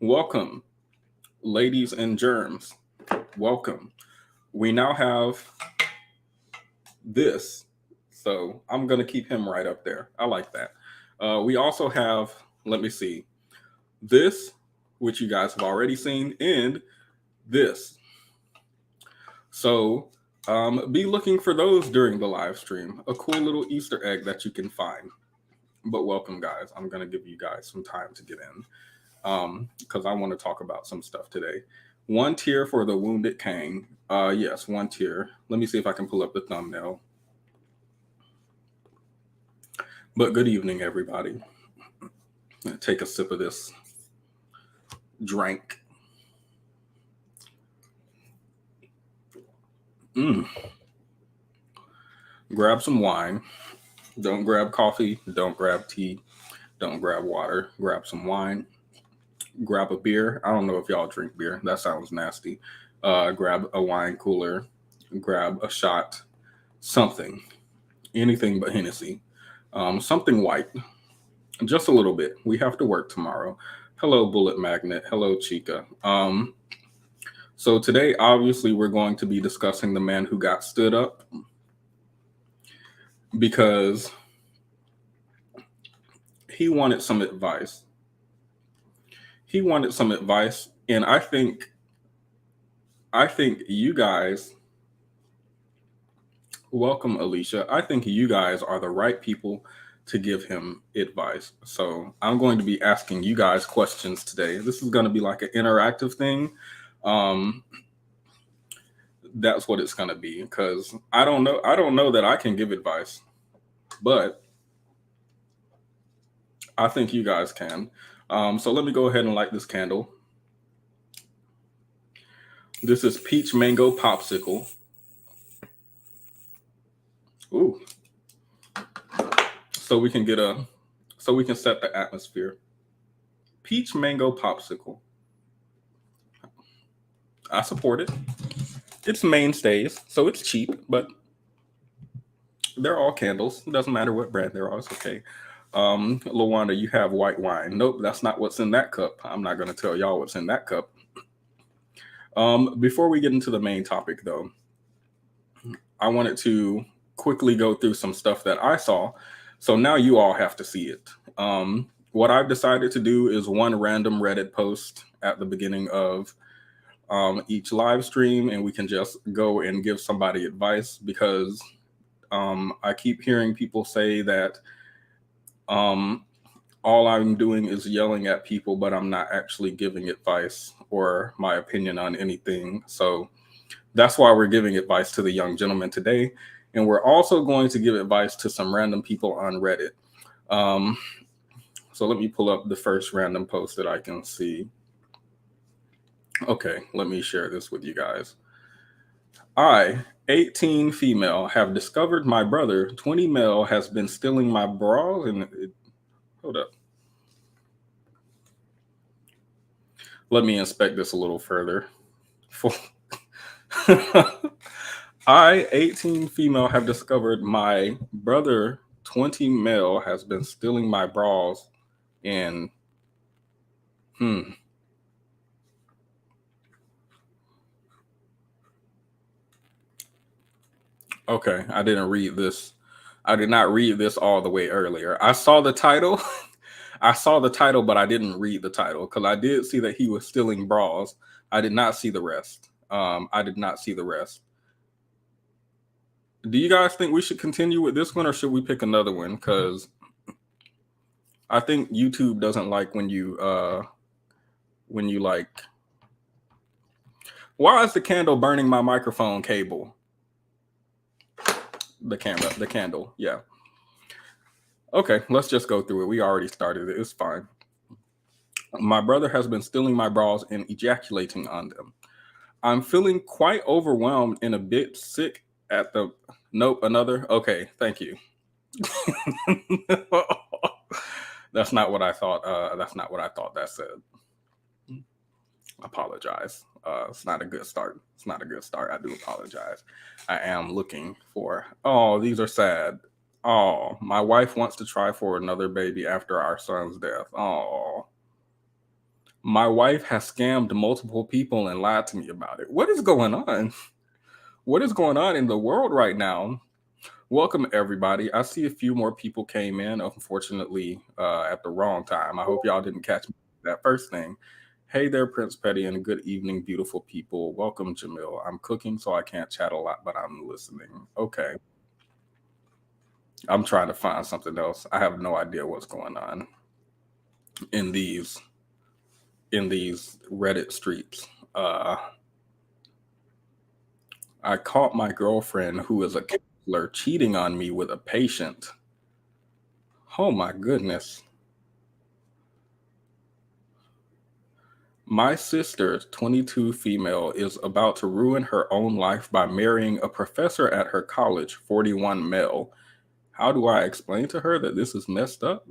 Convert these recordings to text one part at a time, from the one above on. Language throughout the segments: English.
Welcome, ladies and germs. Welcome. We now have this. So I'm going to keep him right up there. I like that. We also have, let me see, this, which you guys have already seen, and this. So be looking for those during the live stream. A cool little Easter egg that you can find. But welcome, guys. I'm going to give you guys some time to get in because I want to talk about some stuff today. One tear for the wounded king. Yes, one tear. Let me see if I can pull up the thumbnail. But good evening, everybody. Take a sip of this drink. Mm. Grab some wine. Don't grab coffee. Don't grab tea. Don't grab water. Grab some wine. Grab a beer. I don't know if y'all drink beer. That sounds nasty. Grab a wine cooler. Grab a shot. Something. Anything but Hennessy. Something white. Just a little bit. We have to work tomorrow. Hello, Bullet Magnet. Hello, Chica. So today, obviously, we're going to be discussing the man who got stood up because he wanted some advice. He wanted some advice, and I think you guys, welcome, Alicia. I think you guys are the right people to give him advice. So I'm going to be asking you guys questions today. This is going to be like an interactive thing. Um, that's what it's going to be because I don't know that I can give advice, but I think you guys can. So let me go ahead and light this candle. This is peach mango popsicle. Ooh. So we can set the atmosphere. Peach mango popsicle. I support it. It's mainstays, so it's cheap, but they're all candles. It doesn't matter what brand they're all. It's okay. Lawanda, you have white wine. Nope, that's not what's in that cup. I'm not going to tell y'all what's in that cup. Before we get into the main topic, though, I wanted to quickly go through some stuff that I saw. So now you all have to see it. What I've decided to do is one random Reddit post at the beginning of each live stream, and we can just go and give somebody advice because I keep hearing people say that all I'm doing is yelling at people, but I'm not actually giving advice or my opinion on anything. So that's why we're giving advice to the young gentleman today. And we're also going to give advice to some random people on Reddit. So let me pull up the first random post that I can see. Okay, let me share this with you guys. I, 18 female, have discovered my brother, 20 male, has been stealing my bras and... Hold up. Let me inspect this a little further. I, 18 female, have discovered my brother, 20 male, has been stealing my bras and Okay, I didn't read this. I did not read this all the way earlier. I saw the title. I saw the title, but I didn't read the title because I did see that he was stealing bras. I did not see the rest. I did not see the rest. Do you guys think we should continue with this one or should we pick another one? Because I think YouTube doesn't like when you like. Why is the candle burning my microphone cable? The candle. Yeah. Okay, let's just go through it. We already started it. It's fine. My brother has been stealing my bras and ejaculating on them. I'm feeling quite overwhelmed and a bit sick at the... Nope, another? Okay, thank you. That's not what I thought. That's not what I thought that said. Apologize. It's not a good start. It's not a good start. I do apologize. I am looking for... Oh, these are sad. Oh, my wife wants to try for another baby after our son's death. Oh. My wife has scammed multiple people and lied to me about it. What is going on? What is going on in the world right now? Welcome, everybody. I see a few more people came in, unfortunately, at the wrong time. I hope y'all didn't catch that first thing. Hey there, Prince.petti, and good evening, beautiful people. Welcome, Jamil. I'm cooking, so I can't chat a lot, but I'm listening. Okay. I'm trying to find something else. I have no idea what's going on in these Reddit streets. I caught my girlfriend, who is a counselor, cheating on me with a patient. Oh my goodness. My sister, 22 female, is about to ruin her own life by marrying a professor at her college, 41 male. How do I explain to her that this is messed up?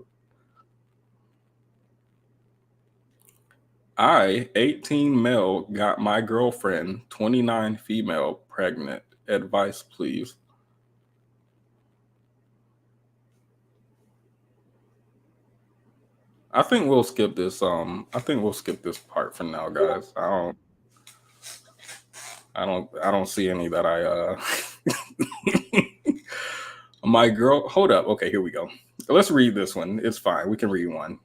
I, 18 male, got my girlfriend, 29 female, pregnant. Advice, please. I think we'll skip this. I think we'll skip this part for now, guys. I don't see any that my girl, hold up. Okay, here we go. Let's read this one. It's fine. We can read one.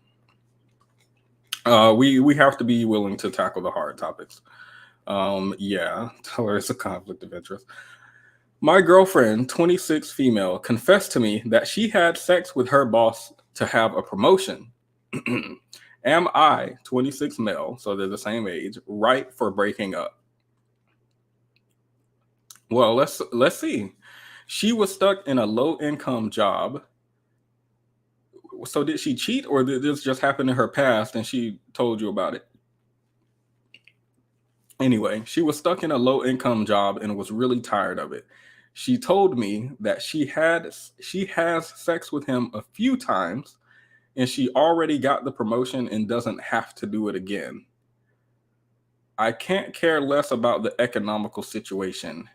We have to be willing to tackle the hard topics. Yeah, tell her it's a conflict of interest. My girlfriend, 26 female, confessed to me that she had sex with her boss to have a promotion. Am I, 26 male, so they're the same age, right for breaking up? Well, let's see. She was stuck in a low income job. So did she cheat, or did this just happen in her past and she told you about it? Anyway, she was stuck in a low income job and was really tired of it. She told me that she has sex with him a few times and she already got the promotion and doesn't have to do it again. I can't care less about the economical situation.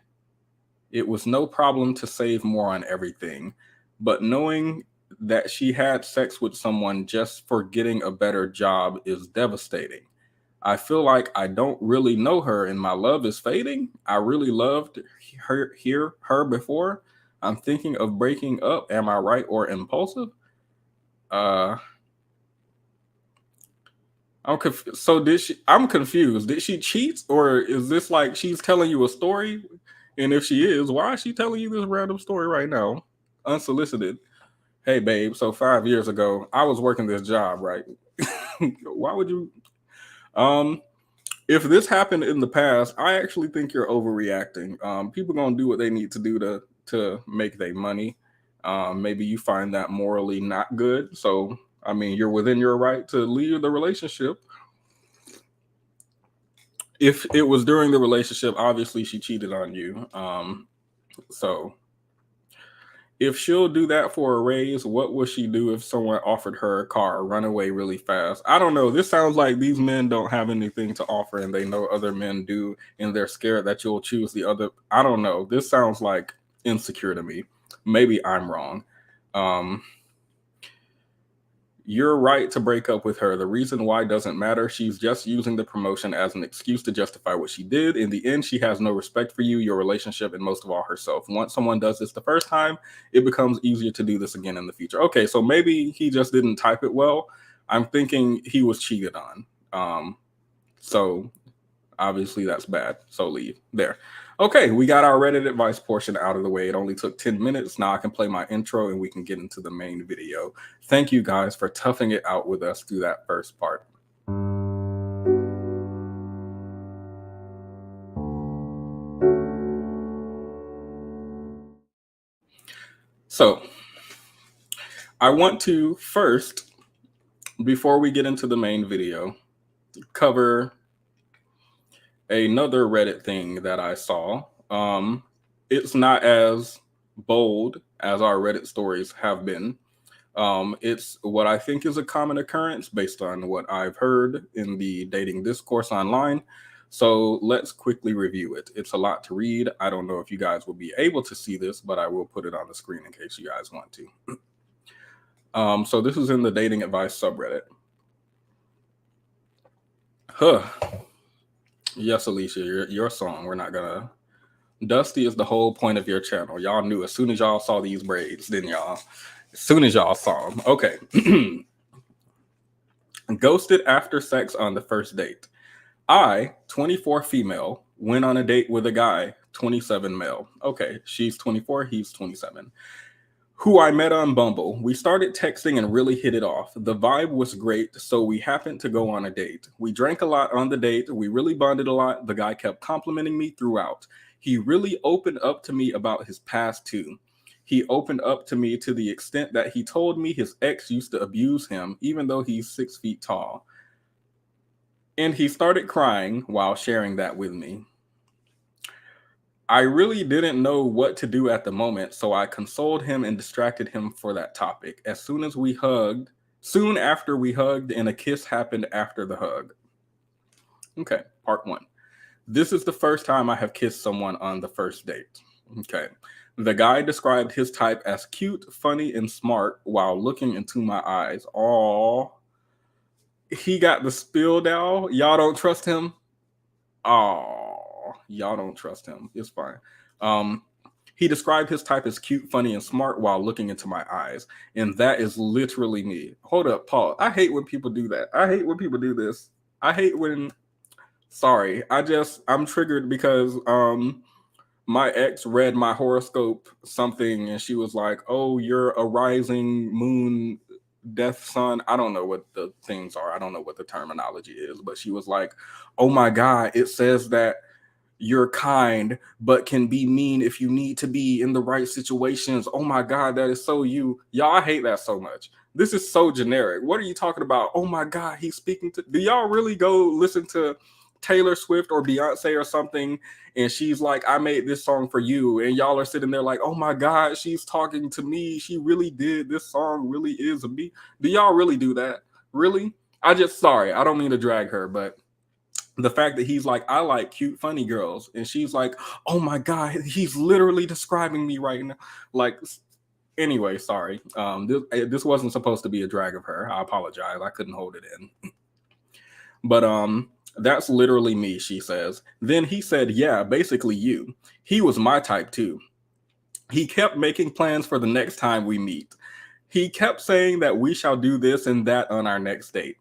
It was no problem to save more on everything, but knowing that she had sex with someone just for getting a better job is devastating. I feel like I don't really know her and my love is fading. I really loved her before. I'm thinking of breaking up. Am I right or impulsive? Uh so did she I'm confused. Did she cheat, or is this like she's telling you a story? And if she is, why is she telling you this random story right now? Unsolicited. Hey babe, so 5 years ago, I was working this job, right? Why would you um if this happened in the past, I actually think you're overreacting. People gonna do what they need to do to make their money. Maybe you find that morally not good. So I mean, you're within your right to leave the relationship. If it was during the relationship, obviously she cheated on you. So if she'll do that for a raise, what would she do if someone offered her a car or run away really fast? I don't know. This sounds like these men don't have anything to offer and they know other men do, and they're scared that you'll choose the other. I don't know. This sounds like insecure to me. Maybe I'm wrong. Um, you're right to break up with her. The reason why doesn't matter. She's just using the promotion as an excuse to justify what she did. In the end, she has no respect for you, your relationship, and most of all, herself. Once someone does this the first time, it becomes easier to do this again in the future. Okay, so maybe he just didn't type it well. I'm thinking he was cheated on. So obviously that's bad. So leave there. Okay, we got our Reddit advice portion out of the way. It only took 10 minutes. Now I can play my intro and we can get into the main video. Thank you guys for toughing it out with us through that first part. So I want to first, before we get into the main video, cover another Reddit thing that I saw. It's not as bold as our Reddit stories have been. It's what I think is a common occurrence based on what I've heard in the dating discourse online. So let's quickly review it. It's a lot to read. I don't know if you guys will be able to see this, but I will put it on the screen in case you guys want to. So this is in the dating advice subreddit. Huh. Yes, Alicia, your song. We're not gonna. Dusty is the whole point of your channel. Y'all knew as soon as y'all saw these braids, didn't y'all? As soon as y'all saw them. Okay. Ghosted after sex on the first date. I, 24 female, went on a date with a guy, 27 male. Okay, she's 24, he's 27. Who I met on Bumble. We started texting and really hit it off. The vibe was great, so we happened to go on a date. We drank a lot on the date. We really bonded a lot. The guy kept complimenting me throughout. He really opened up to me about his past too. He opened up to me to the extent that he told me his ex used to abuse him, even though he's 6 feet tall. And he started crying while sharing that with me. I really didn't know what to do at the moment, so I consoled him and distracted him for that topic. Soon after we hugged, and a kiss happened after the hug. Okay, part one. This is the first time I have kissed someone on the first date. Okay. The guy described his type as cute, funny, and smart while looking into my eyes. Aww. He got the spill down. Y'all don't trust him? Oh, y'all don't trust him. It's fine. He described his type as cute, funny, and smart while looking into my eyes. And that is literally me. Hold up, Paul. I hate when people do that. I hate when people do this. I hate when sorry. I'm triggered because my ex read my horoscope something and she was like, "Oh, you're a rising moon death sun." I don't know what the things are. I don't know what the terminology is, but she was like, "Oh my god, it says that you're kind but can be mean if you need to be in the right situations." Oh my god, that is so you. Y'all, I hate that so much. This is so generic. What are you talking about? Oh my god, he's speaking to. Do y'all really go listen to Taylor Swift or Beyonce or something and she's like, "I made this song for you," and y'all are sitting there like, "Oh my god, she's talking to me. She really did. This song really is a me." Do y'all really do that? Really? Sorry, I don't mean to drag her, but the fact that he's like, "I like cute funny girls," and she's like, "Oh my god, he's literally describing me right now." Like, anyway, sorry. This wasn't supposed to be a drag of her. I apologize. I couldn't hold it in. But that's literally me, she says. Then he said, "Yeah, basically you." He was my type too. He kept making plans for the next time we meet. He kept saying that we shall do this and that on our next date.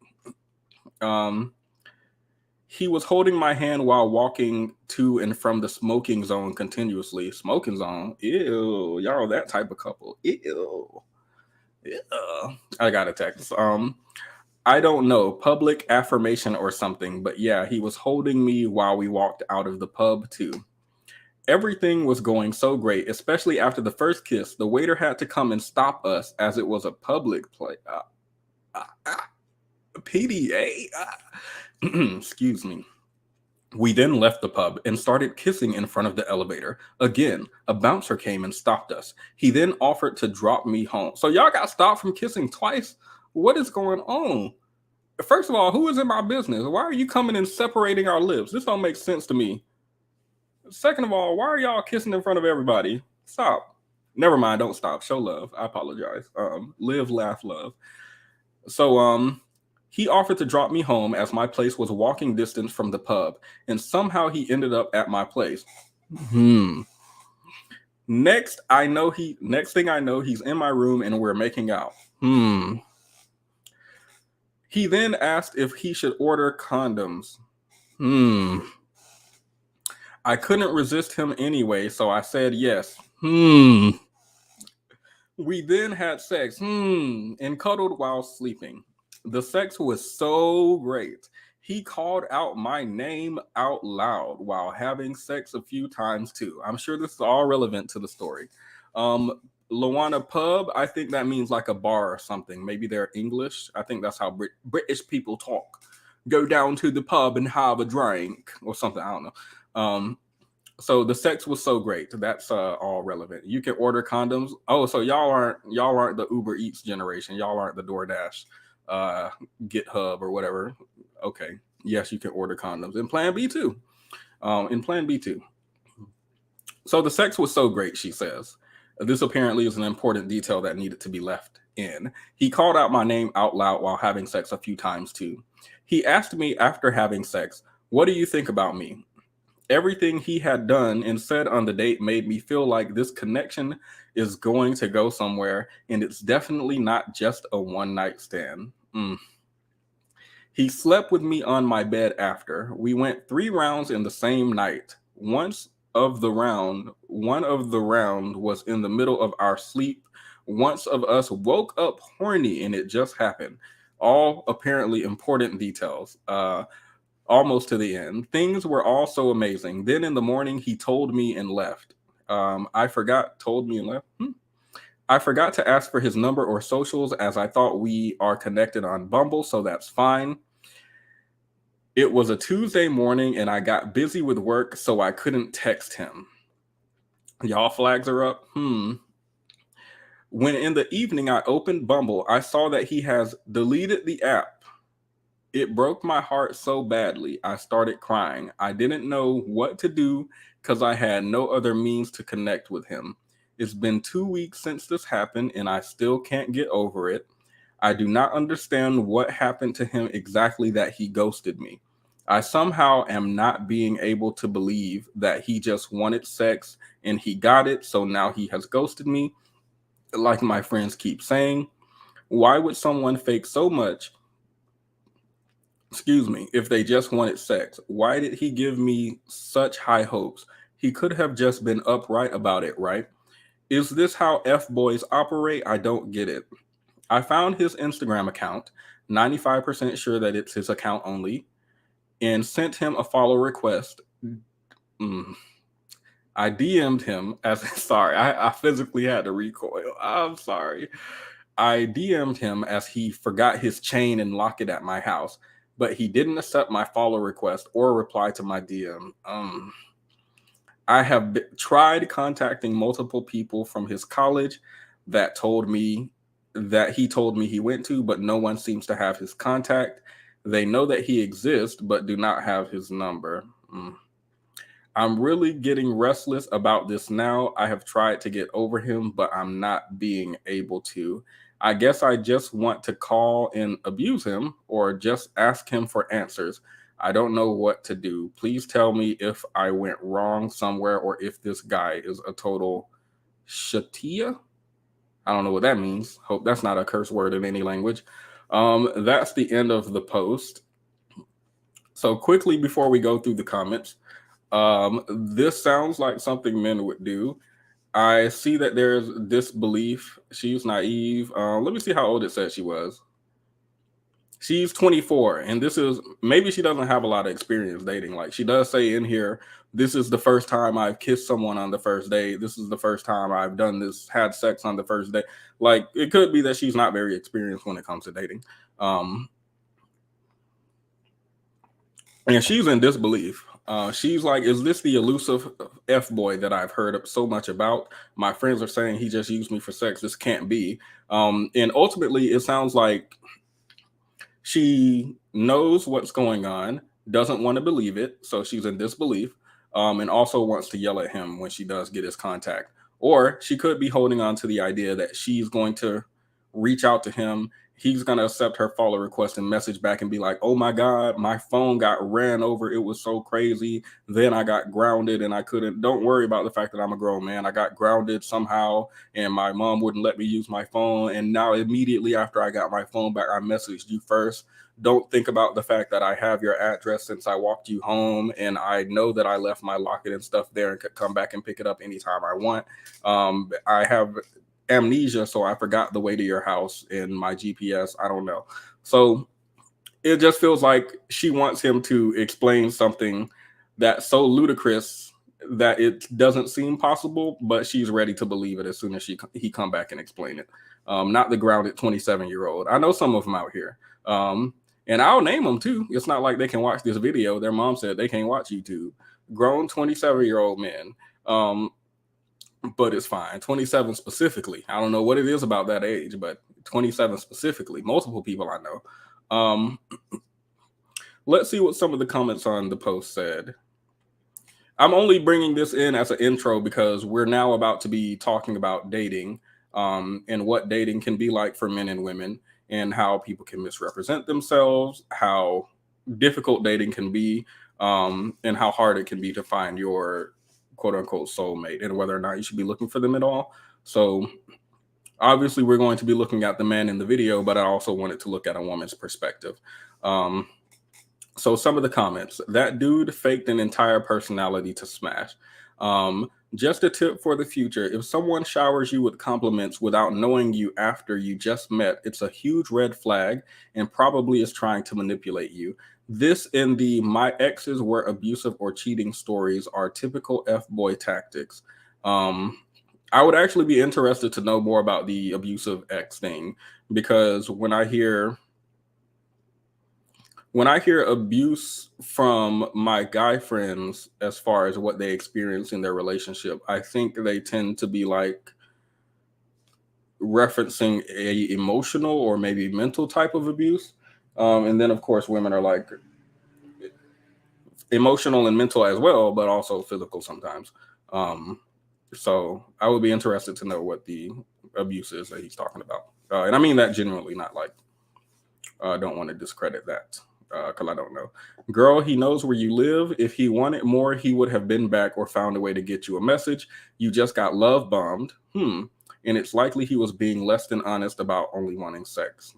He was holding my hand while walking to and from the smoking zone continuously. Smoking zone? Ew. Y'all that type of couple. Ew. Ew. I got a text. I don't know, public affirmation or something, but yeah, he was holding me while we walked out of the pub too. Everything was going so great, especially after the first kiss. The waiter had to come and stop us as it was a public play. PDA. Excuse me. We then left the pub and started kissing in front of the elevator. Again, a bouncer came and stopped us. He then offered to drop me home. So y'all got stopped from kissing twice? What is going on? First of all, who is in my business? Why are you coming and separating our lips? This don't make sense to me. Second of all, why are y'all kissing in front of everybody? Stop. Never mind, don't stop. Show love. I apologize. Live, laugh, love. So he offered to drop me home as my place was walking distance from the pub, and somehow he ended up at my place. Next thing I know, he's in my room and we're making out. He then asked if he should order condoms. I couldn't resist him anyway, so I said yes. We then had sex. And cuddled while sleeping. The sex was so great. He called out my name out loud while having sex a few times too. I'm sure this is all relevant to the story. Luana Pub, I think that means like a bar or something. Maybe they're English. I think that's how British people talk. Go down to the pub and have a drink or something. I don't know. So the sex was so great. That's all relevant. You can order condoms. Oh, so y'all aren't the Uber Eats generation. Y'all aren't the DoorDash, GitHub or whatever. Okay. Yes, you can order condoms. In Plan B too. So the sex was so great, she says. This apparently is an important detail that needed to be left in. He called out my name out loud while having sex a few times too. He asked me after having sex, "What do you think about me?" Everything he had done and said on the date made me feel like this connection is going to go somewhere, and it's definitely not just a one night stand. He slept with me on my bed after. We went 3 rounds in the same night. One of the round was in the middle of our sleep. Once of us woke up horny and it just happened. All apparently important details. Almost to the end. Things were all so amazing. Then in the morning, he told me and left. Told me and left. I forgot to ask for his number or socials as I thought we are connected on Bumble, so that's fine. It was a Tuesday morning and I got busy with work, so I couldn't text him. Y'all flags are up. When in the evening I opened Bumble, I saw that he has deleted the app. It broke my heart so badly. I started crying. I didn't know what to do because I had no other means to connect with him. It's been 2 weeks since this happened and I still can't get over it. I do not understand what happened to him exactly that he ghosted me. I somehow am not being able to believe that he just wanted sex and he got it, so now he has ghosted me. Like my friends keep saying, why would someone fake so much? If they just wanted sex? Why did he give me such high hopes? He could have just been upright about it, right? Is this how F-boys operate? I don't get it. I found his Instagram account, 95% sure that it's his account only, and sent him a follow request. I DM'd him as sorry, I physically had to recoil. I'm sorry. I DM'd him as he forgot his chain and locket at my house, but he didn't accept my follow request or reply to my DM. I have tried contacting multiple people from his college that he told me he went to, but no one seems to have his contact. They know that he exists, but do not have his number. I'm really getting restless about this now. I have tried to get over him, but I'm not being able to. I guess I just want to call and abuse him or just ask him for answers. I don't know what to do. Please tell me if I went wrong somewhere or if this guy is a total shatia. I don't know what that means. Hope that's not a curse word in any language. That's the end of the post. So quickly before we go through the comments, this sounds like something men would do. I see that there's disbelief. She's naive. Let me see how old it says she was. She's 24, and this is maybe she doesn't have a lot of experience dating. Like she does say in here, this is the first time I've kissed someone on the first date. This is the first time I've done this, had sex on the first day. Like it could be that she's not very experienced when it comes to dating. And she's in disbelief. She's like, is this the elusive F-boy that I've heard so much about? My friends are saying he just used me for sex. This can't be. And ultimately, it sounds like she knows what's going on, doesn't want to believe it, so she's in disbelief, and also wants to yell at him when she does get his contact. Or she could be holding on to the idea that she's going to reach out to him. He's going to accept her follow request and message back and be like, oh my God, my phone got ran over. It was so crazy. Then I got grounded and I couldn't. Don't worry about the fact that I'm a grown man. I got grounded somehow and my mom wouldn't let me use my phone. And now immediately after I got my phone back, I messaged you first. Don't think about the fact that I have your address since I walked you home. And I know that I left my locket and stuff there and could come back and pick it up anytime I want. I have amnesia, so I forgot the way to your house in my GPS. I don't know. So it just feels like she wants him to explain something that's so ludicrous that it doesn't seem possible, but she's ready to believe it as soon as he come back and explain it. Not the grounded 27-year-old. I know some of them out here. And I'll name them too. It's not like they can watch this video. Their mom said they can't watch YouTube. Grown 27-year-old men. But it's fine. 27 specifically. I don't know what it is about that age, but 27 specifically. Multiple people I know. Let's see what some of the comments on the post said. I'm only bringing this in as an intro because we're now about to be talking about dating. and what dating can be like for men and women, and how people can misrepresent themselves, how difficult dating can be, and how hard it can be to find your quote unquote soulmate, and whether or not you should be looking for them at all. So obviously we're going to be looking at the man in the video, but I also wanted to look at a woman's perspective. So some of the comments: that dude faked an entire personality to smash. Just a tip for the future: if someone showers you with compliments without knowing you after you just met, it's a huge red flag and probably is trying to manipulate you. This in the "my exes were abusive or cheating" stories are typical F-boy tactics. I would actually be interested to know more about the abusive ex thing, because when I hear abuse from my guy friends as far as what they experience in their relationship, I think they tend to be like referencing a emotional or maybe mental type of abuse. And then of course women are like emotional and mental as well, but also physical sometimes. Um, so I would be interested to know what the abuse is that he's talking about. And I mean that genuinely, not like don't want to discredit that, because I don't know. Girl, he knows where you live. If he wanted more, he would have been back or found a way to get you a message. You just got love bombed. And it's likely he was being less than honest about only wanting sex.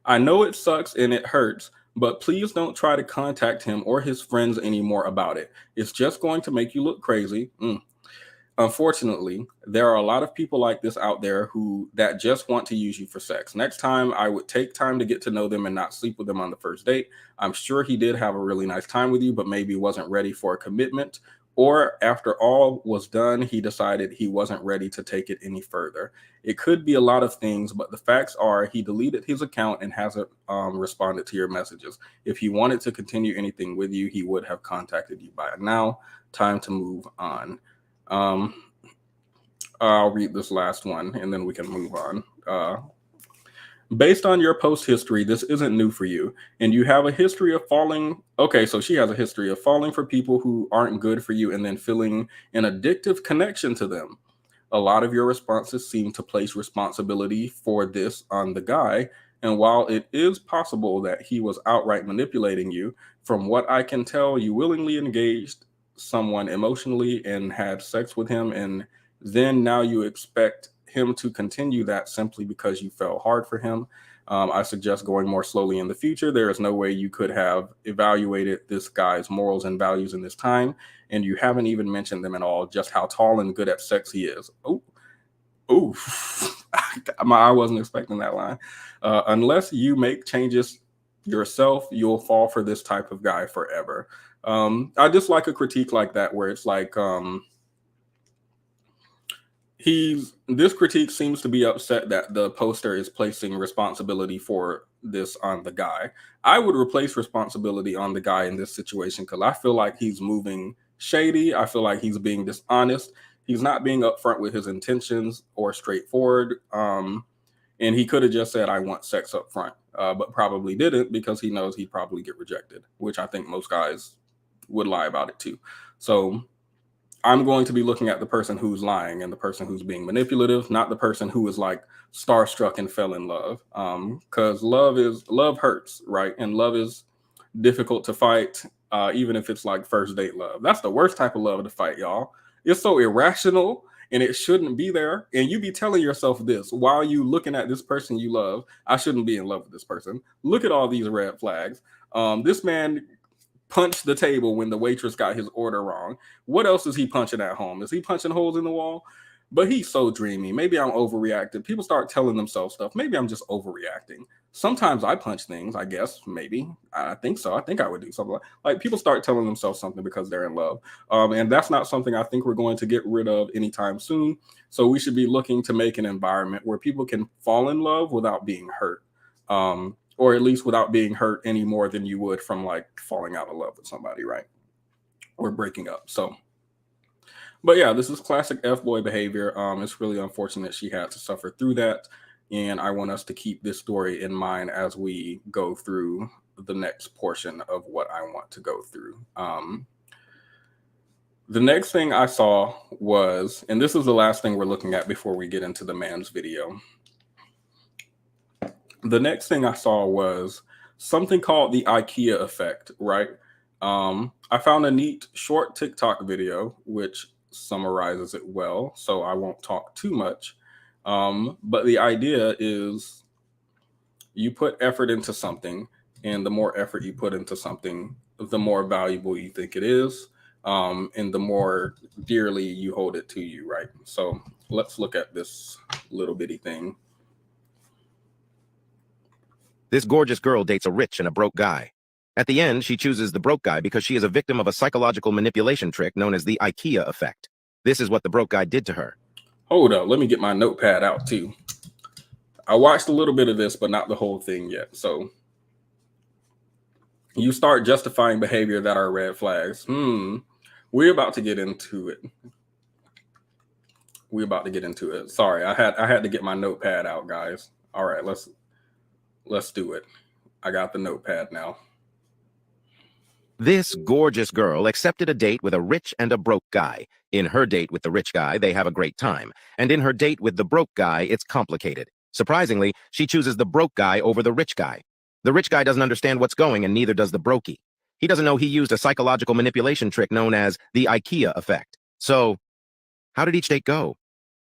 I know it sucks and it hurts, but please don't try to contact him or his friends anymore about it. It's just going to make you look crazy. Unfortunately, there are a lot of people like this out there who that just want to use you for sex. Next time, I would take time to get to know them and not sleep with them on the first date. I'm sure he did have a really nice time with you, but maybe wasn't ready for a commitment. Or after all was done, he decided he wasn't ready to take it any further. It could be a lot of things, but the facts are he deleted his account and hasn't responded to your messages. If he wanted to continue anything with you, he would have contacted you by now. Time to move on. Um, I'll read this last one and then we can move on. Based on your post history, this isn't new for you, and you have a history of falling. Okay, so she has a history of falling for people who aren't good for you and then feeling an addictive connection to them. A lot of your responses seem to place responsibility for this on the guy. And while it is possible that he was outright manipulating you, from what I can tell, you willingly engaged someone emotionally and had sex with him, and then now you expect him to continue that simply because you fell hard for him. I suggest going more slowly in the future. There is no way you could have evaluated this guy's morals and values in this time, and you haven't even mentioned them at all, just how tall and good at sex he is. Oh, I wasn't expecting that line. Unless you make changes yourself, you'll fall for this type of guy forever. I just like a critique like that, where it's like, this critique seems to be upset that the poster is placing responsibility for this on the guy. I would replace responsibility on the guy in this situation, because I feel like he's moving shady. I feel like he's being dishonest. He's not being upfront with his intentions or straightforward. And he could have just said, I want sex up front, but probably didn't, because he knows he'd probably get rejected, which I think most guys would lie about it too. So I'm going to be looking at the person who's lying and the person who's being manipulative, not the person who is like starstruck and fell in love. Because love hurts, right? And love is difficult to fight, even if it's like first date love. That's the worst type of love to fight, y'all. It's so irrational and it shouldn't be there. And you be telling yourself this while you looking at this person you love. I shouldn't be in love with this person. Look at all these red flags. This man punched the table when the waitress got his order wrong. What else is he punching at home? Is he punching holes in the wall? But he's so dreamy. Maybe I'm overreacting. People start telling themselves stuff. Maybe I'm just overreacting. Sometimes I punch things, I guess. Maybe. I think so. I think I would do something like people start telling themselves something because they're in love. And that's not something I think we're going to get rid of anytime soon. So we should be looking to make an environment where people can fall in love without being hurt. Or at least without being hurt any more than you would from like falling out of love with somebody, right? Or breaking up. So, but yeah, this is classic F-boy behavior. It's really unfortunate she had to suffer through that. And I want us to keep this story in mind as we go through the next portion of what I want to go through. The next thing I saw was, and this is the last thing we're looking at before we get into the man's video. The next thing I saw was something called the Ikea effect, right? I found a neat short TikTok video which summarizes it well, so I won't talk too much. But the idea is you put effort into something, and the more effort you put into something, the more valuable you think it is, and the more dearly you hold it to you, right? So let's look at this little bitty thing. This gorgeous girl dates a rich and a broke guy. At the end, she chooses the broke guy because she is a victim of a psychological manipulation trick known as the Ikea effect. This is what the broke guy did to her. Hold up, let me get my notepad out too. I watched a little bit of this, but not the whole thing yet. So you start justifying behavior that are red flags. We're about to get into it. Sorry, I had to get my notepad out, guys. All right, let's do it. I got the notepad now. This gorgeous girl accepted a date with a rich and a broke guy. In her date with the rich guy, they have a great time. And in her date with the broke guy, it's complicated. Surprisingly, she chooses the broke guy over the rich guy. The rich guy doesn't understand what's going, and neither does the brokey. He doesn't know he used a psychological manipulation trick known as the Ikea effect. So, how did each date go?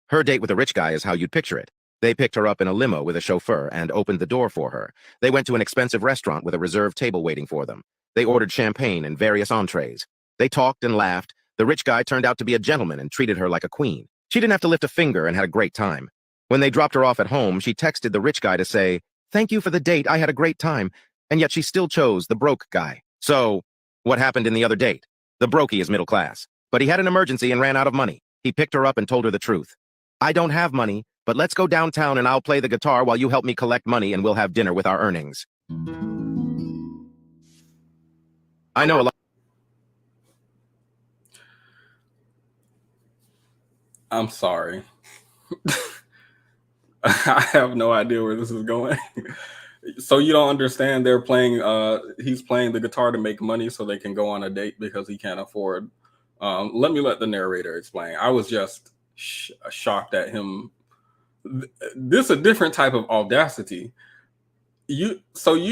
Her date with the rich guy is how you'd picture it. They picked her up in a limo with a chauffeur and opened the door for her. They went to an expensive restaurant with a reserved table waiting for them. They ordered champagne and various entrees. They talked and laughed. The rich guy turned out to be a gentleman and treated her like a queen. She didn't have to lift a finger and had a great time. When they dropped her off at home, she texted the rich guy to say, "Thank you for the date, I had a great time," and yet she still chose the broke guy. So, what happened in the other date? The brokey is middle class, but he had an emergency and ran out of money. He picked her up and told her the truth. "I don't have money, but let's go downtown and I'll play the guitar while you help me collect money and we'll have dinner with our earnings." I know a lot. I'm sorry. I have no idea where this is going. So you don't understand he's playing the guitar to make money so they can go on a date because he can't afford. Let the narrator explain. I was just shocked at him. This is a different type of audacity. You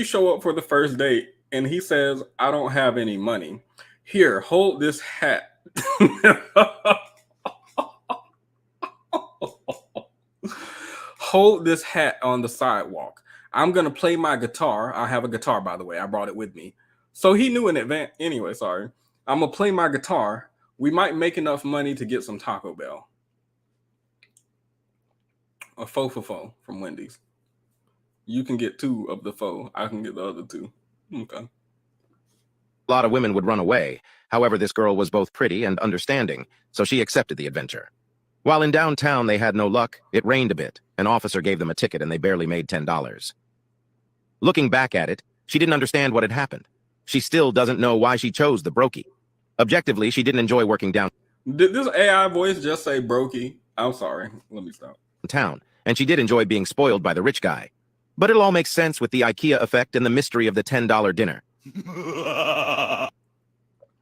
show up for the first date and he says, "I don't have any money. Here, hold this hat." Hold this hat on the sidewalk. I'm going to play my guitar. I have a guitar, by the way. I brought it with me. So he knew in advance. Anyway, sorry. I'm going to play my guitar. We might make enough money to get some Taco Bell. A faux for faux from Wendy's. You can get 2 of the faux. I can get the other 2. Okay. A lot of women would run away. However, this girl was both pretty and understanding, so she accepted the adventure. While in downtown, they had no luck. It rained a bit. An officer gave them a ticket and they barely made $10. Looking back at it, she didn't understand what had happened. She still doesn't know why she chose the brokey. Objectively, she didn't enjoy working downtown. Did this AI voice just say brokey? I'm sorry. Let me stop. And she did enjoy being spoiled by the rich guy. But it all makes sense with the Ikea effect and the mystery of the $10 dinner.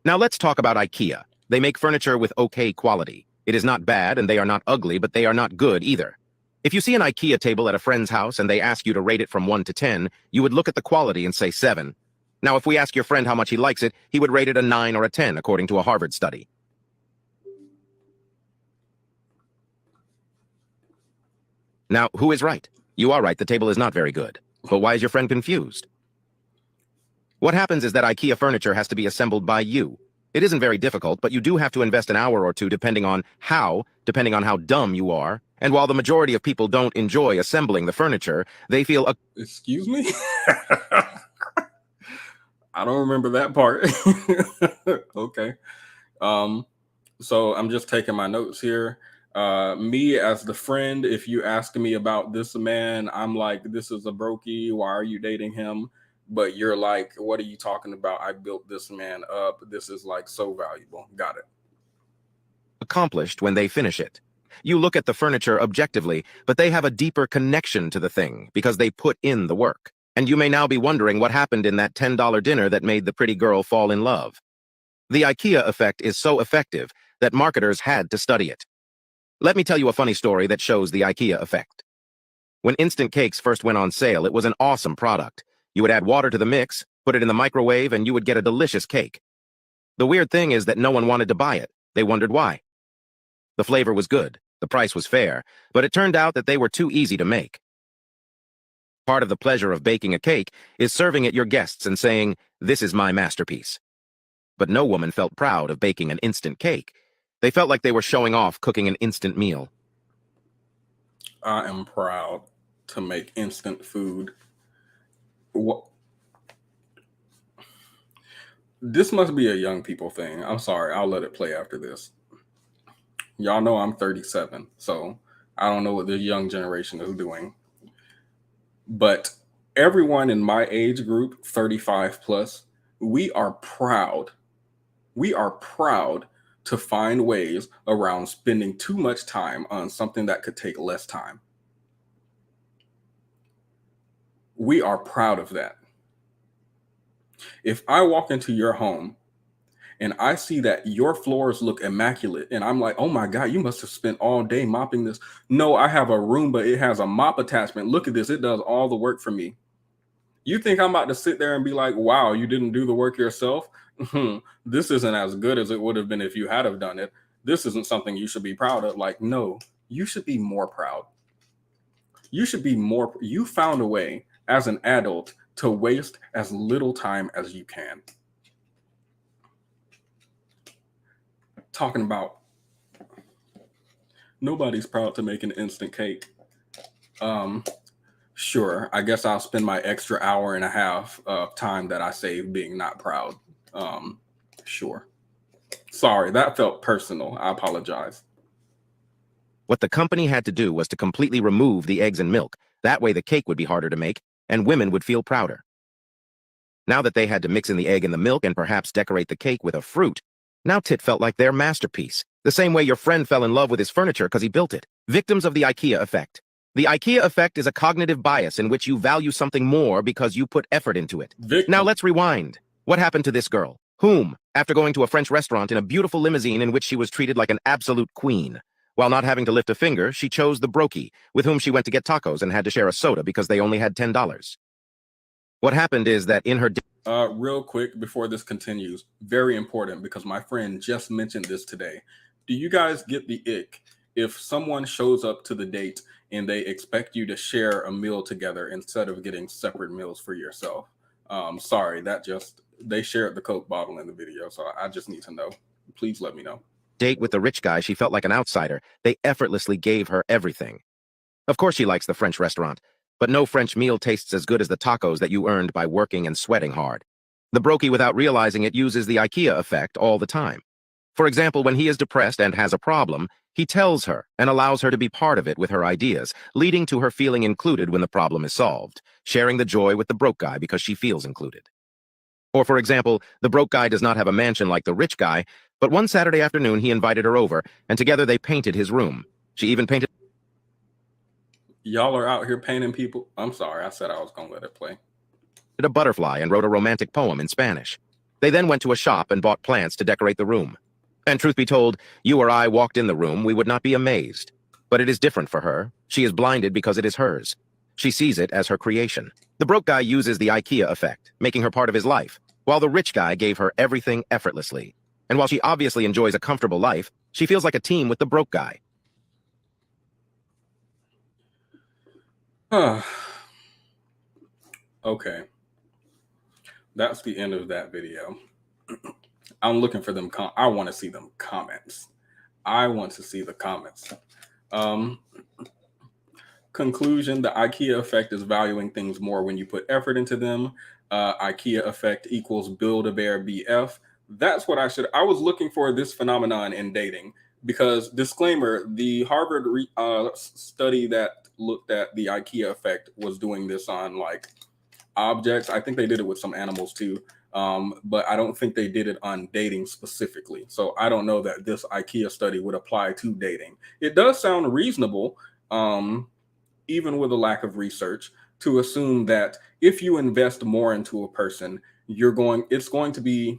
Now let's talk about Ikea. They make furniture with okay quality. It is not bad and they are not ugly, but they are not good either. If you see an Ikea table at a friend's house and they ask you to rate it from 1 to 10, you would look at the quality and say 7. Now, if we ask your friend how much he likes it, he would rate it a 9 or a 10, according to a Harvard study. Now, who is right? You are right, the table is not very good. But why is your friend confused? What happens is that Ikea furniture has to be assembled by you. It isn't very difficult, but you do have to invest an hour or two depending on how dumb you are. And while the majority of people don't enjoy assembling the furniture, they feel Excuse me? I don't remember that part. Okay. So I'm just taking my notes here. Me as the friend, if you ask me about this man, I'm like, this is a brokey. Why are you dating him? But you're like, what are you talking about? I built this man up. This is like so valuable. Got it. accomplished when they finish it. You look at the furniture objectively, but they have a deeper connection to the thing because they put in the work. And you may now be wondering what happened in that $10 dinner that made the pretty girl fall in love. The IKEA effect is so effective that marketers had to study it. Let me tell you a funny story that shows the IKEA effect. When instant cakes first went on sale, it was an awesome product. You would add water to the mix, put it in the microwave, and you would get a delicious cake. The weird thing is that no one wanted to buy it. They wondered why. The flavor was good, the price was fair, but it turned out that they were too easy to make. Part of the pleasure of baking a cake is serving it your guests and saying, "This is my masterpiece." But no woman felt proud of baking an instant cake. They felt like they were showing off cooking an instant meal. I am proud to make instant food. What? This must be a young people thing. I'm sorry. I'll let it play after this. Y'all know I'm 37, so I don't know what the young generation is doing. But everyone in my age group, 35 plus, we are proud. We are proud to find ways around spending too much time on something that could take less time. We are proud of that. If I walk into your home and I see that your floors look immaculate, and I'm like, oh my God, you must have spent all day mopping this. No, I have a Roomba. It has a mop attachment. Look at this. It does all the work for me. You think I'm about to sit there and be like, wow, you didn't do the work yourself? This isn't as good as it would have been if you had have done it. This isn't something you should be proud of. Like, no, you should be more proud. You should be more. You found a way as an adult to waste as little time as you can. Talking about nobody's proud to make an instant cake. Sure, I guess I'll spend my extra hour and a half of time that I save being not proud. Sure. Sorry, that felt personal. I apologize. What the company had to do was to completely remove the eggs and milk. That way the cake would be harder to make, and women would feel prouder. Now that they had to mix in the egg and the milk and perhaps decorate the cake with a fruit, now Tit felt like their masterpiece, the same way your friend fell in love with his furniture because he built it. Victims of the IKEA effect. The IKEA effect is a cognitive bias in which you value something more because you put effort into it. Now let's rewind. What happened to this girl? Whom, after going to a French restaurant in a beautiful limousine in which she was treated like an absolute queen, while not having to lift a finger, she chose the brokey, with whom she went to get tacos and had to share a soda because they only had $10. What happened is that in her... real quick, before this continues, very important because my friend just mentioned this today. Do you guys get the ick if someone shows up to the date and they expect you to share a meal together instead of getting separate meals for yourself? Sorry, they shared the Coke bottle in the video, so I just need to know. Please let me know. Date with the rich guy, she felt like an outsider. They effortlessly gave her everything. Of course she likes the French restaurant, but no French meal tastes as good as the tacos that you earned by working and sweating hard. The brokey, without realizing it, uses the IKEA effect all the time. For example, when he is depressed and has a problem, he tells her and allows her to be part of it with her ideas, leading to her feeling included when the problem is solved, sharing the joy with the broke guy because she feels included. Or, for example, the broke guy does not have a mansion like the rich guy, but one Saturday afternoon he invited her over, and together they painted his room. She even painted... Y'all are out here painting people. I'm sorry, I said I was going to let it play. A butterfly and wrote a romantic poem in Spanish. They then went to a shop and bought plants to decorate the room. And truth be told, you or I walked in the room, we would not be amazed. But it is different for her. She is blinded because it is hers. She sees it as her creation. The broke guy uses the IKEA effect, making her part of his life, while the rich guy gave her everything effortlessly. And while she obviously enjoys a comfortable life, she feels like a team with the broke guy. Okay. That's the end of that video. I'm looking for them. I want to see them comments. I want to see the comments. Conclusion, the IKEA effect is valuing things more when you put effort into them. IKEA effect equals Build-A-Bear BF. That's what I was looking for this phenomenon in dating because, disclaimer, the Harvard study that looked at the IKEA effect was doing this on like objects. I think they did it with some animals too. But I don't think they did it on dating specifically. So I don't know that this IKEA study would apply to dating. It does sound reasonable, even with a lack of research, to assume that if you invest more into a person, you're going to be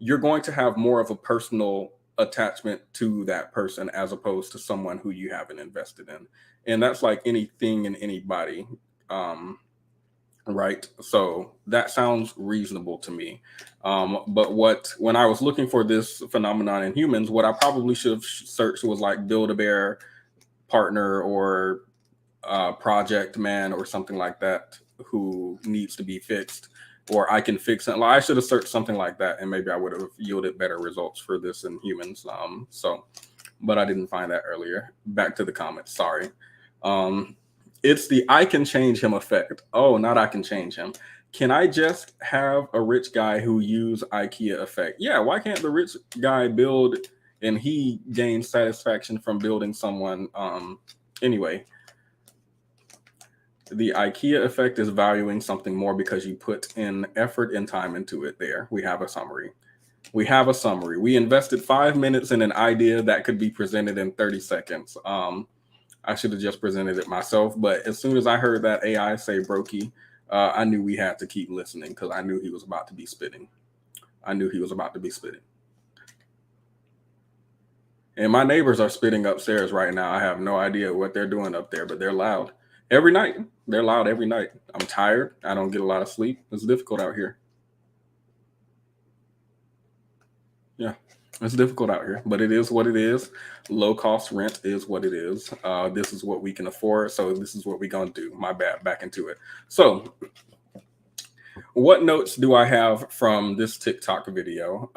you're going to have more of a personal attachment to that person as opposed to someone who you haven't invested in. And that's like anything and anybody. Um, right. So that sounds reasonable to me. But when I was looking for this phenomenon in humans, what I probably should have searched was like Build a Bear partner or project man or something like that who needs to be fixed, or I can fix it. Like, I should have searched something like that, and maybe I would have yielded better results for this in humans. But I didn't find that earlier. Back to the comments. Sorry. Um, it's the I can change him effect. Oh, not I can change him. Can I just have a rich guy who use IKEA effect? Yeah, why can't the rich guy build and he gains satisfaction from building someone? Anyway, the IKEA effect is valuing something more because you put in effort and time into it. There, we have a summary. We invested 5 minutes in an idea that could be presented in 30 seconds. I should have just presented it myself, but as soon as I heard that AI say brokey, I knew we had to keep listening because I knew he was about to be spitting. And my neighbors are spitting upstairs right now. I have no idea what they're doing up there, but they're loud every night. They're loud every night. I'm tired. I don't get a lot of sleep. It's difficult out here. Yeah, it's difficult out here, but it is what it is. Low cost rent is what it is. This is what we can afford. So this is what we're going to do. My bad, back into it. So what notes do I have from this TikTok video?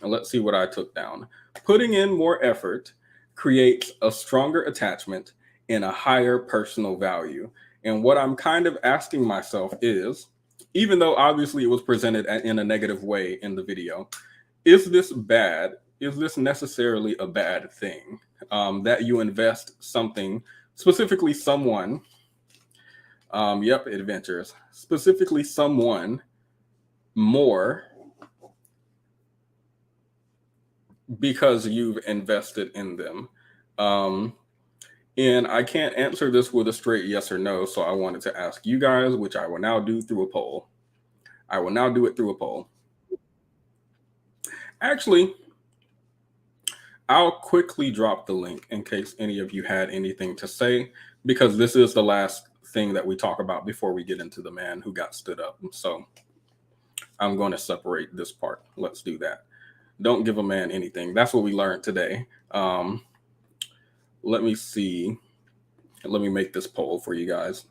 Let's see what I took down. Putting in more effort creates a stronger attachment and a higher personal value. And what I'm kind of asking myself is, even though obviously it was presented in a negative way in the video, is this bad? Is this necessarily a bad thing? That you invest something, specifically someone, adventures, specifically someone more because you've invested in them. And I can't answer this with a straight yes or no, so I wanted to ask you guys, which I will now do through a poll. Actually, I'll quickly drop the link in case any of you had anything to say, because this is the last thing that we talk about before we get into the man who got stood up. So I'm going to separate this part. Let's do that. Don't give a man anything. That's what we learned today. Let me see. Let me make this poll for you guys.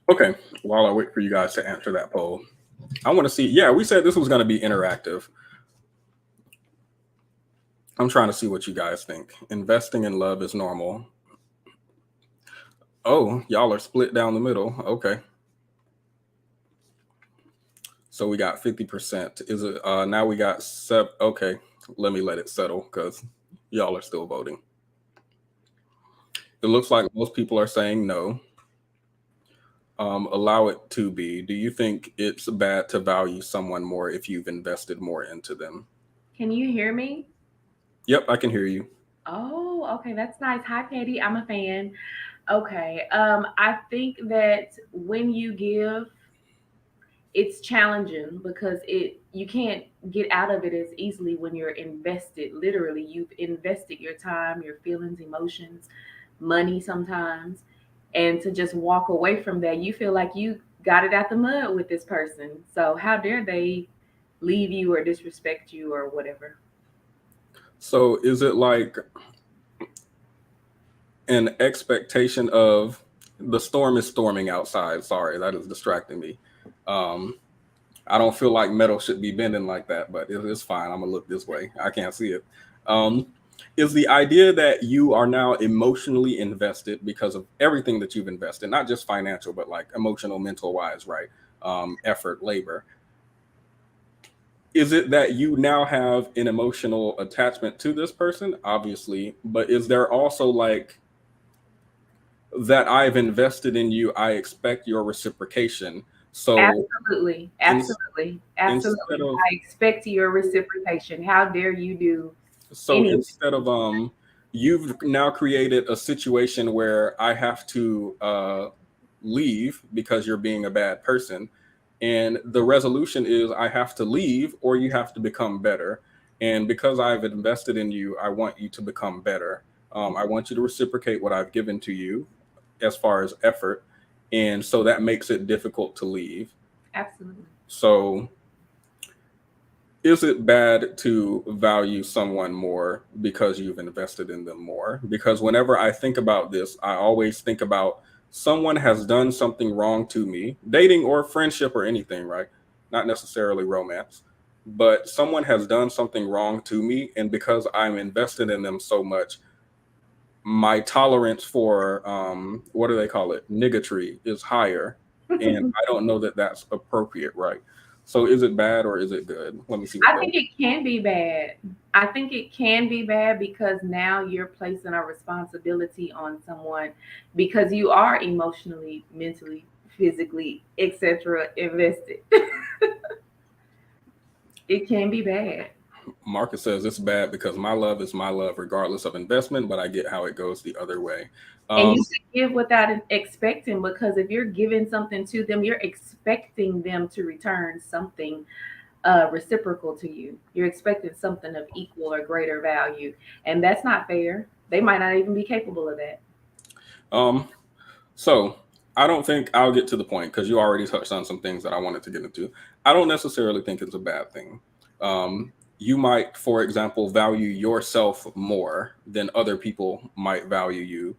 Okay, while I wait for you guys to answer that poll, I want to see. Yeah, we said this was going to be interactive. I'm trying to see what you guys think. Investing in love is normal. Oh, y'all are split down the middle. Okay. So we got 50%. Is it now we got okay, let me let it settle because y'all are still voting. It looks like most people are saying no. Allow it to be. Do you think it's bad to value someone more if you've invested more into them? Can you hear me? Yep, I can hear you. Oh, okay, that's nice. Hi, Petty. I'm a fan. Okay. I think that when you give, it's challenging because you can't get out of it as easily when you're invested. Literally, you've invested your time, your feelings, emotions, money sometimes. And to just walk away from that, you feel like you got it out the mud with this person. So how dare they leave you or disrespect you or whatever? So is it like an expectation of the storm is storming outside? Sorry, that is distracting me. I don't feel like metal should be bending like that, but it's fine. I'm gonna look this way. I can't see it. Um, is the idea that you are now emotionally invested because of everything that you've invested, not just financial, but like emotional, mental wise, right? Effort, labor. Is it that you now have an emotional attachment to this person? Obviously, but is there also like that I've invested in you, I expect your reciprocation. So Absolutely. in, Absolutely. instead Absolutely. of I expect your reciprocation. How dare you do so any? instead of you've now created a situation where I have to leave because you're being a bad person, and the resolution is I have to leave or you have to become better. And because I've invested in you, I want you to become better. I want you to reciprocate what I've given to you as far as effort, and so that makes it difficult to leave. Absolutely. So is it bad to value someone more because you've invested in them more? Because whenever I think about this, I always think about someone has done something wrong to me, dating or friendship or anything, right? Not necessarily romance, but someone has done something wrong to me. And because I'm invested in them so much, my tolerance for what do they call it? Niggatry is higher. And I don't know that that's appropriate, right? So is it bad or is it good? Let me see what I y'all. think it can be bad. I think it can be bad because now you're placing a responsibility on someone because you are emotionally, mentally, physically, etc. invested. It can be bad. Marcus says it's bad because my love is my love regardless of investment, but I get how it goes the other way. And Um, you should give without expecting because if you're giving something to them, you're expecting them to return something reciprocal to you. You're expecting something of equal or greater value. And that's not fair. They might not even be capable of that. um, so I don't think I'll get to the point because you already touched on some things that I wanted to get into. I don't necessarily think it's a bad thing. You might, for example, value yourself more than other people might value you,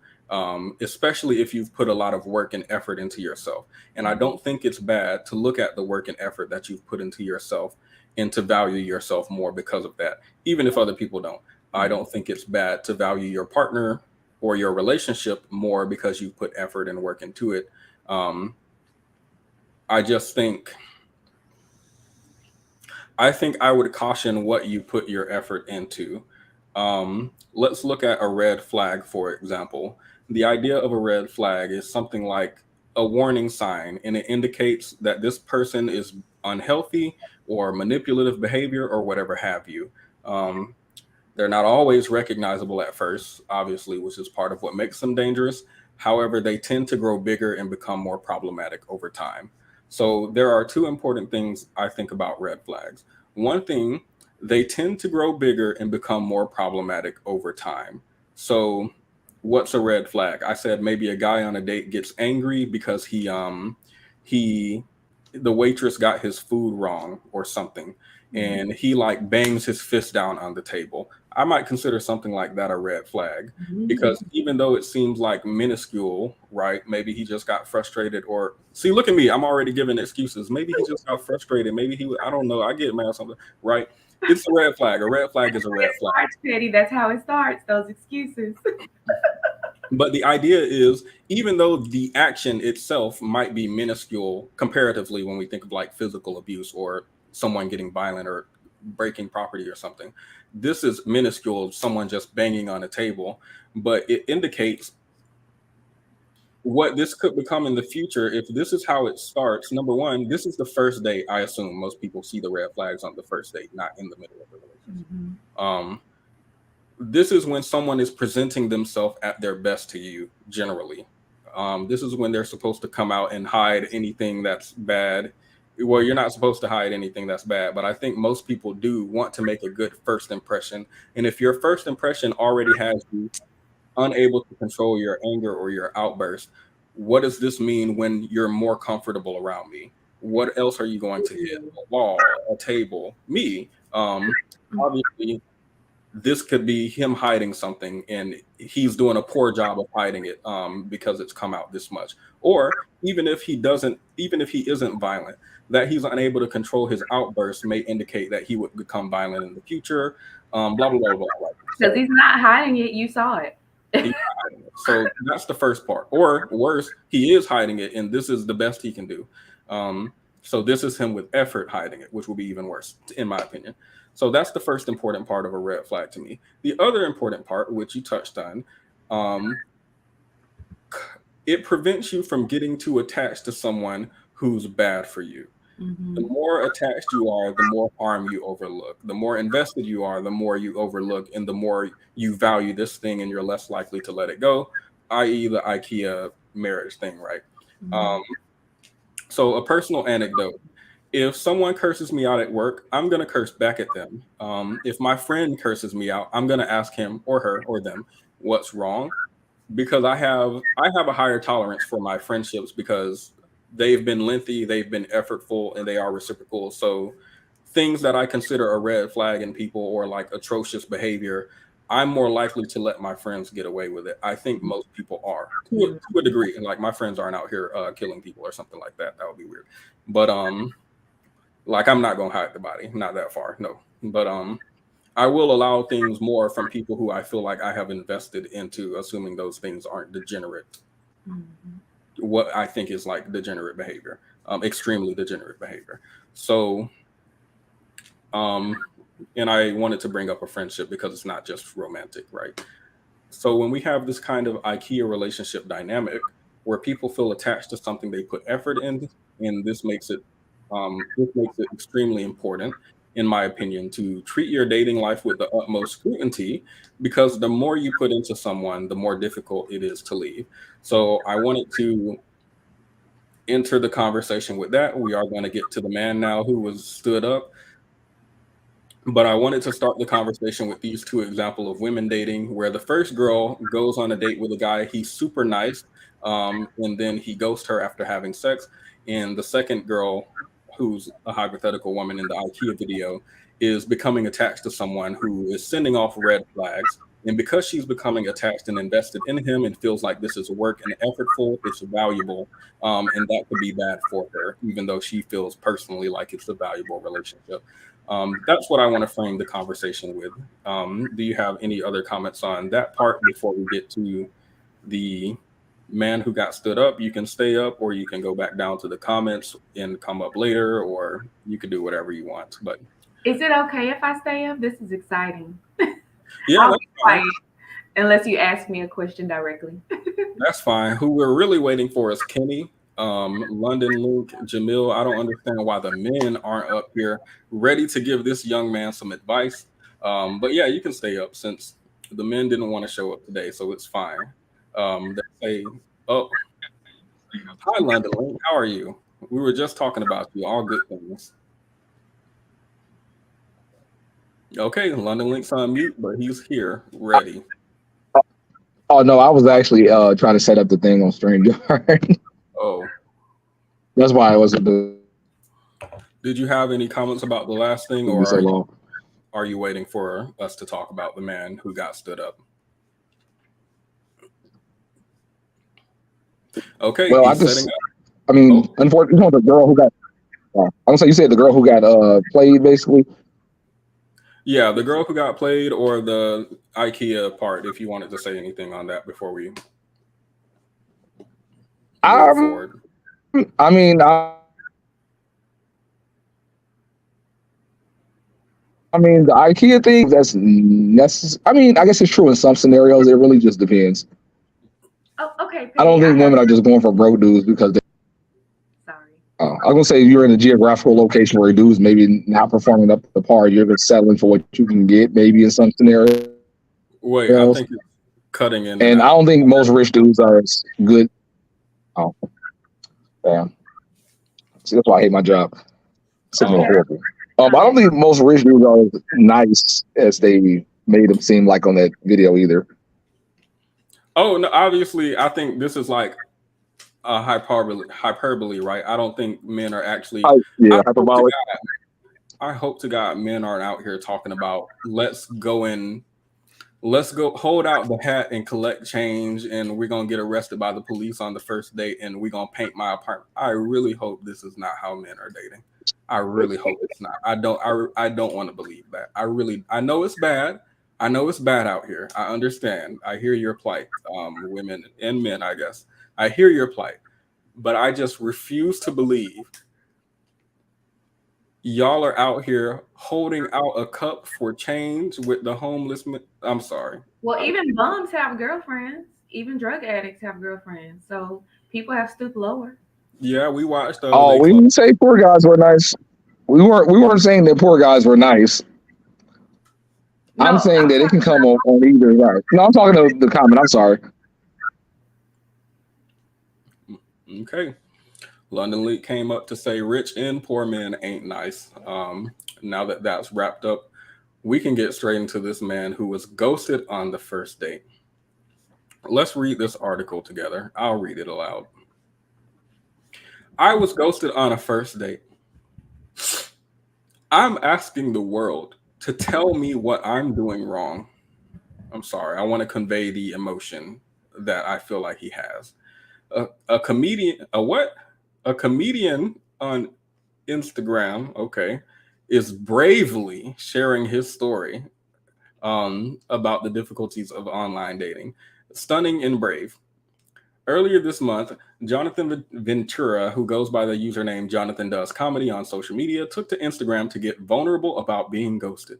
especially if you've put a lot of work and effort into yourself. And I don't think it's bad to look at the work and effort that you've put into yourself and to value yourself more because of that, even if other people don't. I don't think it's bad to value your partner or your relationship more because you put effort and work into it. Um, I just think I would caution what you put your effort into. Let's look at a red flag, for example. The idea of a red flag is something like a warning sign, and it indicates that this person is unhealthy or manipulative behavior or whatever have you. Um, they're not always recognizable at first, obviously, which is part of what makes them dangerous. However, they tend to grow bigger and become more problematic over time. So, there are two important things I think about red flags. One thing, they tend to grow bigger and become more problematic over time. So, what's a red flag? I said maybe a guy on a date gets angry because he the waitress got his food wrong or something, Mhm. and he like bangs his fist down on the table. I might consider something like that a red flag Mhm. because even though it seems like minuscule, right? Maybe he just got frustrated or see, look at me, I'm already giving excuses. Maybe he just got frustrated. Maybe I don't know. I get mad at something, right? It's a red flag. A red flag is a red It flag. starts, Petty. That's how it starts. Those excuses. But the idea is, even though the action itself might be minuscule comparatively when we think of like physical abuse or someone getting violent or breaking property or something, this is minuscule, someone just banging on a table, but it indicates what this could become in the future if this is how it starts. Number one, this is the first date. I assume most people see the red flags on the first date, not in the middle of the relationship. Mhm. Um, this is when someone is presenting themselves at their best to you generally. This is when they're supposed to come out and hide anything that's bad. Well, you're not supposed to hide anything that's bad, but I think most people do want to make a good first impression. And if your first impression already has you unable to control your anger or your outburst, what does this mean when you're more comfortable around me? What else are you going to hit? A wall, a table, me? Obviously, this could be him hiding something and he's doing a poor job of hiding it because it's come out this much. Or even if he isn't violent, that he's unable to control his outbursts may indicate that he would become violent in the future. Blah blah blah blah blah. Because So he's not hiding it. You saw it. he's not hiding it. So that's the first part. Or worse, he is hiding it and this is the best he can do. Um, so this is him with effort hiding it, which will be even worse, in my opinion. So that's the first important part of a red flag to me. The other important part, which you touched on, um, it prevents you from getting too attached to someone who's bad for you. The Mm-hmm. more attached you are, the more harm you overlook. The more invested you are, the more you overlook, and the more you value this thing, and you're less likely to let it go, i.e., the IKEA marriage thing, right? Mm-hmm. Um, so, a personal anecdote. If someone curses me out at work, I'm going to curse back at them. If my friend curses me out, I'm going to ask him or her or them what's wrong, because I have a higher tolerance for my friendships because they've been lengthy, they've been effortful, and they are reciprocal. So things that I consider a red flag in people or like atrocious behavior, I'm more likely to let my friends get away with it. I think most people are to a degree. And like my friends aren't out here killing people or something like that. That would be weird. But like I'm not gonna hide the body, not that far, no. But I will allow things more from people who I feel like I have invested into, assuming those things aren't degenerate. Mm-hmm. What I think is like degenerate behavior, extremely degenerate behavior. So, um, and I wanted to bring up a friendship because it's not just romantic, right? So when we have this kind of IKEA relationship dynamic where people feel attached to something they put effort in, and this makes it extremely important, in my opinion, to treat your dating life with the utmost scrutiny, because the more you put into someone, the more difficult it is to leave. So I wanted to enter the conversation with that. We are going to get to the man now who was stood up, but I wanted to start the conversation with these two examples of women dating, where the first girl goes on a date with a guy, he's super nice, and then he ghosts her after having sex. And the second girl, who's a hypothetical woman in the IKEA video, is becoming attached to someone who is sending off red flags. And because she's becoming attached and invested in him and feels like this is work and effortful, it's valuable, and that could be bad for her, even though she feels personally like it's a valuable relationship. That's what I want to frame the conversation with. Do you have any other comments on that part before we get to the man who got stood up? You can stay up, or you can go back down to the comments and come up later, or you can do whatever you want. But Is it okay if I stay up? This is exciting. yeah, I'll that's be fine. quiet unless you ask me a question directly. That's fine. Who we're really waiting for is Kenny, London Luke, Jamil. I don't understand why the men aren't up here ready to give this young man some advice. But yeah, you can stay up since the men didn't want to show up today, so it's fine. They say, "Oh, hi, London Link. How are you? We were just talking about you. All good things." Okay, London Link's on mute, but he's here, ready. Oh no, I was actually trying to set up the thing on StreamYard. Oh, That's why I wasn't doing did you have any comments about the last thing, it be or so long. are you waiting for us to talk about the man who got stood up? Okay, Well, he's setting up. I mean, Oh, unfortunately, the girl who got, I'm gonna say you said the girl who got played basically. yeah, the girl who got played, or the IKEA part, if you wanted to say anything on that before we move Um, forward. I mean, the IKEA thing that's necessary. I mean, I guess it's true in some scenarios. It really just depends. Oh, okay, I Petty. don't I think have. women are just going for broke dudes because they. Sorry. I was gonna say if you're in a geographical location where dudes maybe not performing up to the par, you're just settling for what you can get, maybe in some scenarios. Wait, I think it's cutting in and And I out. don't think most rich dudes are as good. Oh, damn. See, that's why I hate my job. Signal Oh, horrible. I Okay. don't think most rich dudes are as nice as they made them seem like on that video either. oh no, obviously, I think this is like a hyperbole, right? I don't think men are actually. I Yeah, hope to hyperbolic. God, I hope to God, men aren't out here talking about let's go hold out the hat and collect change, and we're gonna get arrested by the police on the first date, and we're gonna paint my apartment. I really hope this is not how men are dating. I really hope it's not. I don't want to believe that. I know it's bad. I know it's bad out here. I understand. I hear your plight, women and men, I guess. I hear your plight, but I just refuse to believe y'all are out here holding out a cup for change with the homeless men. I'm sorry. Well, even bums have girlfriends. Even drug addicts have girlfriends. So people have stooped lower. Yeah, we watched. Oh, we didn't say poor guys were nice. We weren't saying that poor guys were nice. No, I'm saying that it can come on either side. No, I'm talking to the comment. I'm sorry. Okay. London Leak came up to say rich and poor men ain't nice. Now that that's wrapped up, we can get straight into this man who was ghosted on the first date. Let's read this article together. I'll read it aloud. I was ghosted on a first date. I'm asking the world to tell me what I'm doing wrong. I'm sorry. I want to convey the emotion that I feel like he has. A comedian, a what? A comedian on Instagram, okay, is bravely sharing his story about the difficulties of online dating. Stunning and brave. Earlier this month, Jonathan Ventura, who goes by the username Jonathan Does Comedy on social media, took to Instagram to get vulnerable about being ghosted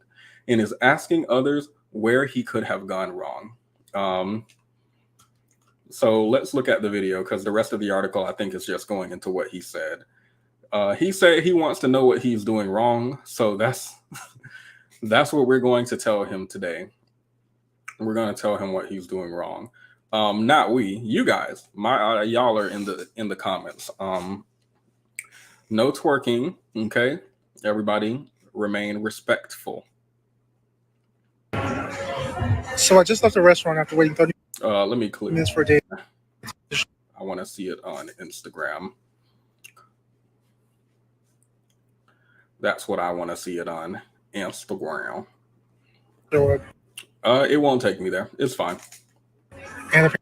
and is asking others where he could have gone wrong. So let's look at the video because the rest of the article, I think, is just going into what he said. He said he wants to know what he's doing wrong. So that's what we're going to tell him today. We're going to tell him what he's doing wrong. Not we, you guys. Y'all are in the comments. No twerking, okay? Everybody remain respectful. So I just left the restaurant after waiting 30 let me click minutes for a date. I want to see it on Instagram. That's what I want to see it on Instagram. It won't take me there. It's fine. And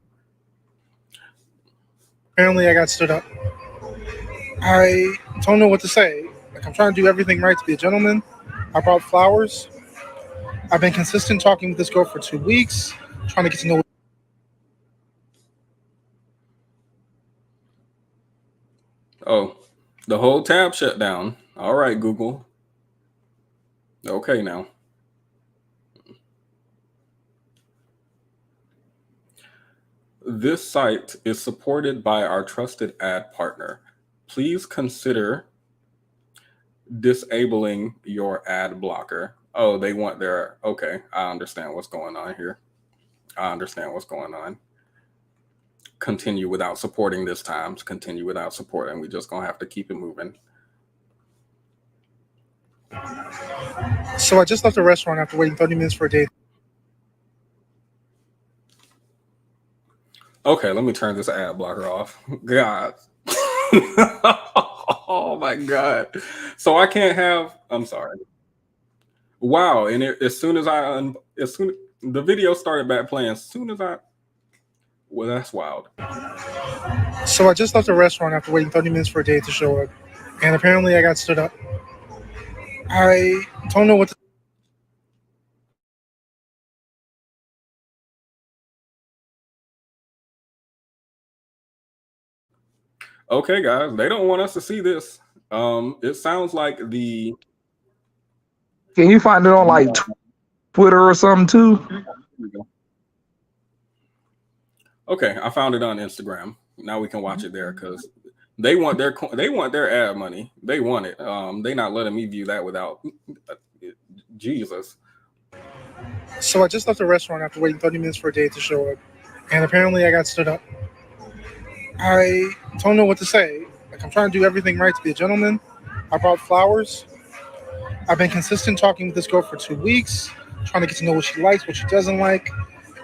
apparently I got stood up. I don't know what to say. Like, I'm trying to do everything right to be a gentleman. I brought flowers. I've been consistent talking with this girl for 2 weeks, trying to get to know. Oh, the whole tab shut down. All right, Google. Okay, now. This site is supported by our trusted ad partner. Please consider disabling your ad blocker. Oh, they want their, okay, I understand what's going on here. I understand what's going on. Continue without supporting this time. Continue without supporting. We just gonna have to keep it moving. So I just left the restaurant after waiting 30 minutes for a date. Okay, let me turn this ad blocker off. God. Oh my God. So I can't have, I'm sorry. Wow. And as soon as the video started back playing, well, that's wild. So I just left the restaurant after waiting 30 minutes for a date to show up. And apparently I got stood up. I don't know what to. Okay, guys, they don't want us to see this. It sounds like the. Can you find it on like Twitter or something too? Here we go. Okay, I found it on Instagram. Now we can watch it there because they want their ad money. They want it. They not letting me view that without Jesus. So I just left the restaurant after waiting 30 minutes for a date to show up. And apparently I got stood up. I don't know what to say. Like, I'm trying to do everything right to be a gentleman. I brought flowers. I've been consistent talking with this girl for 2 weeks, trying to get to know what she likes, what she doesn't like.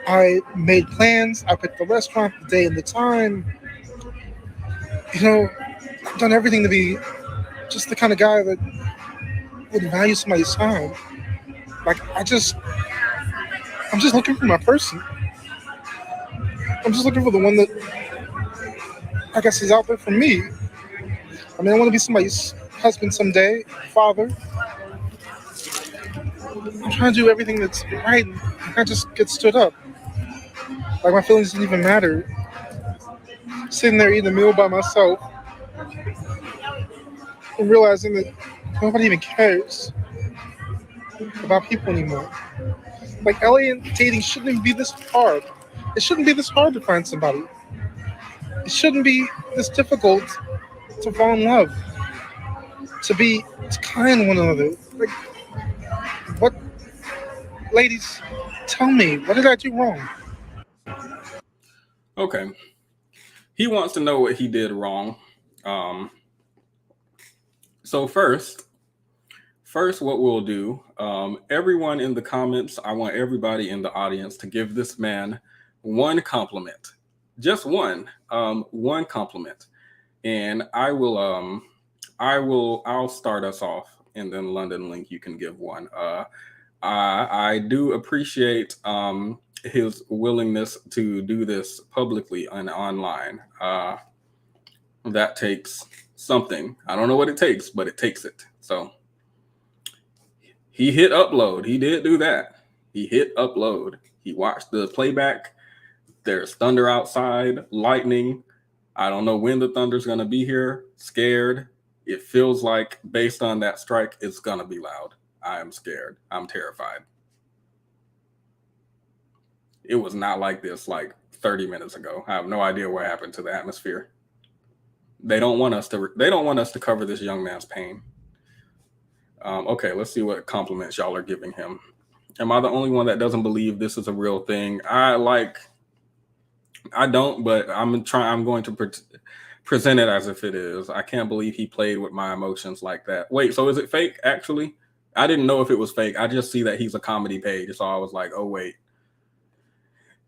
I made plans. I picked the restaurant, the day, and the time. You know, I've done everything to be just the kind of guy that would value somebody's time. Like, I'm just looking for my person. I'm just looking for the one that, I guess, is out there for me. I mean, I want to be somebody's husband someday, father. I'm trying to do everything that's right. I can't just get stood up. Like, my feelings didn't even matter. Sitting there eating a meal by myself and realizing that nobody even cares about people anymore. Like, alien dating shouldn't even be this hard. It shouldn't be this hard to find somebody. It shouldn't be this difficult to fall in love, to be kind to one another. Like, what, ladies? Tell me, what did I do wrong? Okay. He wants to know what he did wrong. So first, what we'll do, everyone in the comments, I want everybody in the audience to give this man one compliment, just one compliment, and I'll start us off, and then London Link, you can give one. I do appreciate his willingness to do this publicly and online. That takes something. I don't know what it takes, but it takes it. So he hit upload. He did do that. He hit upload. He watched the playback. There's thunder outside, lightning. I don't know when the thunder's going to be here. Scared. It feels like, based on that strike, it's going to be loud. I am scared. I'm terrified. It was not like this like 30 minutes ago. I have no idea what happened to the atmosphere. They don't want us to cover this young man's pain. Okay, let's see what compliments y'all are giving him. Am I the only one that doesn't believe this is a real thing? I don't, but I'm going to present it as if it is. I can't believe he played with my emotions like that. Wait, so is it fake, actually? I didn't know if it was fake. I just see that he's a comedy page, so I was like, oh, wait.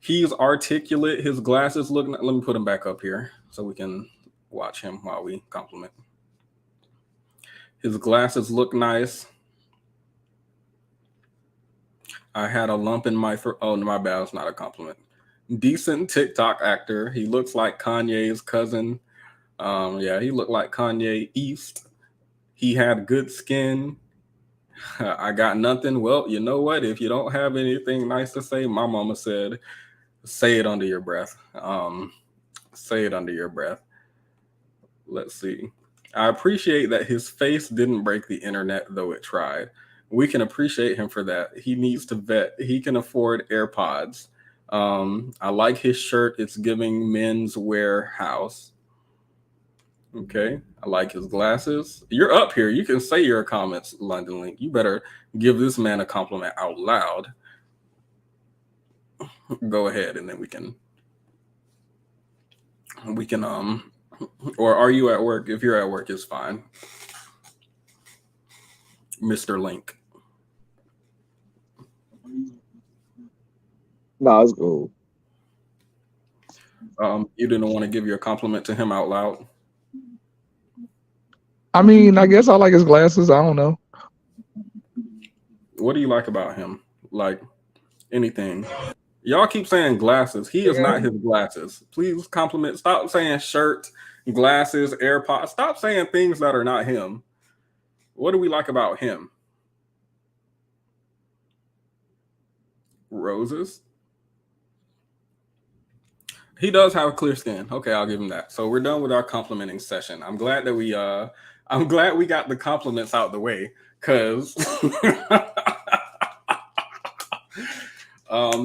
He's articulate. His glasses look... Let me put him back up here so we can watch him while we compliment. His glasses look nice. I had a lump in my throat. Oh, no, my bad. It's not a compliment. Decent TikTok actor. He looks like Kanye's cousin. Yeah, he looked like Kanye East. He had good skin. I got nothing. Well, you know what? If you don't have anything nice to say, my mama said, say it under your breath. Say it under your breath. Let's see. I appreciate that his face didn't break the internet, though it tried. We can appreciate him for that. He needs to vet. He can afford AirPods. I like his shirt. It's giving men's warehouse. Okay. I like his glasses. You're up here. You can say your comments, London Link. You better give this man a compliment out loud. Go ahead, and then we can, or are you at work? If you're at work, it's fine. Mr. Link. No, it's cool. You didn't want to give your compliment to him out loud? I mean, I guess I like his glasses. I don't know. What do you like about him? Like anything? Y'all keep saying glasses. He is not his glasses. Please compliment. Stop saying shirt, glasses, AirPods. Stop saying things that are not him. What do we like about him? Roses. He does have clear skin. Okay, I'll give him that. So we're done with our complimenting session. I'm glad that we got the compliments out the way, because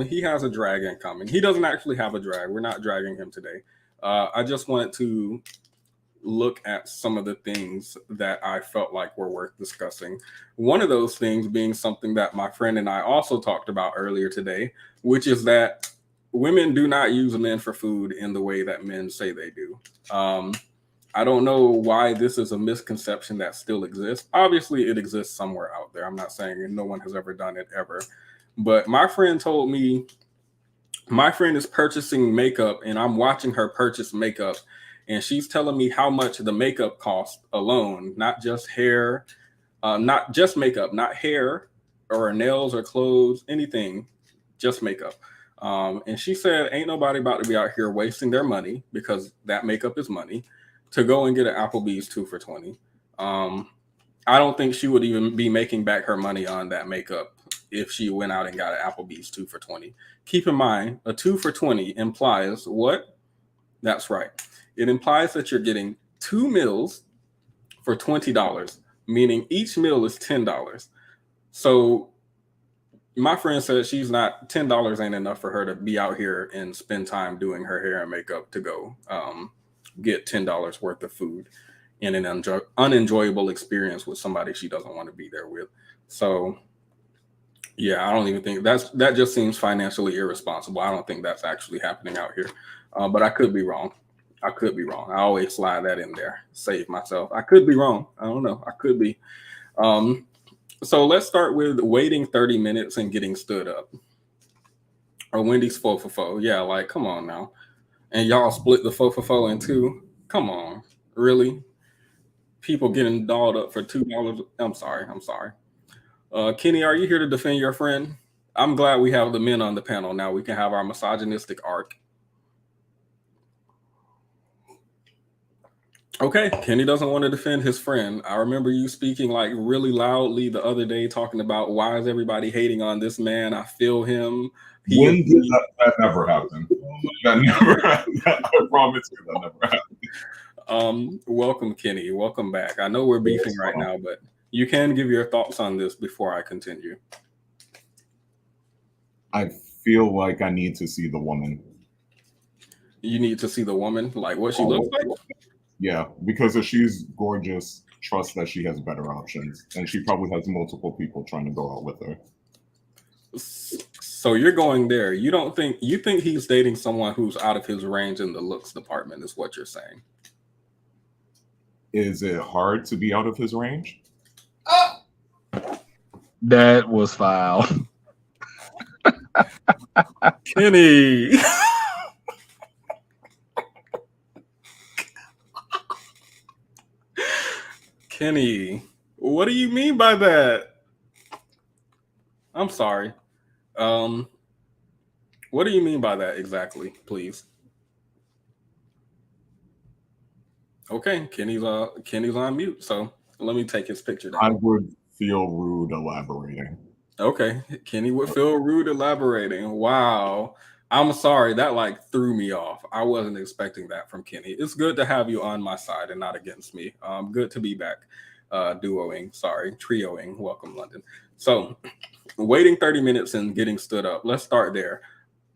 he has a drag incoming. He doesn't actually have a drag. We're not dragging him today. I just wanted to look at some of the things that I felt like were worth discussing. One of those things being something that my friend and I also talked about earlier today, which is that women do not use men for food in the way that men say they do. I don't know why this is a misconception that still exists. Obviously, it exists somewhere out there. I'm not saying no one has ever done it ever. But my friend told me, my friend is purchasing makeup, and I'm watching her purchase makeup, and she's telling me how much the makeup costs alone, not just hair, not just makeup, not hair or nails or clothes, anything, just makeup. And she said, ain't nobody about to be out here wasting their money, because that makeup is money, to go and get an Applebee's 2 for $20. I don't think she would even be making back her money on that makeup if she went out and got an Applebee's 2 for $20. Keep in mind, a 2 for $20 implies what? That's right. It implies that you're getting 2 meals for $20, meaning each meal is $10. So my friend said she's not, $10 ain't enough for her to be out here and spend time doing her hair and makeup to go get $10 worth of food. in an unenjoyable experience with somebody she doesn't want to be there with. So yeah, I don't even think that just seems financially irresponsible. I don't think that's actually happening out here, but I could be wrong. I could be wrong. I always slide that in there, save myself. I could be wrong. I don't know. I could be. Um, so let's start with waiting 30 minutes and getting stood up. Or Wendy's fofofo. Yeah, like come on now. And y'all split the fofofo in two. Come on, really? People getting dolled up for $2. I'm sorry. I'm sorry. Kenny, are you here to defend your friend? I'm glad we have the men on the panel now. We can have our misogynistic arc. Okay, Kenny doesn't want to defend his friend. I remember you speaking like really loudly the other day, talking about why is everybody hating on this man? I feel him. When did that never happened? That never happened. I promise you that never happened. Welcome, Kenny. Welcome back. I know we're beefing right now, but you can give your thoughts on this before I continue. I feel like I need to see the woman. You need to see the woman, like what she looks like? Yeah, because if she's gorgeous, trust that she has better options. And she probably has multiple people trying to go out with her. So you're going there. You think he's dating someone who's out of his range in the looks department is what you're saying. Is it hard to be out of his range? That was foul. Kenny. Kenny, what do you mean by that? I'm sorry. What do you mean by that exactly, please? Okay, Kenny's on mute, so let me take his picture down. I would feel rude elaborating. Okay, Kenny would feel rude elaborating. Wow. I'm sorry, that like threw me off. I wasn't expecting that from Kenny. It's good to have you on my side and not against me. Good to be back. Trioing. Welcome, London. So, waiting 30 minutes and getting stood up. Let's start there.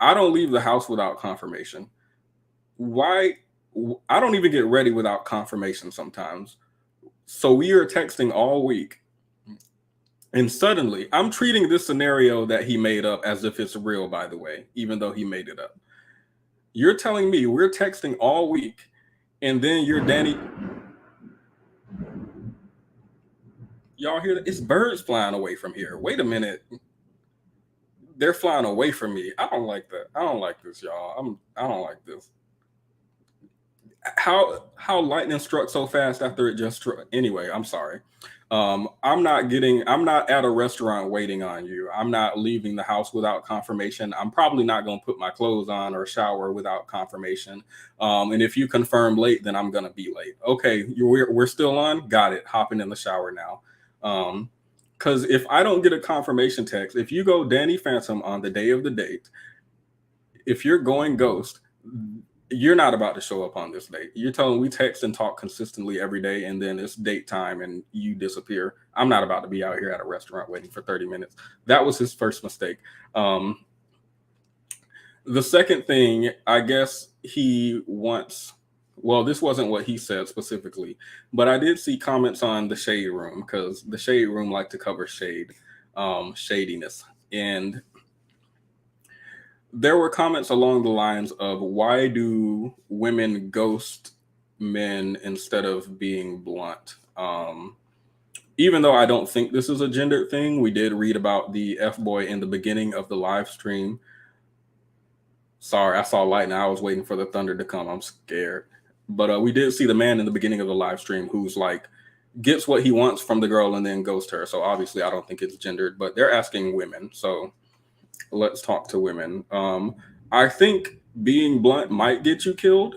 I don't leave the house without confirmation. Why? I don't even get ready without confirmation sometimes. So we are texting all week. And suddenly, I'm treating this scenario that he made up as if it's real, by the way, even though he made it up. You're telling me we're texting all week, and then you're Danny. Y'all hear that? It's birds flying away from here. Wait a minute. They're flying away from me. I don't like that. I don't like this, y'all. I don't like this. How lightning struck so fast after it just struck. Anyway, I'm sorry. I'm not at a restaurant waiting on you. I'm not leaving the house without confirmation. I'm probably not going to put my clothes on or shower without confirmation. And if you confirm late, then I'm going to be late. Okay, we're still on. Got it. Hopping in the shower now. Because if I don't get a confirmation text, if you go Danny Phantom on the day of the date, if you're going ghost, you're not about to show up on this date. You're telling we text and talk consistently every day, and then it's date time and you disappear. I'm not about to be out here at a restaurant waiting for 30 minutes. That was his first mistake. The second thing, I guess he wants, well, this wasn't what he said specifically, but I did see comments on the shade room because the shade room like to cover shadiness. And there were comments along the lines of, why do women ghost men instead of being blunt? Even though I don't think this is a gendered thing, we did read about the F-boy in the beginning of the live stream. Sorry, I saw lightning. I was waiting for the thunder to come. I'm scared. But we did see the man in the beginning of the live stream who's like, gets what he wants from the girl and then ghosts her. So obviously I don't think it's gendered, but they're asking women. So let's talk to women. I think being blunt might get you killed.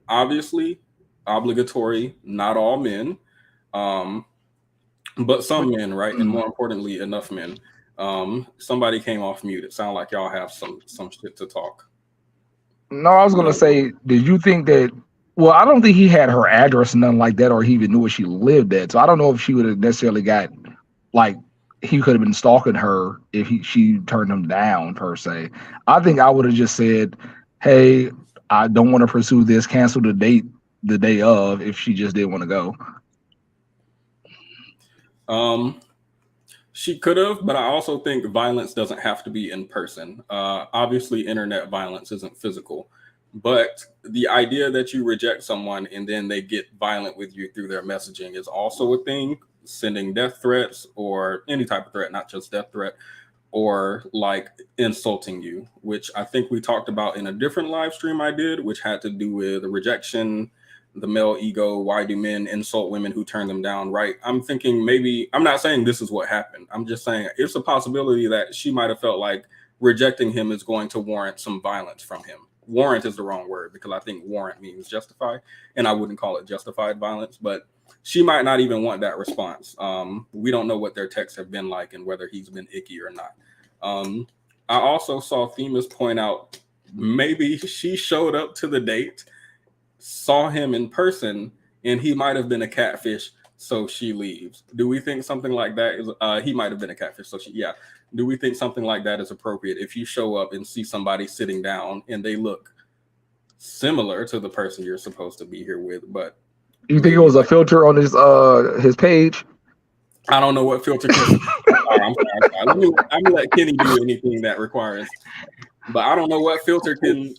Obviously, obligatory, not all men, but some men, right? And more importantly, enough men. Somebody came off mute. It sounds like y'all have some shit to talk. No, I was gonna say, did you think that? Well, I don't think he had her address and nothing like that, or he even knew where she lived at. So I don't know if she would have necessarily got like. He could have been stalking her if she turned him down, per se. I think I would have just said, hey, I don't want to pursue this, cancel the date, the day of if she just didn't want to go. She could have, but I also think violence doesn't have to be in person. Obviously, internet violence isn't physical, but the idea that you reject someone and then they get violent with you through their messaging is also a thing. Sending death threats or any type of threat, not just death threat, or like insulting you, which I think we talked about in a different live stream I did, which had to do with rejection, the male ego, why do men insult women who turn them down, right? I'm thinking maybe, I'm not saying this is what happened. I'm just saying it's a possibility that she might have felt like rejecting him is going to warrant some violence from him. Warrant is the wrong word because I think warrant means justify, and I wouldn't call it justified violence, but she might not even want that response. We don't know what their texts have been like and whether he's been icky or not. I also saw Themis point out maybe she showed up to the date, saw him in person, and he might have been a catfish, so she leaves. Do we think something like that is he might have been a catfish, so she, yeah. Do we think something like that is appropriate if you show up and see somebody sitting down and they look similar to the person you're supposed to be here with, but you think it was a filter on his page? I don't know what filter. I'm sorry. Let me let Kenny do anything that requires. But I don't know what filter can.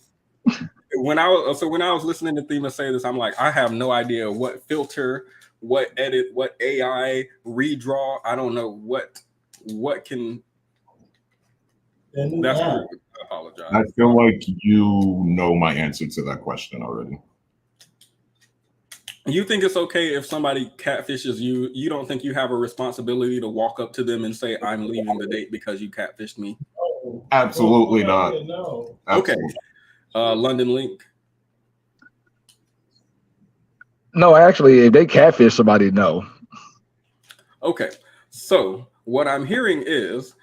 When I was listening to Thema say this, I'm like, I have no idea what filter, what edit, what AI redraw. I don't know what can. That's rude. I apologize. I feel like you know my answer to that question already. You think it's okay if somebody catfishes you? You don't think you have a responsibility to walk up to them and say, I'm leaving the date because you catfished me? Absolutely not. Okay. London Link. No, actually, if they catfish somebody, no. Okay. So what I'm hearing is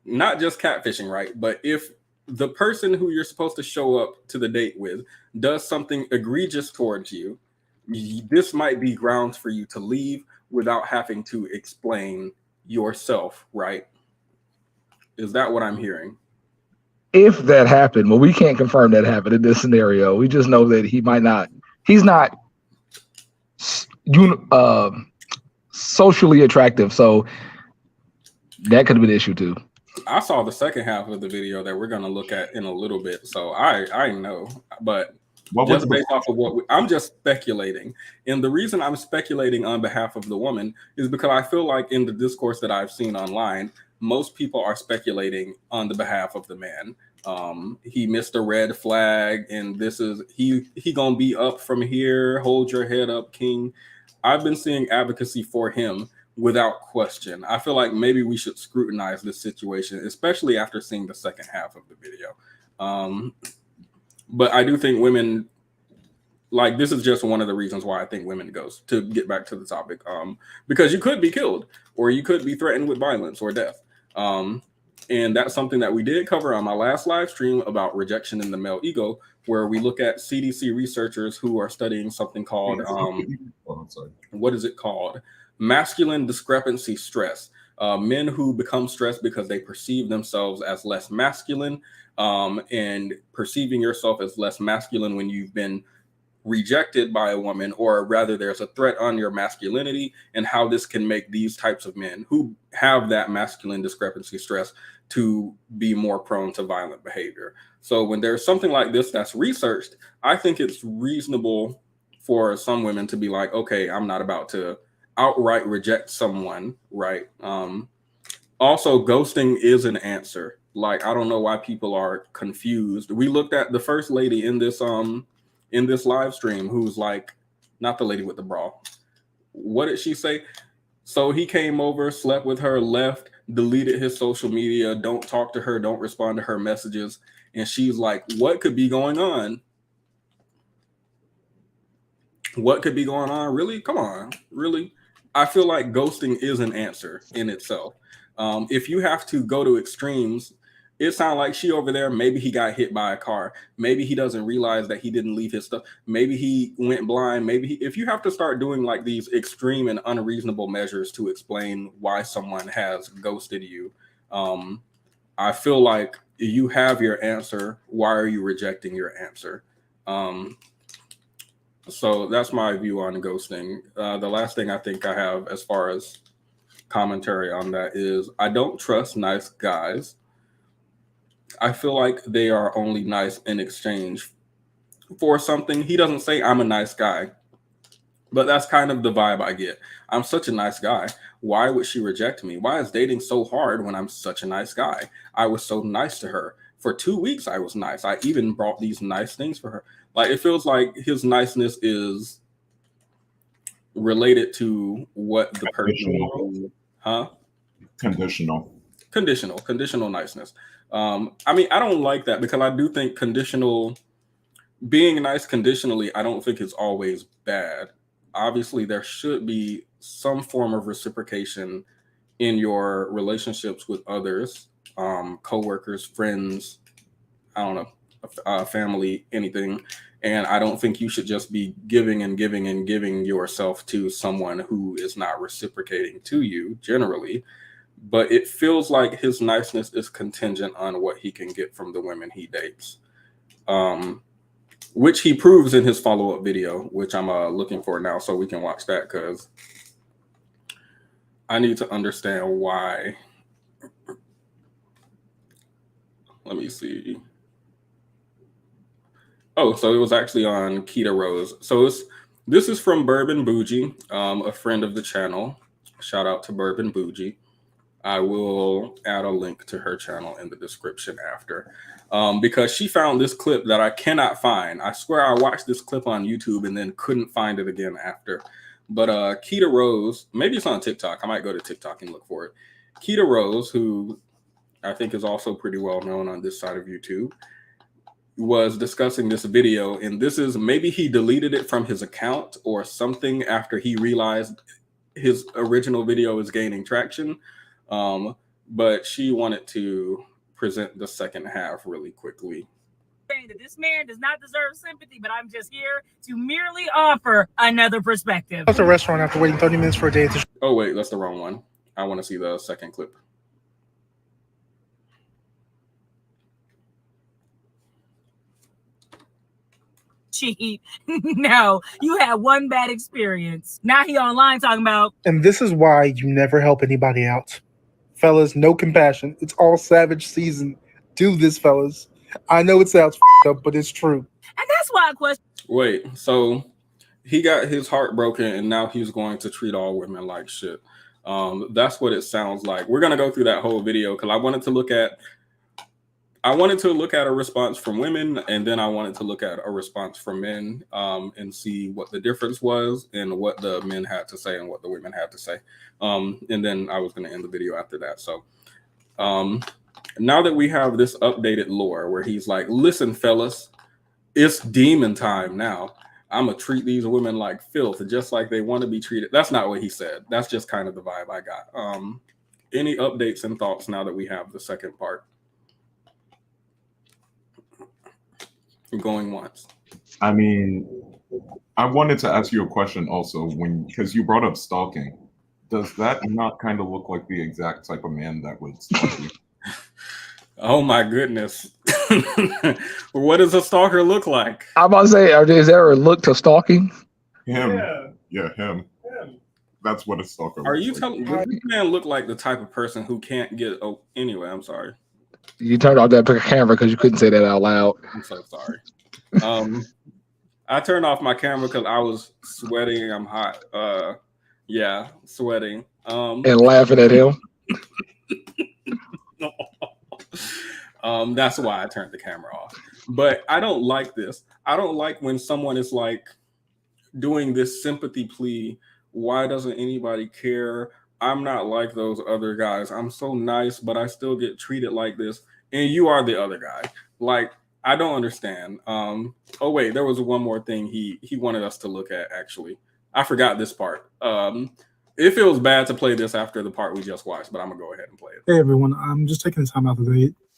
not just catfishing, right? But if the person who you're supposed to show up to the date with does something egregious towards you, this might be grounds for you to leave without having to explain yourself, right? Is that what I'm hearing? If that happened, well, we can't confirm that happened in this scenario. We just know that he might not. He's not socially attractive, so that could have been an issue too. I saw the second half of the video that we're going to look at in a little bit, so I know, but just based off of what I'm just speculating. And the reason I'm speculating on behalf of the woman is because I feel like in the discourse that I've seen online, most people are speculating on the behalf of the man. He missed a red flag, and this is he gonna be up from here. Hold your head up, king. I've been seeing advocacy for him without question. I feel like maybe we should scrutinize this situation, especially after seeing the second half of the video. But I do think women, like, this is just one of the reasons why I think women ghost, to get back to the topic, because you could be killed or you could be threatened with violence or death. And that's something that we did cover on my last live stream about rejection in the male ego, where we look at CDC researchers who are studying something called, what is it called? Masculine discrepancy stress. Men who become stressed because they perceive themselves as less masculine, and perceiving yourself as less masculine when you've been rejected by a woman, or rather there's a threat on your masculinity, and how this can make these types of men who have that masculine discrepancy stress to be more prone to violent behavior. So when there's something like this that's researched, I think it's reasonable for some women to be like, okay, I'm not about to outright reject someone, right? Also, ghosting is an answer. Like, I don't know why people are confused. We looked at the first lady in this live stream, who's like, not the lady with the bra. What did she say? So he came over, slept with her, left, deleted his social media, don't talk to her, don't respond to her messages. And she's like, what could be going on? What could be going on? Really? Come on. Really? I feel like ghosting is an answer in itself. If you have to go to extremes, it sounds like she over there, maybe he got hit by a car. Maybe he doesn't realize that he didn't leave his stuff. Maybe he went blind. Maybe if you have to start doing like these extreme and unreasonable measures to explain why someone has ghosted you, I feel like you have your answer. Why are you rejecting your answer? So that's my view on ghosting. The last thing I think I have as far as commentary on that is I don't trust nice guys. I feel like they are only nice in exchange for something. He doesn't say I'm a nice guy, but that's kind of the vibe I get. I'm such a nice guy. Why would she reject me? Why is dating so hard when I'm such a nice guy? I was so nice to her. For 2 weeks, I was nice. I even brought these nice things for her. Like, it feels like his niceness is related to what the person, conditional niceness. I mean, I don't like that because I do think being nice conditionally, I don't think it's always bad. Obviously, there should be some form of reciprocation in your relationships with others, coworkers, friends, I don't know, family, anything. And I don't think you should just be giving and giving and giving yourself to someone who is not reciprocating to you generally. But it feels like his niceness is contingent on what he can get from the women he dates, which he proves in his follow-up video, which I'm looking for now so we can watch that because I need to understand why. Let me see. Oh, so it was actually on Keita Rose. So this is from Bourbon Bougie, a friend of the channel. Shout out to Bourbon Bougie. I will add a link to her channel in the description after, because she found this clip that I cannot find. I swear I watched this clip on YouTube and then couldn't find it again after. But Keita Rose, maybe it's on TikTok. I might go to TikTok and look for it. Keita Rose, who I think is also pretty well known on this side of YouTube, was discussing this video, and this is, maybe he deleted it from his account or something after he realized his original video is gaining traction. But she wanted to present the second half really quickly. Saying that this man does not deserve sympathy, but I'm just here to merely offer another perspective. I was at a restaurant after waiting 30 minutes for a date. Oh wait, that's the wrong one. I want to see the second clip. Cheap. No, you had one bad experience. Now he online talking about. And this is why you never help anybody out. Fellas, no compassion. It's all savage season. Do this, fellas. I know it sounds up, but it's true. And that's why I question. Wait, so he got his heart broken and now he's going to treat all women like shit. That's what it sounds like. We're going to go through that whole video because I wanted to look at a response from women, and then I wanted to look at a response from men, and see what the difference was and what the men had to say and what the women had to say. And then I was going to end the video after that. So now that we have this updated lore where he's like, listen, fellas, it's demon time now. I'm going to treat these women like filth, just like they want to be treated. That's not what he said. That's just kind of the vibe I got. Any updates and thoughts now that we have the second part? Going once. I mean, I wanted to ask you a question also, because you brought up stalking. Does that not kind of look like the exact type of man that would stalk you? Oh my goodness. What does a stalker look like? I'm about to say, is there a look to stalking? Him. Yeah, him. That's what a stalker Are looks you like. telling me this man look like the type of person who can't get, oh, anyway, I'm sorry. You turned off that camera because you couldn't say that out loud. I'm so sorry. I turned off my camera because I was sweating. I'm hot. Yeah, sweating. And laughing at him. That's why I turned the camera off. But I don't like this. I don't like when someone is like doing this sympathy plea. Why doesn't anybody care? I'm not like those other guys. I'm so nice, but I still get treated like this. And you are the other guy. Like, I don't understand. Oh wait, there was one more thing he wanted us to look at, actually. I forgot this part. It feels bad to play this after the part we just watched, but I'm gonna go ahead and play it. Hey everyone, I'm just taking the time out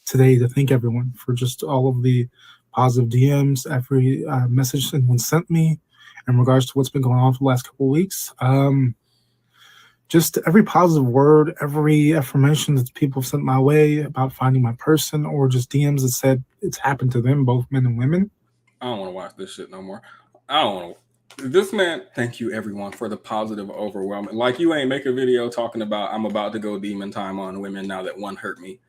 today to thank everyone for just all of the positive DMs, every message someone sent me in regards to what's been going on for the last couple of weeks. Just every positive word, every affirmation that people sent my way about finding my person, or just DMs that said it's happened to them, both men and women. I don't want to watch this shit no more. I don't want to. This man, thank you everyone for the positive overwhelming. Like you ain't make a video talking about I'm about to go demon time on women now that one hurt me.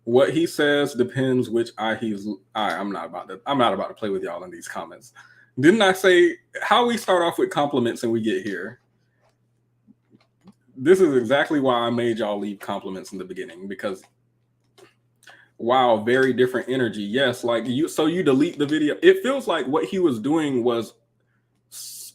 What he says depends which eye he's. I'm not about to. I'm not about to play with y'all in these comments. Didn't I say how we start off with compliments and we get here? This is exactly why I made y'all leave compliments in the beginning, because wow, very different energy. Yes, like you. So you delete the video. It feels like what he was doing was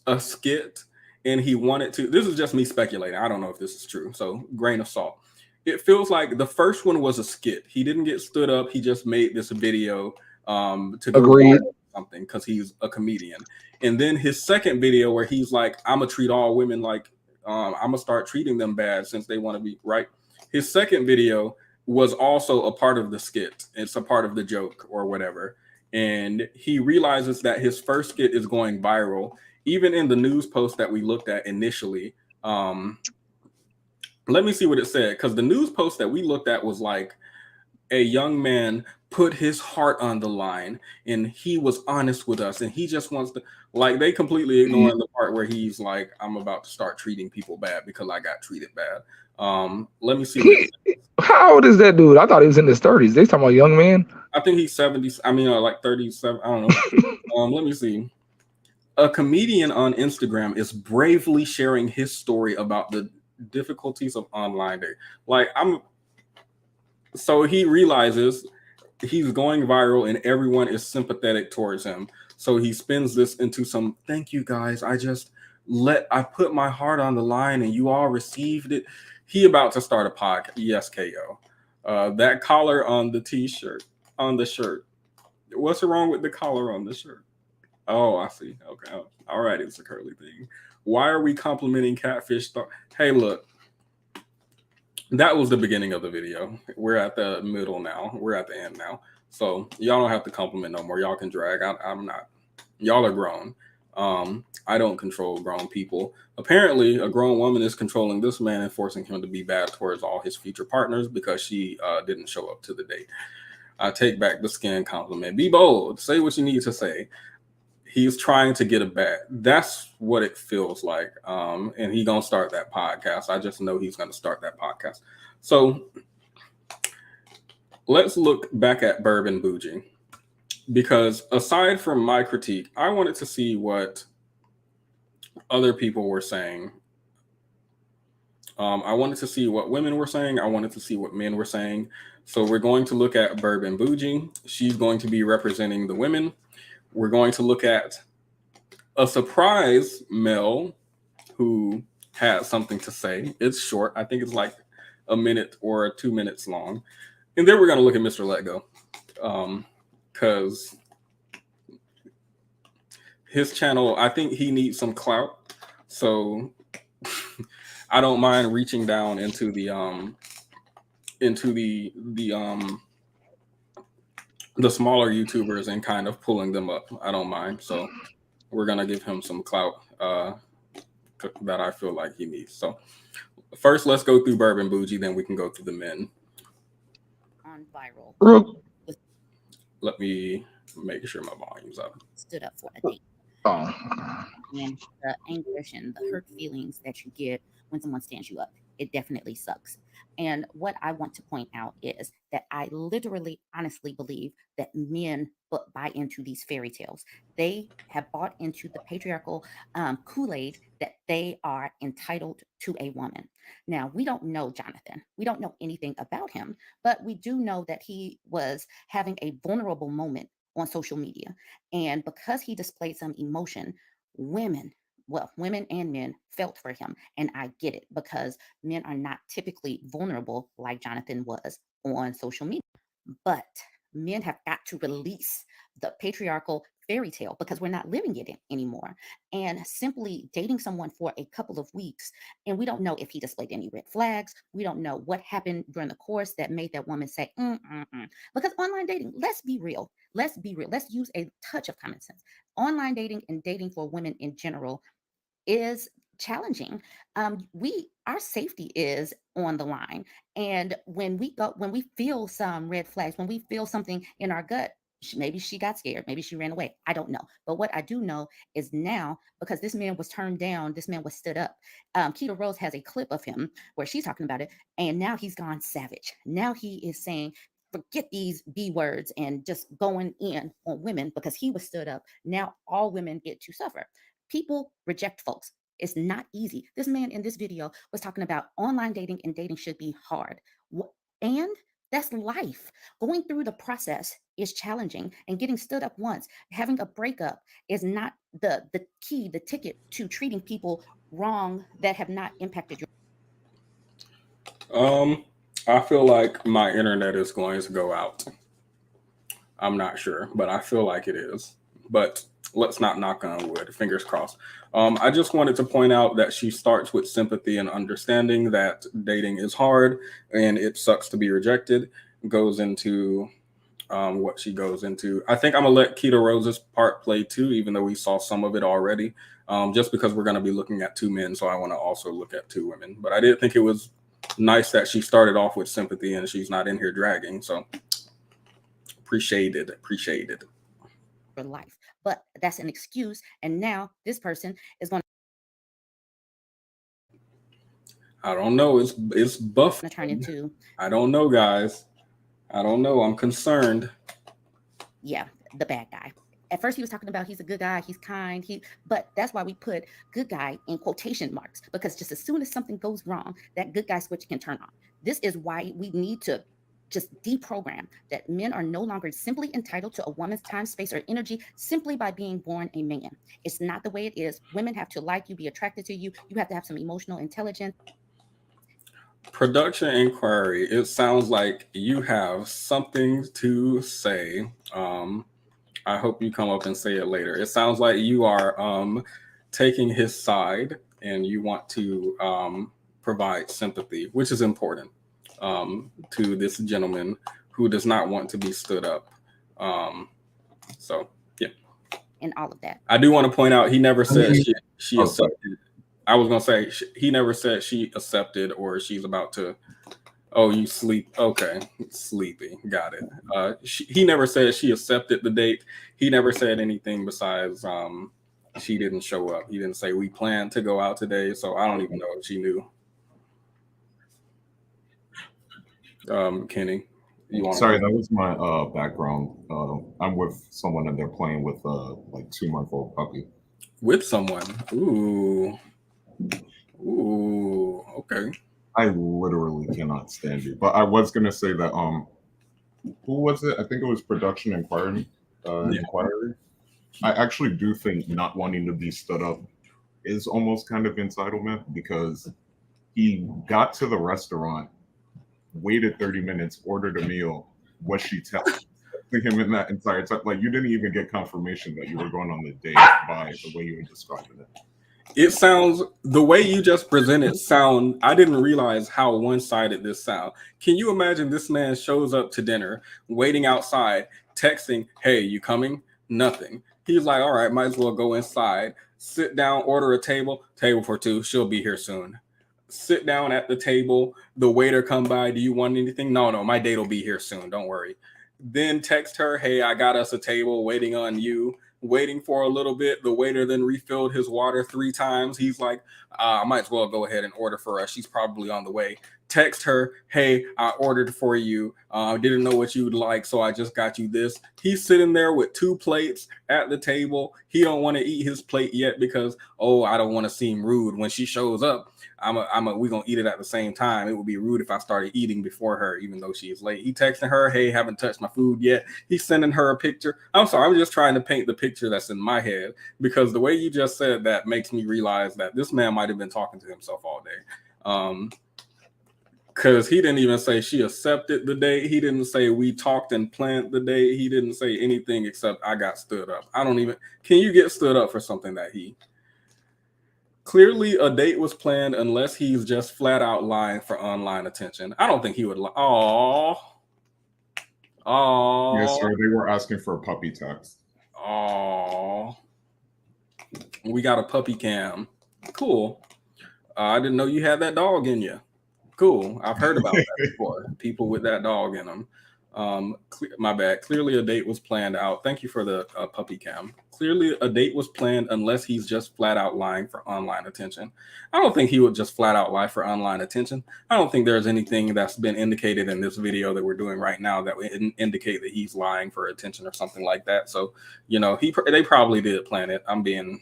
a skit, and he wanted to. This is just me speculating. I don't know if this is true. So grain of salt. It feels like the first one was a skit. He didn't get stood up. He just made this video to go Agreed. something because he's a comedian. And then his second video where he's like, I'm gonna treat all women like I'm gonna start treating them bad since they want to be right. His second video was also a part of the skit. It's a part of the joke or whatever. And he realizes that his first skit is going viral. Even in the news post that we looked at initially, let me see what it said, because the news post that we looked at was like a young man put his heart on the line and he was honest with us and he just wants to, like, they completely ignoring the part where he's like, I'm about to start treating people bad because I got treated bad. Let me see. How old is that dude? I thought he was in his 30s. They talking about young man. I think he's 70. I mean, like 37. I don't know. Let me see. A comedian on Instagram is bravely sharing his story about the difficulties of online dating. Like so he realizes he's going viral and everyone is sympathetic towards him. So he spins this into some, thank you guys. I put my heart on the line and you all received it. He about to start a podcast. Yes, KO. That collar on the t-shirt, on the shirt. What's wrong with the collar on the shirt? Oh, I see. Okay. All right. It's a curly thing. Why are we complimenting catfish? Hey, look. That was the beginning of the video. We're at the middle now. We're at the end now. So y'all don't have to compliment no more. Y'all can drag. I'm not. Y'all are grown. I don't control grown people. Apparently, a grown woman is controlling this man and forcing him to be bad towards all his future partners because she didn't show up to the date. I take back the skin compliment. Be bold. Say what you need to say. He's trying to get a bet. That's what it feels like. And he's gonna start that podcast. I just know he's gonna start that podcast. So let's look back at Bourbon Bougie. Because aside from my critique, I wanted to see what other people were saying. I wanted to see what women were saying. I wanted to see what men were saying. So we're going to look at Bourbon Bougie. She's going to be representing the women. We're going to look at a surprise male who had something to say. It's short. I think it's like a minute or 2 minutes long. And then we're going to look at Mr. Let Go. Because his channel, I think he needs some clout. So I don't mind reaching down into the smaller YouTubers and kind of pulling them up. I don't mind. So we're gonna give him some clout that I feel like he needs. So first, let's go through Bourbon Bougie, then we can go through the men. On viral. Let me make sure my volume's up. Stood up for a date. Oh. And the anguish and the hurt feelings that you get when someone stands you up, it definitely sucks. And what I want to point out is that I literally, honestly believe that men buy into these fairy tales. They have bought into the patriarchal Kool-Aid that they are entitled to a woman. Now, we don't know Jonathan. We don't know anything about him, but we do know that he was having a vulnerable moment on social media. And because he displayed some emotion, women and men felt for him. And I get it, because men are not typically vulnerable like Jonathan was on social media. But men have got to release the patriarchal fairy tale, because we're not living it anymore. And simply dating someone for a couple of weeks, and we don't know if he displayed any red flags. We don't know what happened during the course that made that woman say, Because online dating, let's be real. Let's use a touch of common sense. Online dating and dating for women in general is challenging. Our safety is on the line. And when we feel some red flags, when we feel something in our gut, Maybe she got scared. Maybe she ran away. I don't know. But what I do know is now, because this man was turned down, this man was stood up. Keto Rose has a clip of him where she's talking about it. And now he's gone savage. Now he is saying, forget these B words and just going in on women because he was stood up. Now all women get to suffer. People reject folks. It's not easy. This man in this video was talking about online dating and dating should be hard. And that's life. Going through the process is challenging, and getting stood up once, having a breakup is not the key, the ticket to treating people wrong that have not impacted your. I feel like my internet is going to go out. I'm not sure, but I feel like it is. But let's not knock on wood. Fingers crossed. I just wanted to point out that she starts with sympathy and understanding that dating is hard and it sucks to be rejected. Goes into what she goes into. I think I'm gonna let Keto Rose's part play too, even though we saw some of it already. Just because we're gonna be looking at two men, so I want to also look at two women. But I did think it was nice that she started off with sympathy and she's not in here dragging. So appreciated. For life, but that's an excuse, and now this person is going to, I don't know, it's buff. Turn into, I don't know, guys. I don't know. I'm concerned. Yeah, the bad guy. At first he was talking about he's a good guy, he's kind, but that's why we put good guy in quotation marks, because just as soon as something goes wrong, that good guy switch can turn on. This is why we need to just deprogram that men are no longer simply entitled to a woman's time, space, or energy simply by being born a man. It's not the way it is. Women have to like you, be attracted to you. You have to have some emotional intelligence. Production inquiry. It sounds like you have something to say. I hope you come up and say it later. It sounds like you are taking his side and you want to provide sympathy, which is important to this gentleman who does not want to be stood up. So, yeah. And all of that. I do want to point out he never said she accepted. I was going to say he never said she accepted or she's about to. Oh, you sleep. Okay. Sleepy. Got it. He never said she accepted the date. He never said anything besides she didn't show up. He didn't say we planned to go out today. So I don't even know if she knew. Kenny, you want? Sorry, that was my background. I'm with someone and they're playing with like 2-month-old puppy. With someone? Ooh. Okay. I literally cannot stand you. But I was gonna say that who was it? I think it was Production Inquiry. Inquiry. I actually do think not wanting to be stood up is almost kind of entitlement, because he got to the restaurant, waited 30 minutes, ordered a meal. Was she telling him in that entire time? Like, you didn't even get confirmation that you were going on the date by the way you were describing it. It sounds, the way you just presented I didn't realize how one-sided this sound. Can you imagine this man shows up to dinner, waiting outside, texting, hey, you coming? Nothing. He's like, all right, might as well go inside, sit down, order a table for two. She'll be here soon. Sit down at the table. The waiter come by. Do you want anything? No, my date will be here soon. Don't worry. Then text her, hey, I got us a table waiting on you. Waiting for a little bit. The waiter then refilled his water 3 times. He's like, I might as well go ahead and order for us. She's probably on the way. Text her, hey, I ordered for you. Didn't know what you'd like, so I just got you this. He's sitting there with 2 plates at the table. He don't want to eat his plate yet because, I don't want to seem rude. When she shows up, we're going to eat it at the same time. It would be rude if I started eating before her, even though she is late. He texting her, hey, haven't touched my food yet. He's sending her a picture. I'm sorry, I'm just trying to paint the picture that's in my head, because the way you just said that makes me realize that this man might have been talking to himself all day. Because he didn't even say she accepted the date. He didn't say we talked and planned the date. He didn't say anything except I got stood up. Can you get stood up for something that clearly a date was planned, unless he's just flat out lying for online attention? I don't think he would lie. Yes, sir. They were asking for a puppy text. We got a puppy cam. Cool. I didn't know you had that dog in you. Cool. I've heard about that before. People with that dog in them. My bad. Clearly a date was planned out. Thank you for the puppy cam. Clearly a date was planned unless he's just flat out lying for online attention. I don't think he would just flat out lie for online attention. I don't think there's anything that's been indicated in this video that we're doing right now that would indicate that he's lying for attention or something like that. So, you know, they probably did plan it. I'm being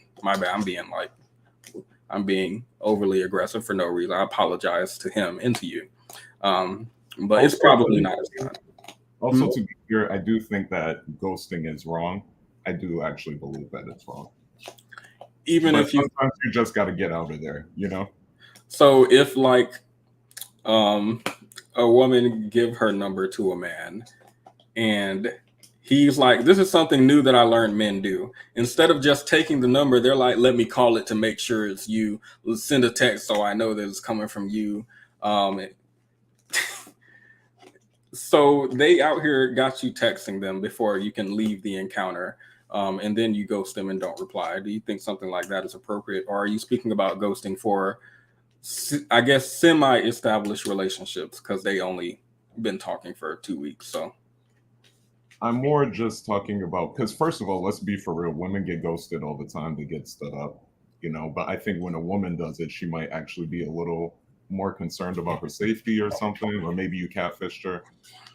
overly aggressive for no reason. I apologize to him and to you. But it's probably not as bad. Also, to be clear, I do think that ghosting is wrong. I do actually believe that it's wrong. Even but if you sometimes you just got to get out of there, you know? So if like a woman give her number to a man and he's like, this is something new that I learned men do. Instead of just taking the number, they're like, let me call it to make sure it's you. Let's send a text so I know that it's coming from you. So they out here got you texting them before you can leave the encounter, and then you ghost them and don't reply. Do you think something like that is appropriate? Or are you speaking about ghosting for, I guess, semi-established relationships because they only been talking for 2 weeks? So I'm more just talking about, because first of all, let's be for real, women get ghosted all the time. They get stood up, you know, but I think when a woman does it, she might actually be a little more concerned about her safety or something, or maybe you catfished her,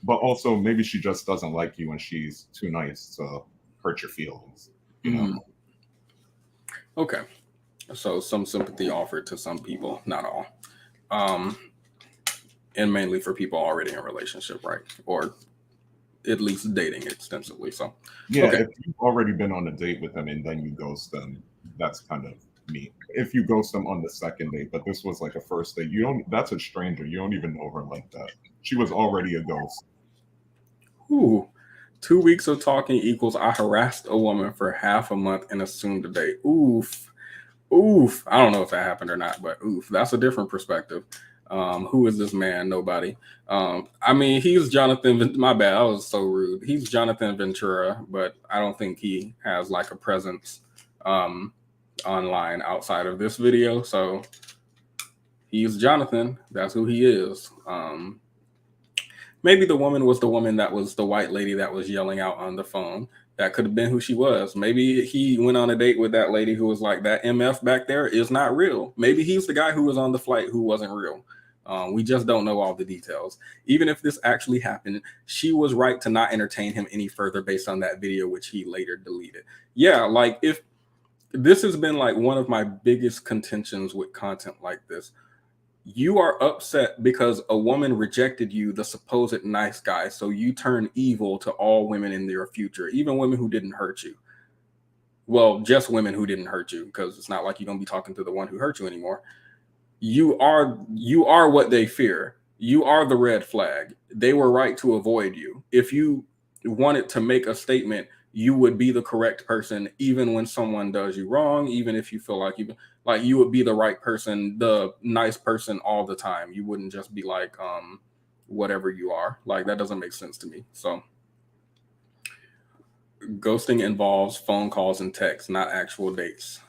but also maybe she just doesn't like you and she's too nice to hurt your feelings, you know? Okay, so some sympathy offered to some people, not all, and mainly for people already in a relationship, right? Or at least dating extensively. So yeah, okay. If you've already been on a date with them and then you ghost them, that's kind of me. If you ghost them on the second date, but this was like a first date, that's a stranger. You don't even know her like that. She was already a ghost. Ooh, 2 weeks of talking equals I harassed a woman for half a month and assumed a date. Oof. I don't know if that happened or not, but oof, that's a different perspective. Who is this man? Nobody. I mean, he's Jonathan. My bad. I was so rude. He's Jonathan Ventura, but I don't think he has like a presence online outside of this video. So he's Jonathan. That's who he is. Maybe the woman was the woman that was the white lady that was yelling out on the phone. That could have been who she was. Maybe he went on a date with that lady who was like, that MF back there is not real. Maybe he's the guy who was on the flight who wasn't real. We just don't know all the details. Even if this actually happened, she was right to not entertain him any further based on that video, which he later deleted. Yeah, like if this has been like one of my biggest contentions with content like this. You are upset because a woman rejected you, the supposed nice guy. So you turn evil to all women in their future, even women who didn't hurt you. Well, just women who didn't hurt you, because it's not like you're going to be talking to the one who hurt you anymore. You are what they fear. You are the red flag. They were right to avoid you. If you wanted to make a statement, you would be the correct person, even when someone does you wrong, even if you feel like you would be the right person, the nice person all the time. You wouldn't just be like, whatever you are. Like, that doesn't make sense to me. So ghosting involves phone calls and texts, not actual dates.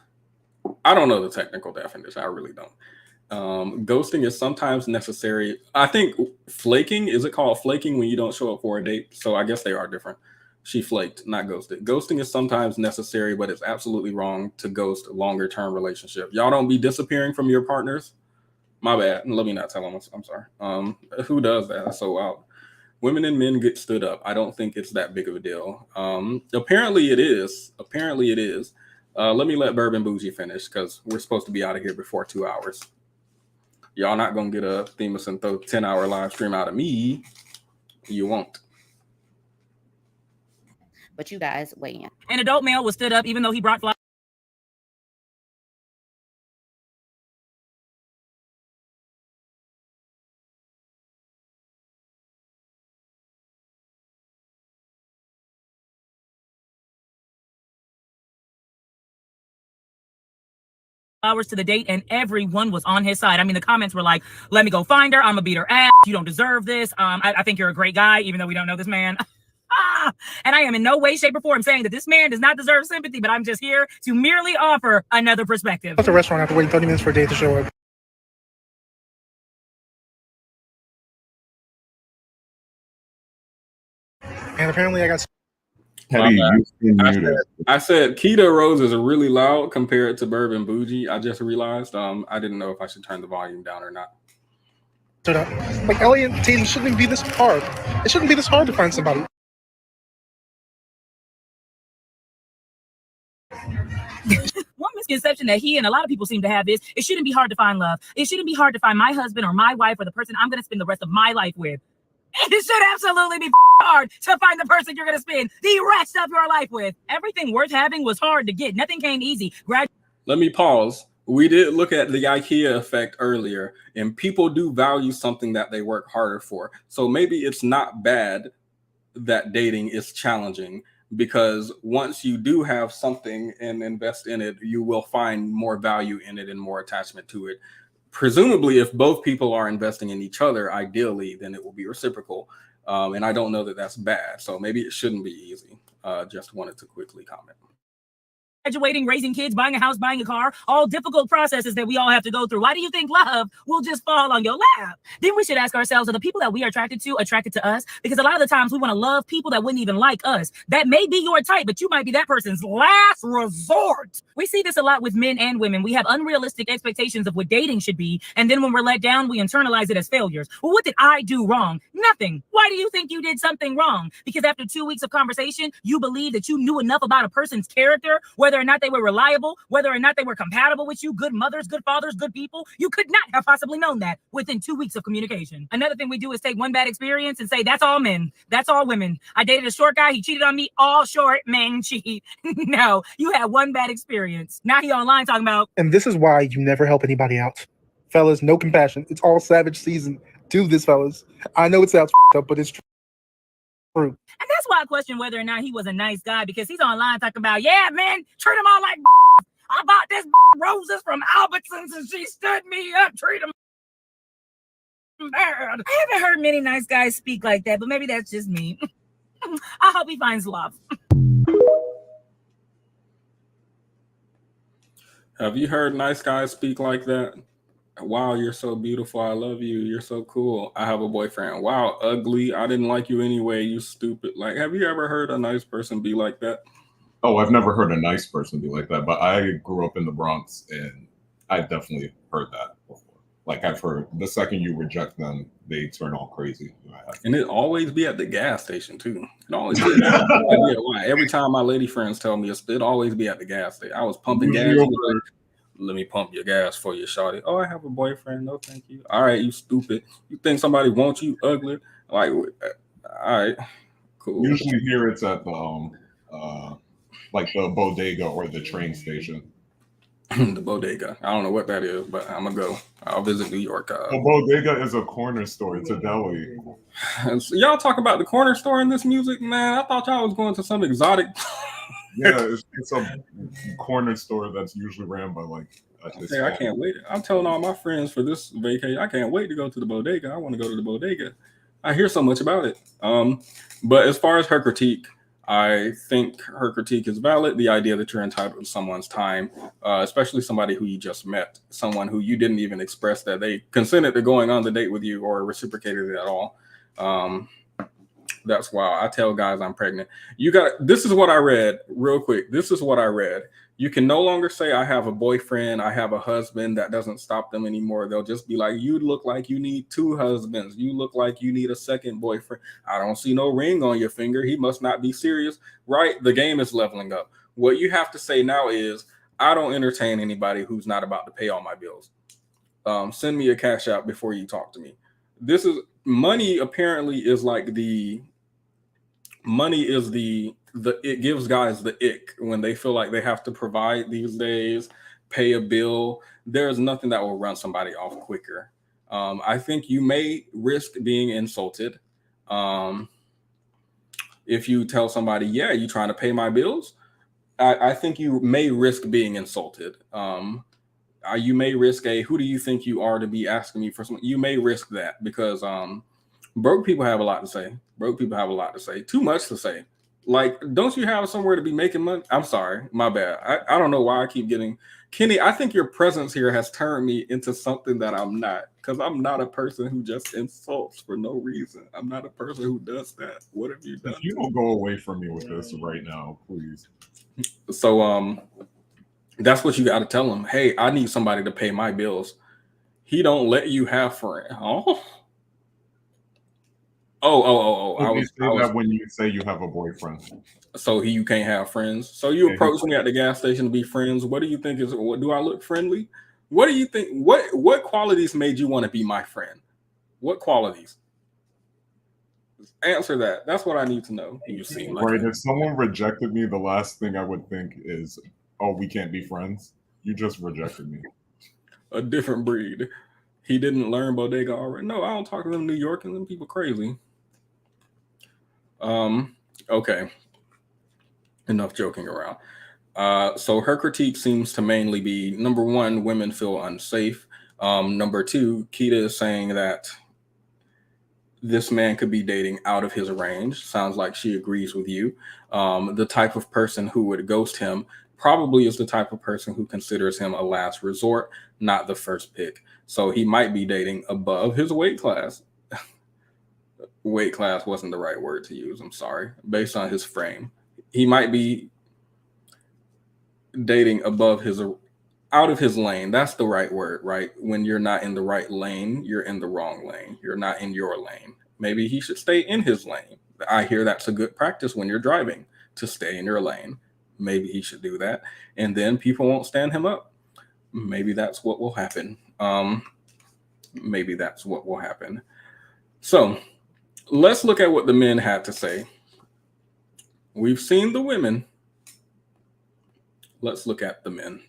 I don't know the technical definition. I really don't. Ghosting is sometimes necessary. I think flaking, is it called flaking when you don't show up for a date? So I guess they are different. She flaked, not ghosted. Ghosting is sometimes necessary, but it's absolutely wrong to ghost a longer term relationship. Y'all don't be disappearing from your partners. My bad. Let me not tell them. I'm sorry. Who does that? That's so wild. Women and men get stood up. I don't think it's that big of a deal. Apparently it is. Let me let Bourbon Bougie finish because we're supposed to be out of here before 2 hours. Y'all not gonna get a Themis and throw 10-hour live stream out of me. You won't. But you guys weigh in. An adult male was stood up even though he brought flowers to the date, and everyone was on his side. I mean, the comments were like, let me go find her. I'm gonna beat her ass. You don't deserve this. I think you're a great guy, even though we don't know this man. And I am in no way, shape, or form saying that this man does not deserve sympathy, but I'm just here to merely offer another perspective. At the restaurant after waiting 30 minutes for a date to show up. And apparently I got... Petty, you've been muted. I said Keto Rose is really loud compared to Bourbon Bougie. I just realized. I didn't know if I should turn the volume down or not. Like, Elliot Tatum shouldn't be this hard. It shouldn't be this hard to find somebody. One misconception that he and a lot of people seem to have is it shouldn't be hard to find love. It shouldn't be hard to find my husband or my wife or the person I'm going to spend the rest of my life with. It should absolutely be hard to find the person you're going to spend the rest of your life with. Everything worth having was hard to get. Nothing came easy. Let me pause. We did look at the Ikea effect earlier, and people do value something that they work harder for. So maybe it's not bad that dating is challenging, because once you do have something and invest in it, you will find more value in it and more attachment to it. Presumably, if both people are investing in each other, ideally, then it will be reciprocal. And I don't know that that's bad. So maybe it shouldn't be easy. Just wanted to quickly comment. Graduating, raising kids, buying a house, buying a car, all difficult processes that we all have to go through. Why do you think love will just fall on your lap? Then we should ask ourselves, are the people that we are attracted to us? Because a lot of the times we want to love people that wouldn't even like us. That may be your type, but you might be that person's last resort. We see this a lot with men and women. We have unrealistic expectations of what dating should be. And then when we're let down, we internalize it as failures. Well, what did I do wrong? Nothing. Why do you think you did something wrong? Because after 2 weeks of conversation, you believe that you knew enough about a person's character, whether or not they were reliable, whether or not they were compatible with you, good mothers, good fathers, good people. You could not have possibly known that within 2 weeks of communication. Another thing we do is take one bad experience and say, that's all men, that's all women. I dated a short guy, he cheated on me, all short men cheat. No, you had one bad experience. Now he online talking about... And this is why you never help anybody out. Fellas, no compassion. It's all savage season. Do this, fellas. I know it sounds up, but it's true. And that's why I question whether or not he was a nice guy, because he's online talking about, yeah, man, treat him all like I bought this roses from Albertsons and she stood me up, treat him bad. I haven't heard many nice guys speak like that, but maybe that's just me. I hope he finds love. Have you heard nice guys speak like that? Wow, you're so beautiful. I love you. You're so cool. I have a boyfriend. Wow, ugly. I didn't like you anyway. You stupid. Like, have you ever heard a nice person be like that? Oh, I've never heard a nice person be like that, but I grew up in the Bronx and I definitely heard that before. Like, I've heard the second you reject them, they turn all crazy. And it always be at the gas station too. It always be. Why? Every time my lady friends tell me, it always be at the gas station. I was pumping gas. Let me pump your gas for you, shawty. Oh, I have a boyfriend. No, thank you. All right, you stupid. You think somebody wants you ugly? Like, all right, cool. Usually here it's at the like the bodega or the train station. The bodega. I don't know what that is, but I'm gonna go. I'll visit New York. The bodega is a corner store. It's a deli. So y'all talk about the corner store in this music, man. I thought y'all was going to some exotic. Yeah, it's a corner store that's usually ran by like. Hey, I can't wait. I'm telling all my friends for this vacation, I can't wait to go to the bodega. I want to go to the bodega. I hear so much about it. But as far as her critique, I think her critique is valid. The idea that you're entitled to someone's time, especially somebody who you just met, someone who you didn't even express that they consented to going on the date with you or reciprocated it at all. That's why I tell guys I'm pregnant. This is what I read real quick. This is what I read. You can no longer say I have a boyfriend, I have a husband. That doesn't stop them anymore. They'll just be like, you look like you need 2 husbands. You look like you need a second boyfriend. I don't see no ring on your finger. He must not be serious, right? The game is leveling up. What you have to say now is, I don't entertain anybody who's not about to pay all my bills. Send me a cash out before you talk to me. This is money. Apparently is like money is it gives guys the ick when they feel like they have to provide these days, pay a bill. There's nothing that will run somebody off quicker. I think you may risk being insulted. If you tell somebody, yeah, you trying to pay my bills, I think you may risk being insulted. You may risk who do you think you are to be asking me for something? You may risk that because broke people have a lot to say. Broke people have a lot to say. Too much to say. Like, don't you have somewhere to be making money? I'm sorry, my bad. I don't know why I keep getting Kenny, I think your presence here has turned me into something that I'm not, because I'm not a person who just insults for no reason. I'm not a person who does that. What have you done? If you don't go away from me with this right now, please. So that's what you got to tell him. Hey, I need somebody to pay my bills. He don't let you have friends. Oh. I was that when you say you have a boyfriend. So you can't have friends. So you approach me at the gas station to be friends. What do you think is? What do I look friendly? What do you think? What qualities made you want to be my friend? What qualities? Answer that. That's what I need to know. You seem like right. If someone rejected me, the last thing I would think is, "Oh, we can't be friends." You just rejected me. A different breed. He didn't learn bodega already. No, I don't talk to them New Yorkers and people crazy. Okay. Enough joking around. So her critique seems to mainly be, number one, women feel unsafe. Number two, Keita is saying that this man could be dating out of his range. Sounds like she agrees with you. The type of person who would ghost him probably is the type of person who considers him a last resort, not the first pick. So he might be dating above his weight class. Weight class wasn't the right word to use. I'm sorry. Based on his frame, he might be dating above his, out of his lane. That's the right word, right? When you're not in the right lane, you're in the wrong lane. You're not in your lane. Maybe he should stay in his lane. I hear that's a good practice when you're driving, to stay in your lane. Maybe he should do that. And then people won't stand him up. Maybe that's what will happen. Maybe that's what will happen. So let's look at what the men had to say. We've seen the women. Let's look at the men.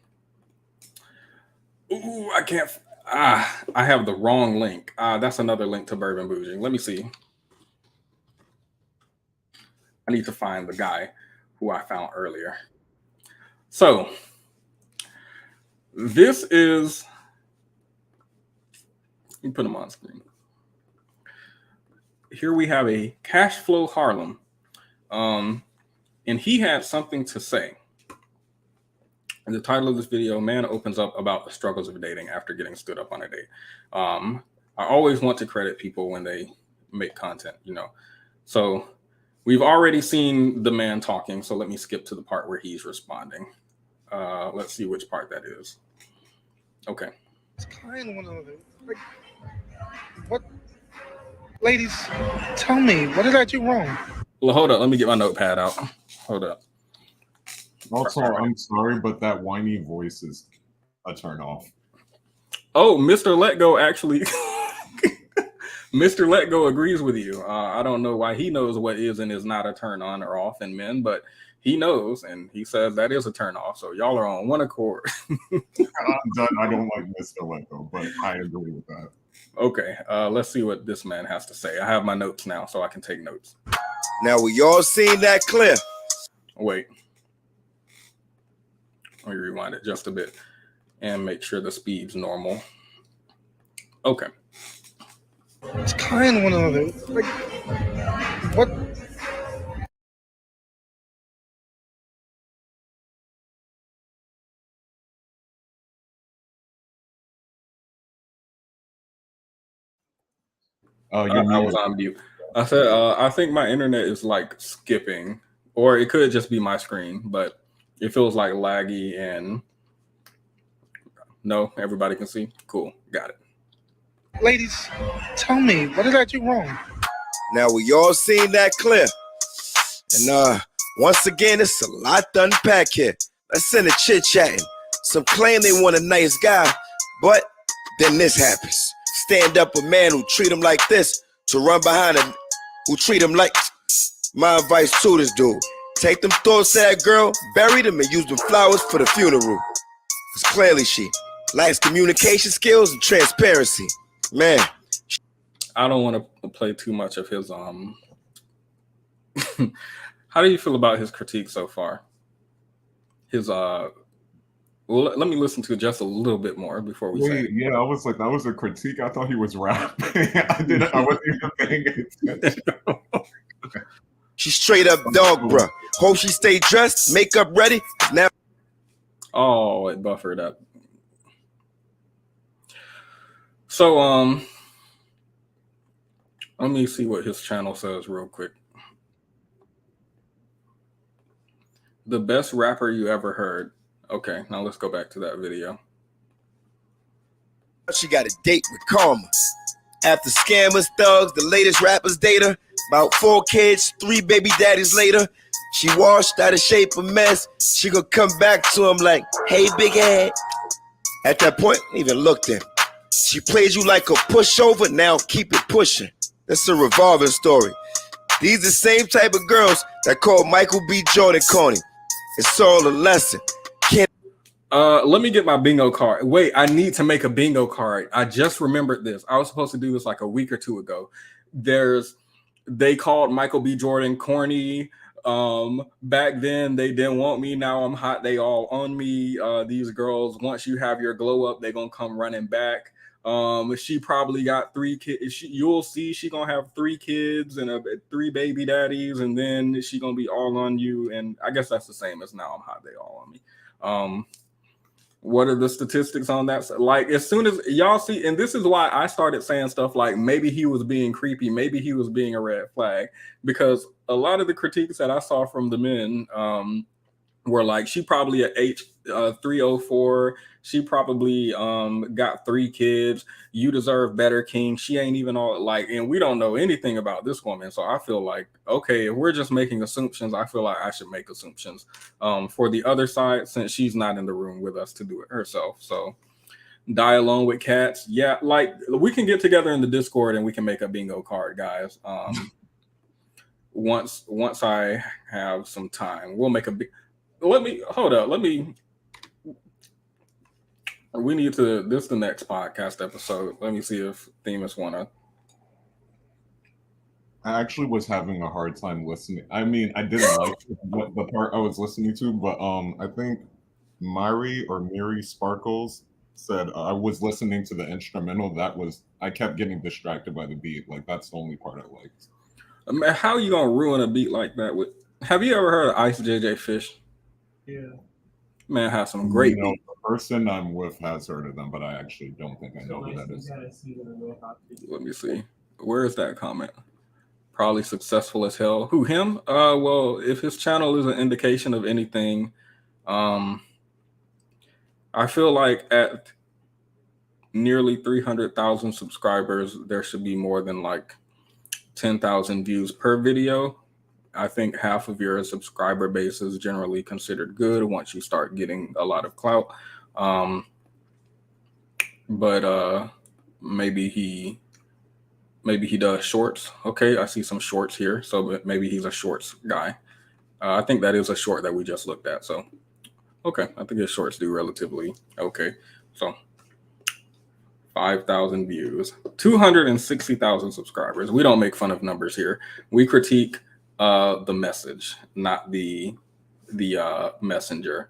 Ooh, I can't. I have the wrong link. That's another link to Bourbon Bougie. Let me see. I need to find the guy who I found earlier. So this is, let me put him on screen. Here we have a Cash Flow Harlem. And he had something to say. And the title of this video, man opens up about the struggles of dating after getting stood up on a date. I always want to credit people when they make content, you know. So we've already seen the man talking, so let me skip to the part where he's responding. Let's see which part that is. Okay. It's kind of one of the, like, what? Ladies, tell me, what did I do wrong? Well, hold up. Let me get my notepad out. Hold up. Also, I'm sorry, but that whiny voice is a turn off. Oh, Mr. Let Go actually, Mr. Let Go agrees with you. I don't know why he knows what is and is not a turn on or off in men, but he knows, and he says that is a turn off. So y'all are on one accord. I'm done. I don't like Mr. Let Go, but I agree with that. Okay, let's see what this man has to say. I have my notes now, so I can take notes. Now, we all seen that clip. Wait. Let me rewind it just a bit and make sure the speed's normal. Okay. It's kind of one of the, like, what? Oh, I was on mute. I said, I think my internet is like skipping, or it could just be my screen, but it feels like laggy and no, everybody can see. Cool. Got it. Ladies, tell me, what did I do wrong? Now, we all seen that clip. And once again, it's a lot to unpack here. Let's end the chit-chatting. Some claim they want a nice guy, but then this happens. Stand up a man who treat him like this, to run behind him who treat him like. My advice to this dude: take them thoughts to that girl, bury them, and use them flowers for the funeral. Because clearly she lacks communication skills and transparency. Man. I don't want to play too much of his How do you feel about his critique so far? His well, let me listen to just a little bit more before we say it. Yeah, I was like, that was a critique. I thought he was rapping. I wasn't even paying attention. She's straight up dog, bruh. Hope she stay dressed, makeup ready. Now. Oh, it buffered up. So let me see what his channel says real quick. The best rapper you ever heard. Okay, now let's go back to that video. She got a date with karma. After scammers, thugs, the latest rappers data. About 4 kids, 3 baby daddies later. She washed out of shape, a mess. She gonna come back to him like, hey, big head. At that point, even looked at him. She played you like a pushover, now keep it pushing. That's a revolving story. These the same type of girls that called Michael B. Jordan corny. It's all a lesson. Let me get my bingo card. Wait, I need to make a bingo card. I just remembered this. I was supposed to do this like a week or 2 ago. They called Michael B. Jordan corny. Back then they didn't want me. Now I'm hot. They all on me. These girls, once you have your glow up, they're gonna come running back. She probably got 3 kids. You'll see she gonna have 3 kids and 3 baby daddies, and then she gonna be all on you. And I guess that's the same as now I'm hot. They all on me. What are the statistics on that? Like, as soon as y'all see, and this is why I started saying stuff like maybe he was being creepy, maybe he was being a red flag, because a lot of the critiques that I saw from the men were like, she probably at age 304, she probably got 3 kids. You deserve better, king. She ain't even all like, and we don't know anything about this woman. So I feel like, okay, if we're just making assumptions, I feel like I should make assumptions for the other side, since she's not in the room with us to do it herself. So die alone with cats. Yeah, like we can get together in the Discord and we can make a bingo card, guys. Once I have some time, we'll make a big. Hold up. We need to. This is the next podcast episode. Let me see if Themis wanna. I actually was having a hard time listening. I mean, I didn't like the part I was listening to, but I think Miri Sparkles said I was listening to the instrumental. I kept getting distracted by the beat. Like, that's the only part I liked. How are you gonna ruin a beat like that? Have you ever heard of Ice JJ Fish? Yeah. Man, has some great beats. The person I'm with has heard of them, but I actually don't think I know who that is. Let me see. Where is that comment? Probably successful as hell. Who, him? Well, if his channel is an indication of anything, I feel like at nearly 300,000 subscribers, there should be more than like 10,000 views per video. I think half of your subscriber base is generally considered good once you start getting a lot of clout. But maybe he does shorts. Okay, I see some shorts here. So maybe he's a shorts guy. I think that is a short that we just looked at. So, okay, I think his shorts do relatively okay. So 5,000 views, 260,000 subscribers. We don't make fun of numbers here. We critique the message, not the messenger.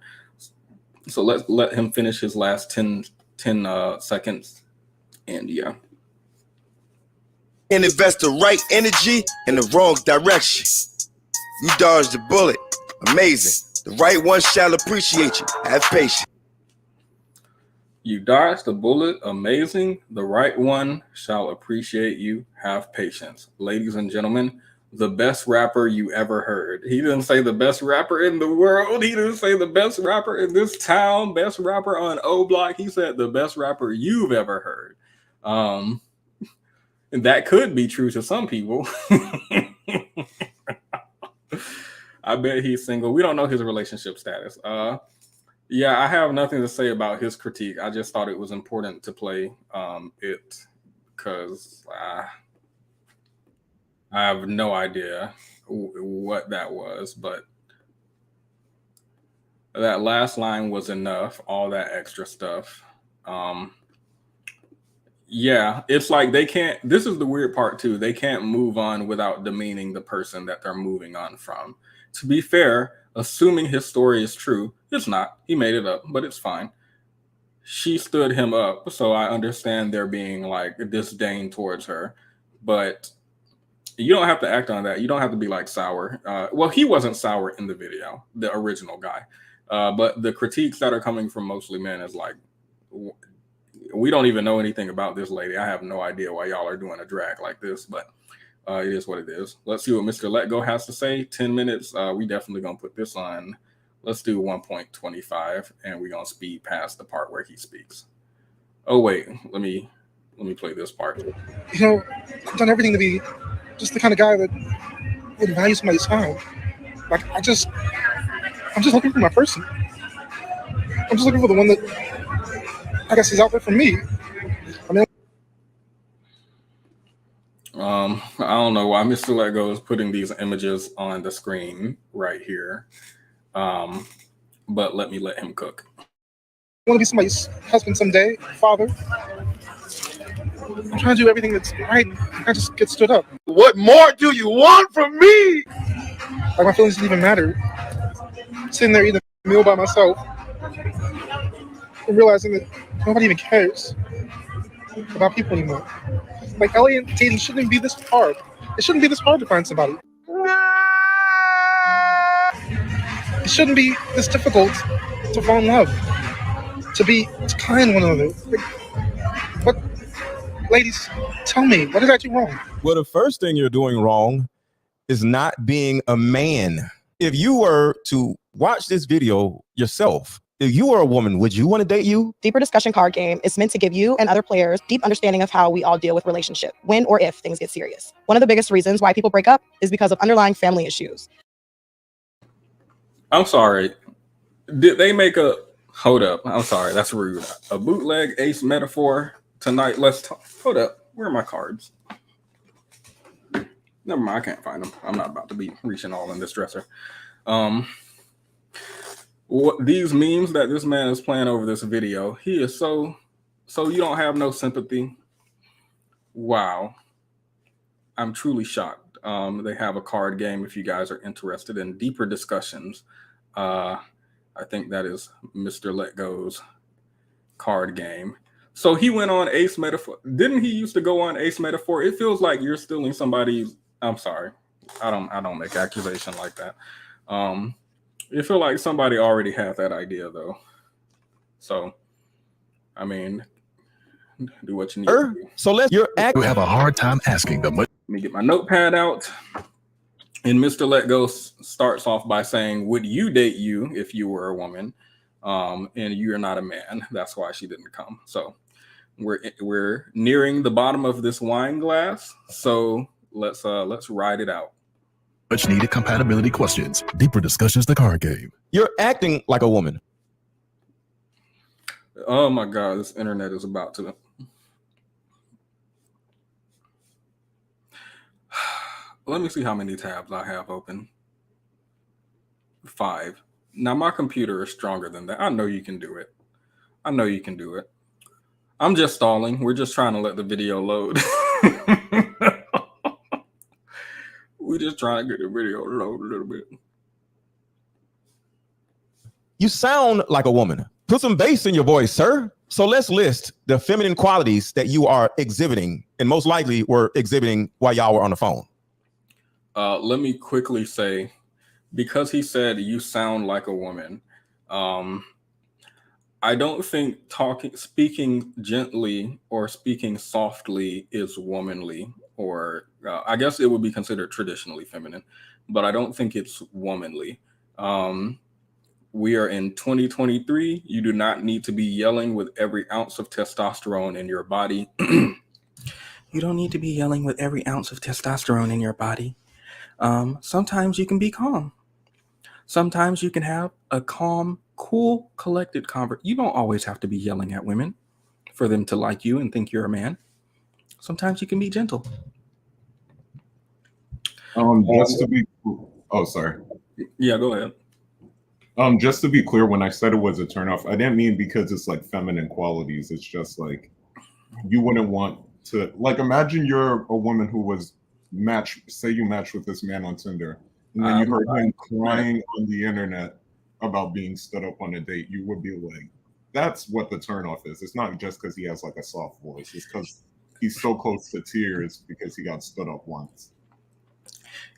So let him finish his last 10 seconds, and yeah. And invest the right energy in the wrong direction. You dodged the bullet. Amazing. The right one shall appreciate you. Have patience. You dodged the bullet. Amazing. The right one shall appreciate you. Have patience. Ladies and gentlemen, the best rapper you ever heard. He didn't say the best rapper in the world. He didn't say the best rapper in this town, best rapper on O Block. He said the best rapper you've ever heard. And that could be true to some people. I bet he's single. We don't know his relationship status. Yeah, I have nothing to say about his critique. I just thought it was important to play it because I have no idea what that was, but that last line was enough, all that extra stuff. Yeah, it's like they can't, this is the weird part too. They can't move on without demeaning the person that they're moving on from. To be fair, assuming his story is true, it's not. He made it up, but it's fine. She stood him up, so I understand there being like disdain towards her, but you don't have to act on that. You don't have to be like sour. Well, he wasn't sour in the video, the original guy. But the critiques that are coming from mostly men is like, we don't even know anything about this lady. I have no idea why y'all are doing a drag like this, but it is what it is. Let's see what Mr. Let Go has to say. 10 minutes. We definitely gonna put this on. Let's do 1.25, and we're gonna speed past the part where he speaks. Oh wait, let me play this part. You know, I've done everything to be just the kind of guy that would value somebody's time. Like I'm just looking for my person. I'm just looking for the one that I guess is out there for me. I mean, I don't know why Mr. Let Go is putting these images on the screen right here. But let him cook. I want to be somebody's husband someday, father. I'm trying to do everything that's right. I just get stood up. What more do you want from me? Like my feelings didn't even matter. Sitting there eating a meal by myself and realizing that nobody even cares about people anymore. Like Ellie and dating shouldn't be this hard. It shouldn't be this hard to find somebody. It shouldn't be this difficult to fall in love, to be kind one another. But ladies, tell me, what did I do wrong? Well, the first thing you're doing wrong is not being a man. If you were to watch this video yourself, if you were a woman, would you want to date you? Deeper Discussion card game is meant to give you and other players deep understanding of how we all deal with relationship, when or if things get serious. One of the biggest reasons why people break up is because of underlying family issues. I'm sorry. Did they make a... Hold up. I'm sorry. That's rude. A bootleg ace metaphor tonight. Let's talk. Hold up. Where are my cards? Never mind. I can't find them. I'm not about to be reaching all in this dresser. What these memes that this man is playing over this video, he is so you don't have no sympathy. Wow. I'm truly shocked. They have a card game if you guys are interested in deeper discussions. I think that is Mr. Let Go's card game. So he went on Ace Metaphor. Didn't he used to go on Ace Metaphor? It feels like you're stealing somebody's. I'm sorry. I don't make accusation like that. It feels like somebody already had that idea though. So, I mean, do what you need to do. So you have a hard time asking them. Let me get my notepad out. And Mr. Let Go starts off by saying, would you date you if you were a woman? And you're not a man. That's why she didn't come. So we're nearing the bottom of this wine glass. So let's ride it out. Much needed compatibility questions. Deeper Discussions, the card game. You're acting like a woman. Oh my God, this internet is about to... Let me see how many tabs I have open. 5. Now my computer is stronger than that. I know you can do it. I know you can do it. I'm just stalling. We're just trying to let the video load. We're just trying to get the video load a little bit. You sound like a woman. Put some bass in your voice, sir. So let's list the feminine qualities that you are exhibiting and most likely were exhibiting while y'all were on the phone. Let me quickly say, because he said you sound like a woman, I don't think speaking gently or speaking softly is womanly, or I guess it would be considered traditionally feminine, but I don't think it's womanly. We are in 2023. You do not need to be yelling with every ounce of testosterone in your body. You don't need to be yelling with every ounce of testosterone in your body. Sometimes you can be calm. Sometimes you can have a calm, cool, collected conversation. You don't always have to be yelling at women for them to like you and think you're a man. Sometimes you can be gentle. Just to be, oh, sorry. Yeah, go ahead. Just to be clear, when I said it was a turnoff, I didn't mean because it's like feminine qualities. It's just like you wouldn't want to, like, imagine you're a woman who was say you match with this man on Tinder, and then you heard him crying on the internet about being stood up on a date. You would be like, that's what the turnoff is. It's not just because he has like a soft voice. It's because he's so close to tears because he got stood up once.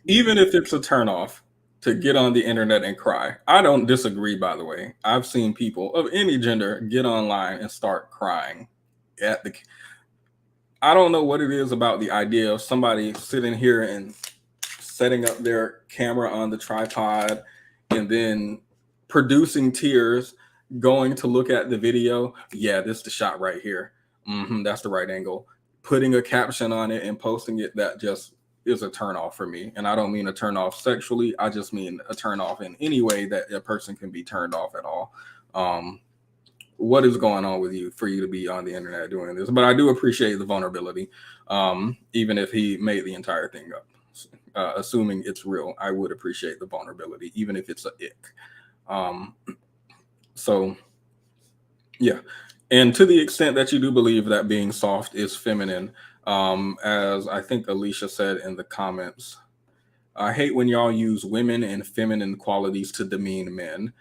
Even if it's a turnoff, to get on the internet and cry. I don't disagree, by the way. I've seen people of any gender get online and start crying at the. I don't know what it is about the idea of somebody sitting here and setting up their camera on the tripod and then producing tears, going to look at the video. Yeah, this is the shot right here. That's the right angle. Putting a caption on it and posting it, that just is a turn off for me. And I don't mean a turn off sexually. I just mean a turn off in any way that a person can be turned off at all. What is going on with you for you to be on the internet doing this? But I do appreciate the vulnerability. Even if he made the entire thing up, assuming it's real, I would appreciate the vulnerability, even if it's a ick. So yeah. And to the extent that you do believe that being soft is feminine, as I think Alicia said in the comments, I hate when y'all use women and feminine qualities to demean men.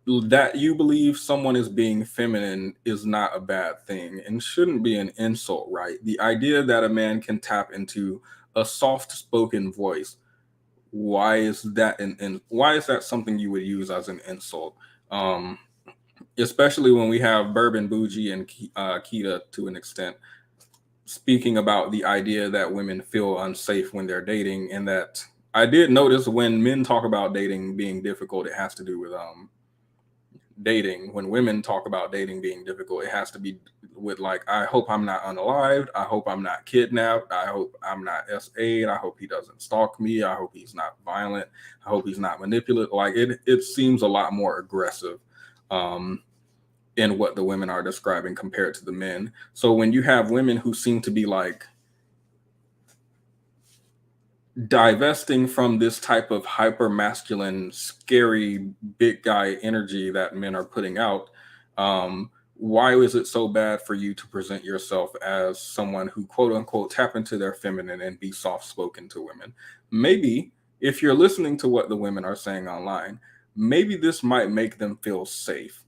That you believe someone is being feminine is not a bad thing and shouldn't be an insult, right? The idea that a man can tap into a soft-spoken voice, why is that why is that something you would use as an insult? Especially when we have Bourbon Bougie and Kita, to an extent, speaking about the idea that women feel unsafe when they're dating. And that I did notice when men talk about dating being difficult, it has to do with dating. When women talk about dating being difficult, it has to be with like, I hope I'm not unalived. I hope I'm not kidnapped. I hope I'm not SA'd. I hope he doesn't stalk me. I hope he's not violent. I hope he's not manipulative. Like it seems a lot more aggressive in what the women are describing compared to the men. So when you have women who seem to be like divesting from this type of hyper masculine, scary, big guy energy that men are putting out, why is it so bad for you to present yourself as someone who quote unquote tap into their feminine and be soft spoken to women? Maybe if you're listening to what the women are saying online, maybe this might make them feel safe.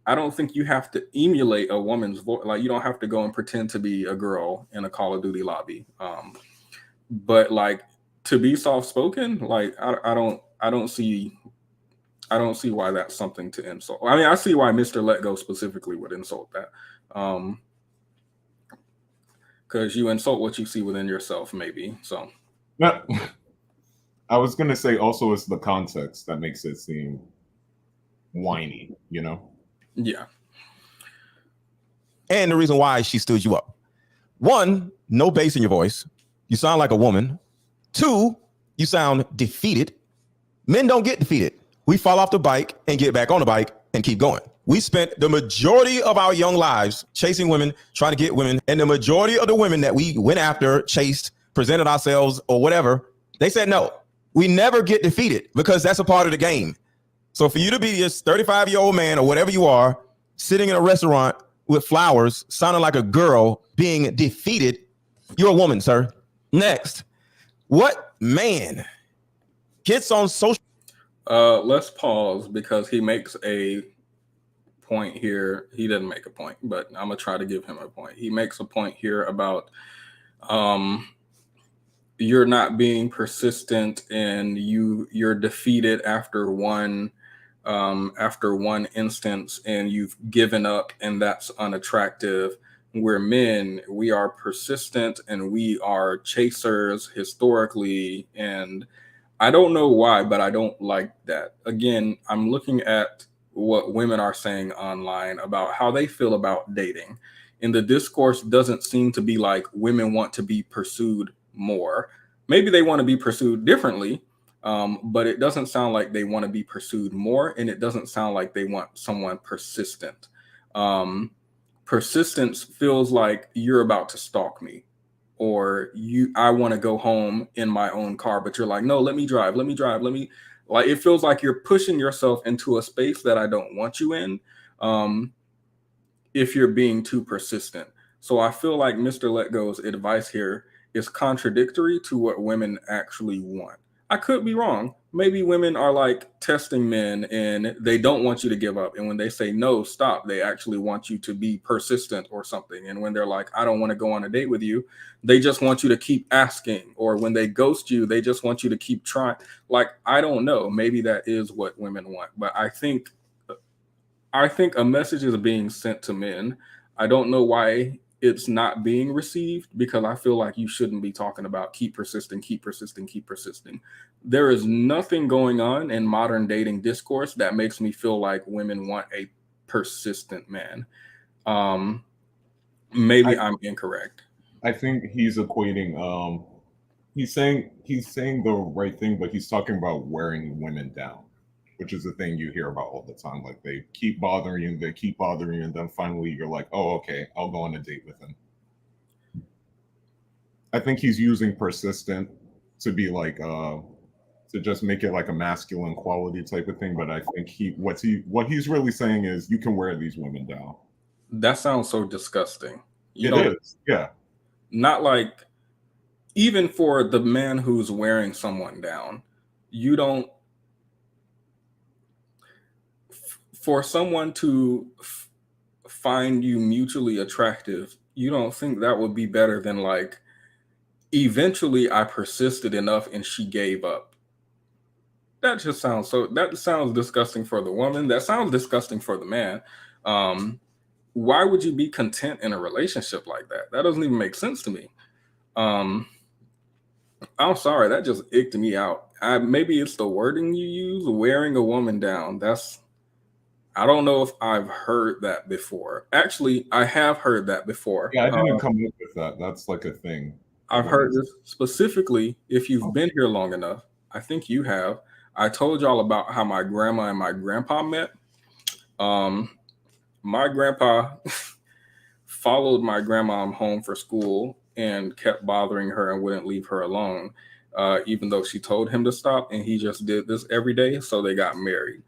I don't think you have to emulate a woman's voice. Like you don't have to go and pretend to be a girl in a Call of Duty lobby. But like to be soft spoken, like I don't see why that's something to insult. I mean, I see why Mr. Let Go specifically would insult that. Because you insult what you see within yourself, maybe. So no, I was gonna say also it's the context that makes it seem whiny, you know? Yeah. And the reason why she stood you up. 1, no bass in your voice. You sound like a woman. 2, you sound defeated. Men don't get defeated. We fall off the bike and get back on the bike and keep going. We spent the majority of our young lives chasing women, trying to get women. And the majority of the women that we went after, chased, presented ourselves or whatever, they said no. We never get defeated because that's a part of the game. So for you to be this 35-year-old man or whatever you are, sitting in a restaurant with flowers, sounding like a girl, being defeated, you're a woman, sir. Next, what man gets on social? Let's pause because he makes a point here. He didn't make a point, but I'm gonna try to give him a point. He makes a point here about you're not being persistent and you're defeated after one instance and you've given up, and that's unattractive. We're men, we are persistent and we are chasers historically, and I don't know why, but I don't like that. Again, I'm looking at what women are saying online about how they feel about dating, and the discourse doesn't seem to be like women want to be pursued more. Maybe they want to be pursued differently, but it doesn't sound like they want to be pursued more, and it doesn't sound like they want someone persistent. Persistence feels like you're about to stalk me, or I want to go home in my own car, but you're like, no, let me drive. Like, it feels like you're pushing yourself into a space that I don't want you in, if you're being too persistent. So I feel like Mr. Let Go's advice here is contradictory to what women actually want. I could be wrong. Maybe women are like testing men and they don't want you to give up. And when they say no, stop, they actually want you to be persistent or something. And when they're like, I don't want to go on a date with you, they just want you to keep asking. Or when they ghost you, they just want you to keep trying. Like, I don't know. Maybe that is what women want. But I think a message is being sent to men. I don't know why it's not being received, because I feel like you shouldn't be talking about keep persisting, keep persisting, keep persisting. There is nothing going on in modern dating discourse that makes me feel like women want a persistent man. Maybe I'm incorrect. I think he's equating he's saying the right thing, but he's talking about wearing women down, which is the thing you hear about all the time. Like they keep bothering you, and then finally you're like, oh, okay, I'll go on a date with him. I think he's using persistent to be like to just make it like a masculine quality type of thing. But I think what he's really saying is you can wear these women down. That sounds so disgusting. It is, yeah. Not like, even for the man who's wearing someone down, you don't, for someone to find you mutually attractive, you don't think that would be better than like, eventually I persisted enough and she gave up. That sounds disgusting for the woman. That sounds disgusting for the man. Why would you be content in a relationship like that? That doesn't even make sense to me. I'm sorry, that just icked me out. Maybe it's the wording you use, wearing a woman down. I don't know if I've heard that before. Actually, I have heard that before. Yeah, I didn't come up with that. That's like a thing. I've heard this specifically, if you've been here long enough. I think you have. I told y'all about how my grandma and my grandpa met. My grandpa followed my grandma home for school and kept bothering her and wouldn't leave her alone, even though she told him to stop. And he just did this every day. So they got married.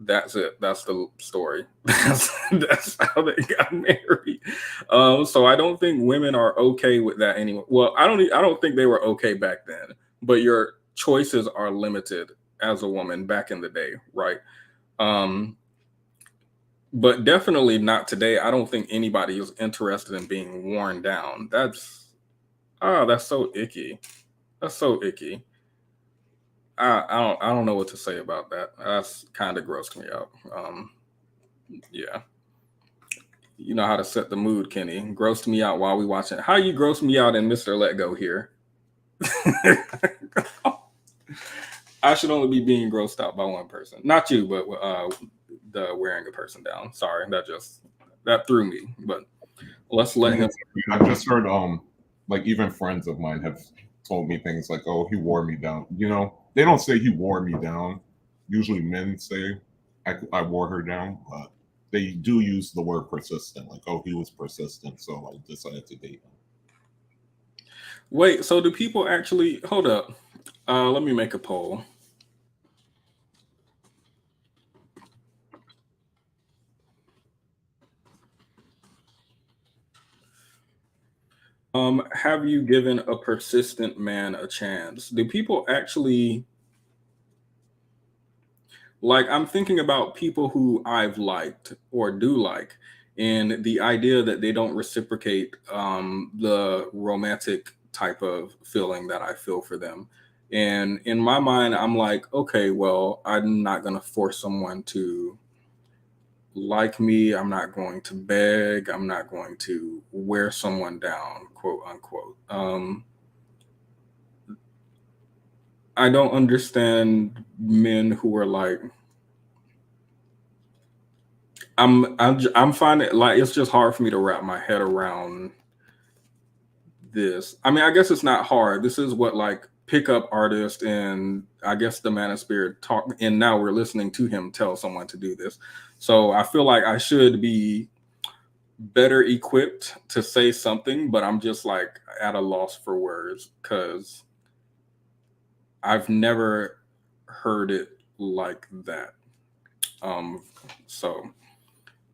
That's it. That's the story. That's how they got married. So I don't think women are okay with that anymore. Well, I don't think they were okay back then, but your choices are limited as a woman back in the day, right? But definitely not today. I don't think anybody is interested in being worn down. That's so icky. That's so icky. I don't know what to say about that. That's kind of grossed me out. Yeah. You know how to set the mood, Kenny. Grossed me out while we watching. How you gross me out in Mr. Let Go here? I should only be being grossed out by one person. Not you, but the wearing a person down. Sorry, that threw me. But let's let him. I've just heard like even friends of mine have told me things like, oh, he wore me down. You know, they don't say he wore me down. Usually men say I wore her down, but they do use the word persistent, like, oh, he was persistent, so I decided to date him. Wait, so do people actually, hold up, let me make a poll. Have you given a persistent man a chance? Do people actually, like, I'm thinking about people who I've liked or do like, and the idea that they don't reciprocate the romantic type of feeling that I feel for them. And in my mind, I'm like, okay, well, I'm not going to force someone to like me. I'm not going to beg. I'm not going to wear someone down, quote unquote. I don't understand men who are like, I'm finding like it's just hard for me to wrap my head around this. I mean, I guess it's not hard. This is what like pickup artist and I guess the manosphere talk, and now we're listening to him tell someone to do this. So I feel like I should be better equipped to say something, but I'm just like at a loss for words because I've never heard it like that. So,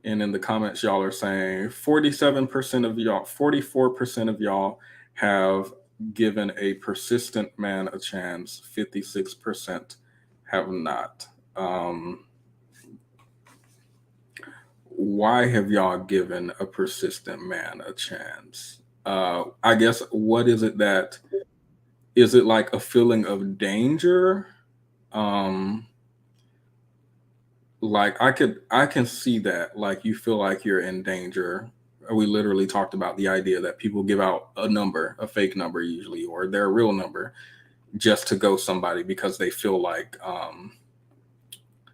and in the comments, y'all are saying 47% of y'all, 44% of y'all have given a persistent man a chance. 56% have not. Why have y'all given a persistent man a chance? I guess, what is it that, is it like a feeling of danger? Like I can see that, like you feel like you're in danger. We literally talked about the idea that people give out a number, a fake number usually, or their real number, just to ghost somebody because they feel like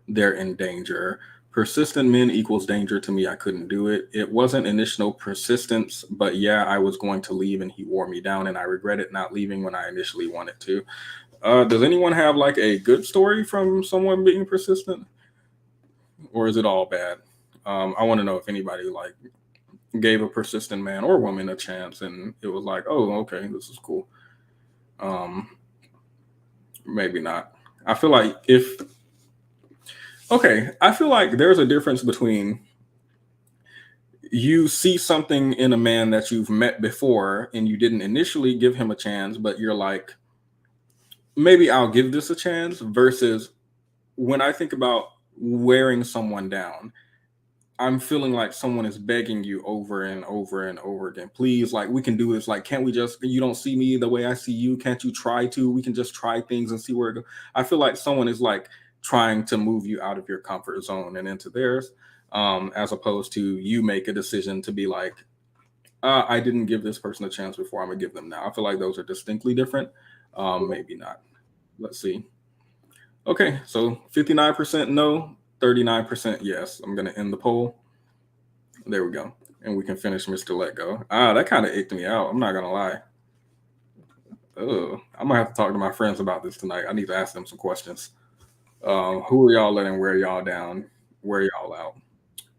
they're in danger. Persistent men equals danger to me. I couldn't do it. It wasn't initial persistence, but yeah, I was going to leave and he wore me down, and I regretted not leaving when I initially wanted to. Does anyone have like a good story from someone being persistent, or is it all bad? I want to know if anybody like gave a persistent man or woman a chance and it was like, oh, okay, this is cool. Maybe not. I feel like I feel like there's a difference between you see something in a man that you've met before and you didn't initially give him a chance, but you're like, maybe I'll give this a chance, versus when I think about wearing someone down, I'm feeling like someone is begging you over and over and over again. Please, like, we can do this. Like, can't we just, you don't see me the way I see you. Can't you try to? We can just try things and see where it goes. I feel like someone is like trying to move you out of your comfort zone and into theirs, as opposed to you make a decision to be like, I didn't give this person a chance before, I'm gonna give them now. I feel like those are distinctly different. Maybe not. Let's see. Okay, so 59% no, 39% yes. I'm gonna end the poll. There we go. And we can finish Mr. Let Go. That kind of icked me out. I'm not gonna lie. I'm gonna have to talk to my friends about this tonight. I need to ask them some questions. Who are y'all letting wear y'all down? Wear y'all out?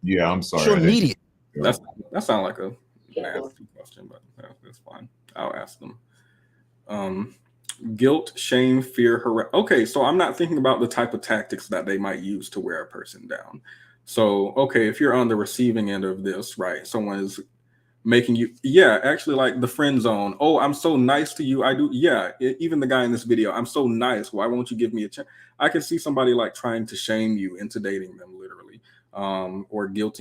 Yeah, I'm sorry. Social media. That sounds like a nasty question, but that's fine. I'll ask them. Guilt, shame, fear, okay, so I'm not thinking about the type of tactics that they might use to wear a person down. So, okay, if you're on the receiving end of this, right, someone is making you, actually, like the friend zone. Oh, I'm so nice to you. I do. Yeah, even the guy in this video, I'm so nice. Why won't you give me a chance? I can see somebody like trying to shame you into dating them, literally, or guilt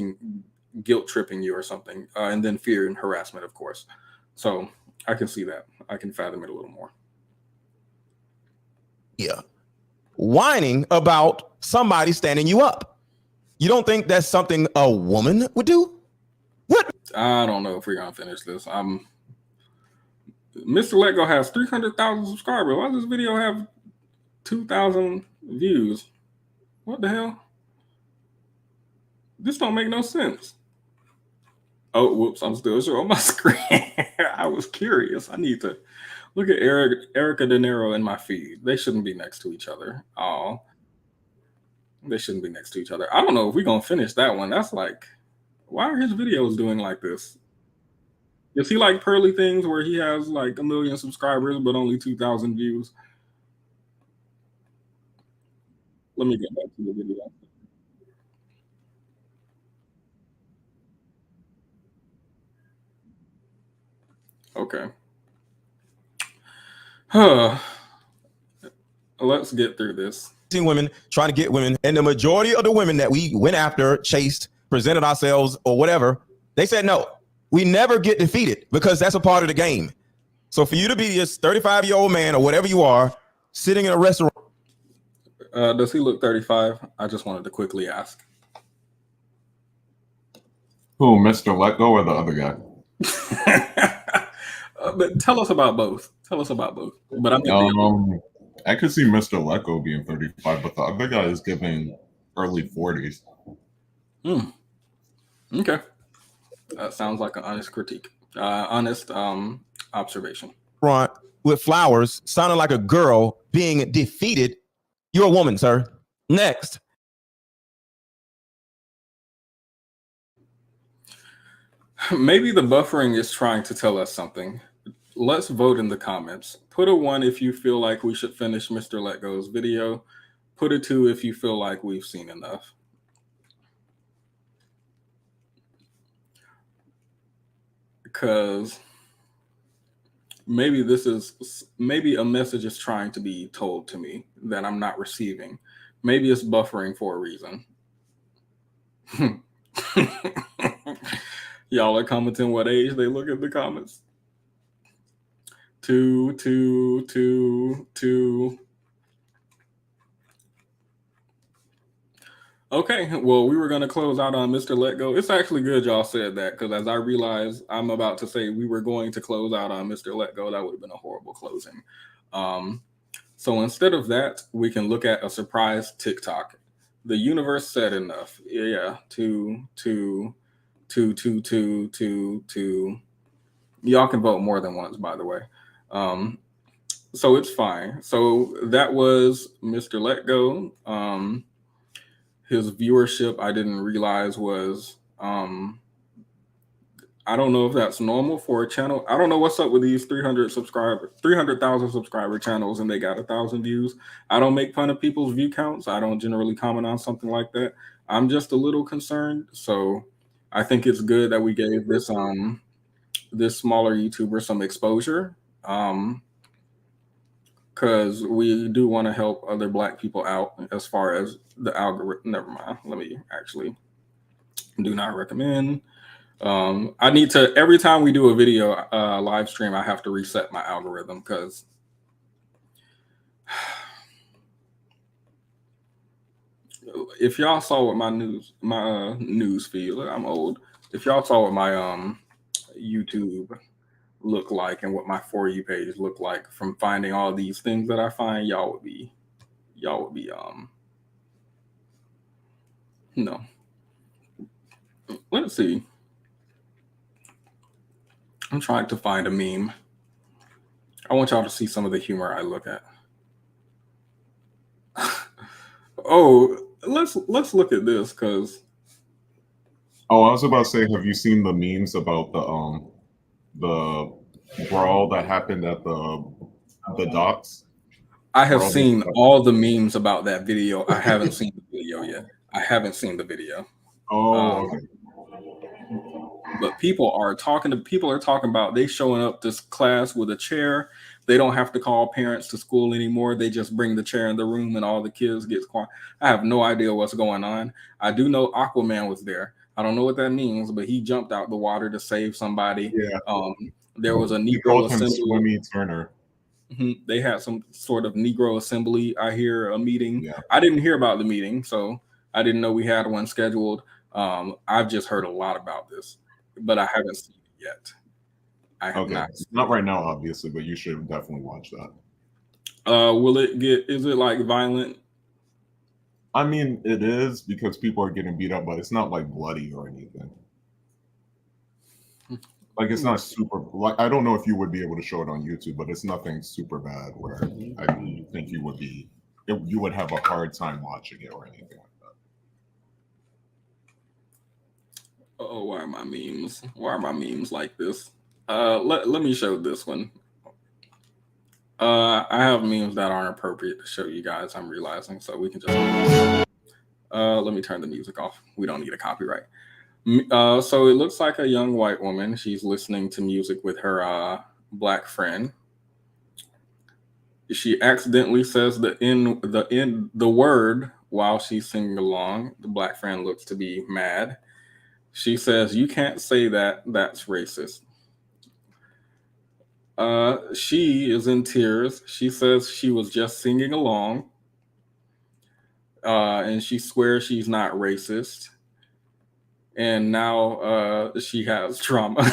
tripping you or something, and then fear and harassment, of course. So I can see that. I can fathom it a little more. Yeah. Whining about somebody standing you up. You don't think that's something a woman would do? What? I don't know if we're gonna finish this. Mr. Let Go has 300,000 subscribers. Why does this video have 2,000 views? What the hell? This don't make no sense. Oh, whoops! I'm still showing my screen. I was curious. I need to look at Erica De Niro in my feed. They shouldn't be next to each other. Oh, they shouldn't be next to each other. I don't know if we're gonna finish that one. That's like, why are his videos doing like this? Is he like Pearly Things where he has like 1 million subscribers but only 2,000 views? Let me get back to the video. Okay. Let's get through this. Women trying to get women, and the majority of the women that we went after, chased, presented ourselves, or whatever, they said no. We never get defeated because that's a part of the game. So for you to be this 35-year-old man or whatever you are, sitting in a restaurant. Does he look 35? I just wanted to quickly ask. Who, Mr. Let Go or the other guy? But tell us about both. Tell us about both. But I'm I could see Mr. Let Go being 35, but the other guy is giving early 40s. Okay. That sounds like an honest critique. Honest observation. With flowers, sounding like a girl being defeated. You're a woman, sir. Next. Maybe the buffering is trying to tell us something. Let's vote in the comments. Put a 1 if you feel like we should finish Mr. Let Go's video. Put a 2 if you feel like we've seen enough. Because maybe a message is trying to be told to me that I'm not receiving. Maybe it's buffering for a reason. Y'all are commenting what age they look at the comments. 2. Okay, well, we were going to close out on Mr. Let Go. It's actually good y'all said that, because as I realized I'm about to say we were going to close out on Mr. Let Go, that would have been a horrible closing. So instead of that, we can look at a surprise TikTok. The universe said enough. Yeah, 2. Y'all can vote more than once, by the way. So it's fine. So that was Mr. Let Go. His viewership, I didn't realize was, I don't know if that's normal for a channel. I don't know what's up with these 300,000 subscriber channels and they got 1,000 views. I don't make fun of people's view counts. I don't generally comment on something like that. I'm just a little concerned. So I think it's good that we gave this this smaller YouTuber some exposure, because we do want to help other Black people out as far as the algorithm. Never mind. Let me actually do not recommend. I need to, every time we do a video live stream, I have to reset my algorithm, because if y'all saw what my news feed, I'm old. If y'all saw what my YouTube look like and what my For You page look like from finding all these things that I find, y'all would be no. Let's see. I'm trying to find a meme. I want y'all to see some of the humor I look at. Oh, let's look at this, because I was about to say, have you seen the memes about the brawl that happened at the docks? I have seen all the memes about that video. I haven't seen the video yet. I haven't seen the video. Oh, okay. But people are talking about they showing up to class with a chair. They don't have to call parents to school anymore. They just bring the chair in the room and all the kids get quiet. I have no idea what's going on. I do know Aquaman was there. I don't know what that means, but he jumped out the water to save somebody. Yeah. There was a Negro assembly. Swimmy Turner. They had some sort of Negro assembly. I hear a meeting. Yeah. I didn't hear about the meeting, so I didn't know we had one scheduled. I've just heard a lot about this, but I haven't seen it yet. I have not right now, obviously, but you should definitely watch that. Is it like violent? I mean, it is, because people are getting beat up, but it's not like bloody or anything. Like, it's not super, like, I don't know if you would be able to show it on YouTube, but it's nothing super bad where I think you would have a hard time watching it or anything like that. Oh, why are my memes? Why are my memes like this? Let me show this one. I have memes that aren't appropriate to show you guys, I'm realizing, so we can just let me turn the music off. We don't need a copyright. So it looks like a young white woman. She's listening to music with her Black friend. She accidentally says the word while she's singing along. The Black friend looks to be mad. She says, "You can't say that. That's racist." She is in tears. She says she was just singing along. And she swears she's not racist. And now she has trauma.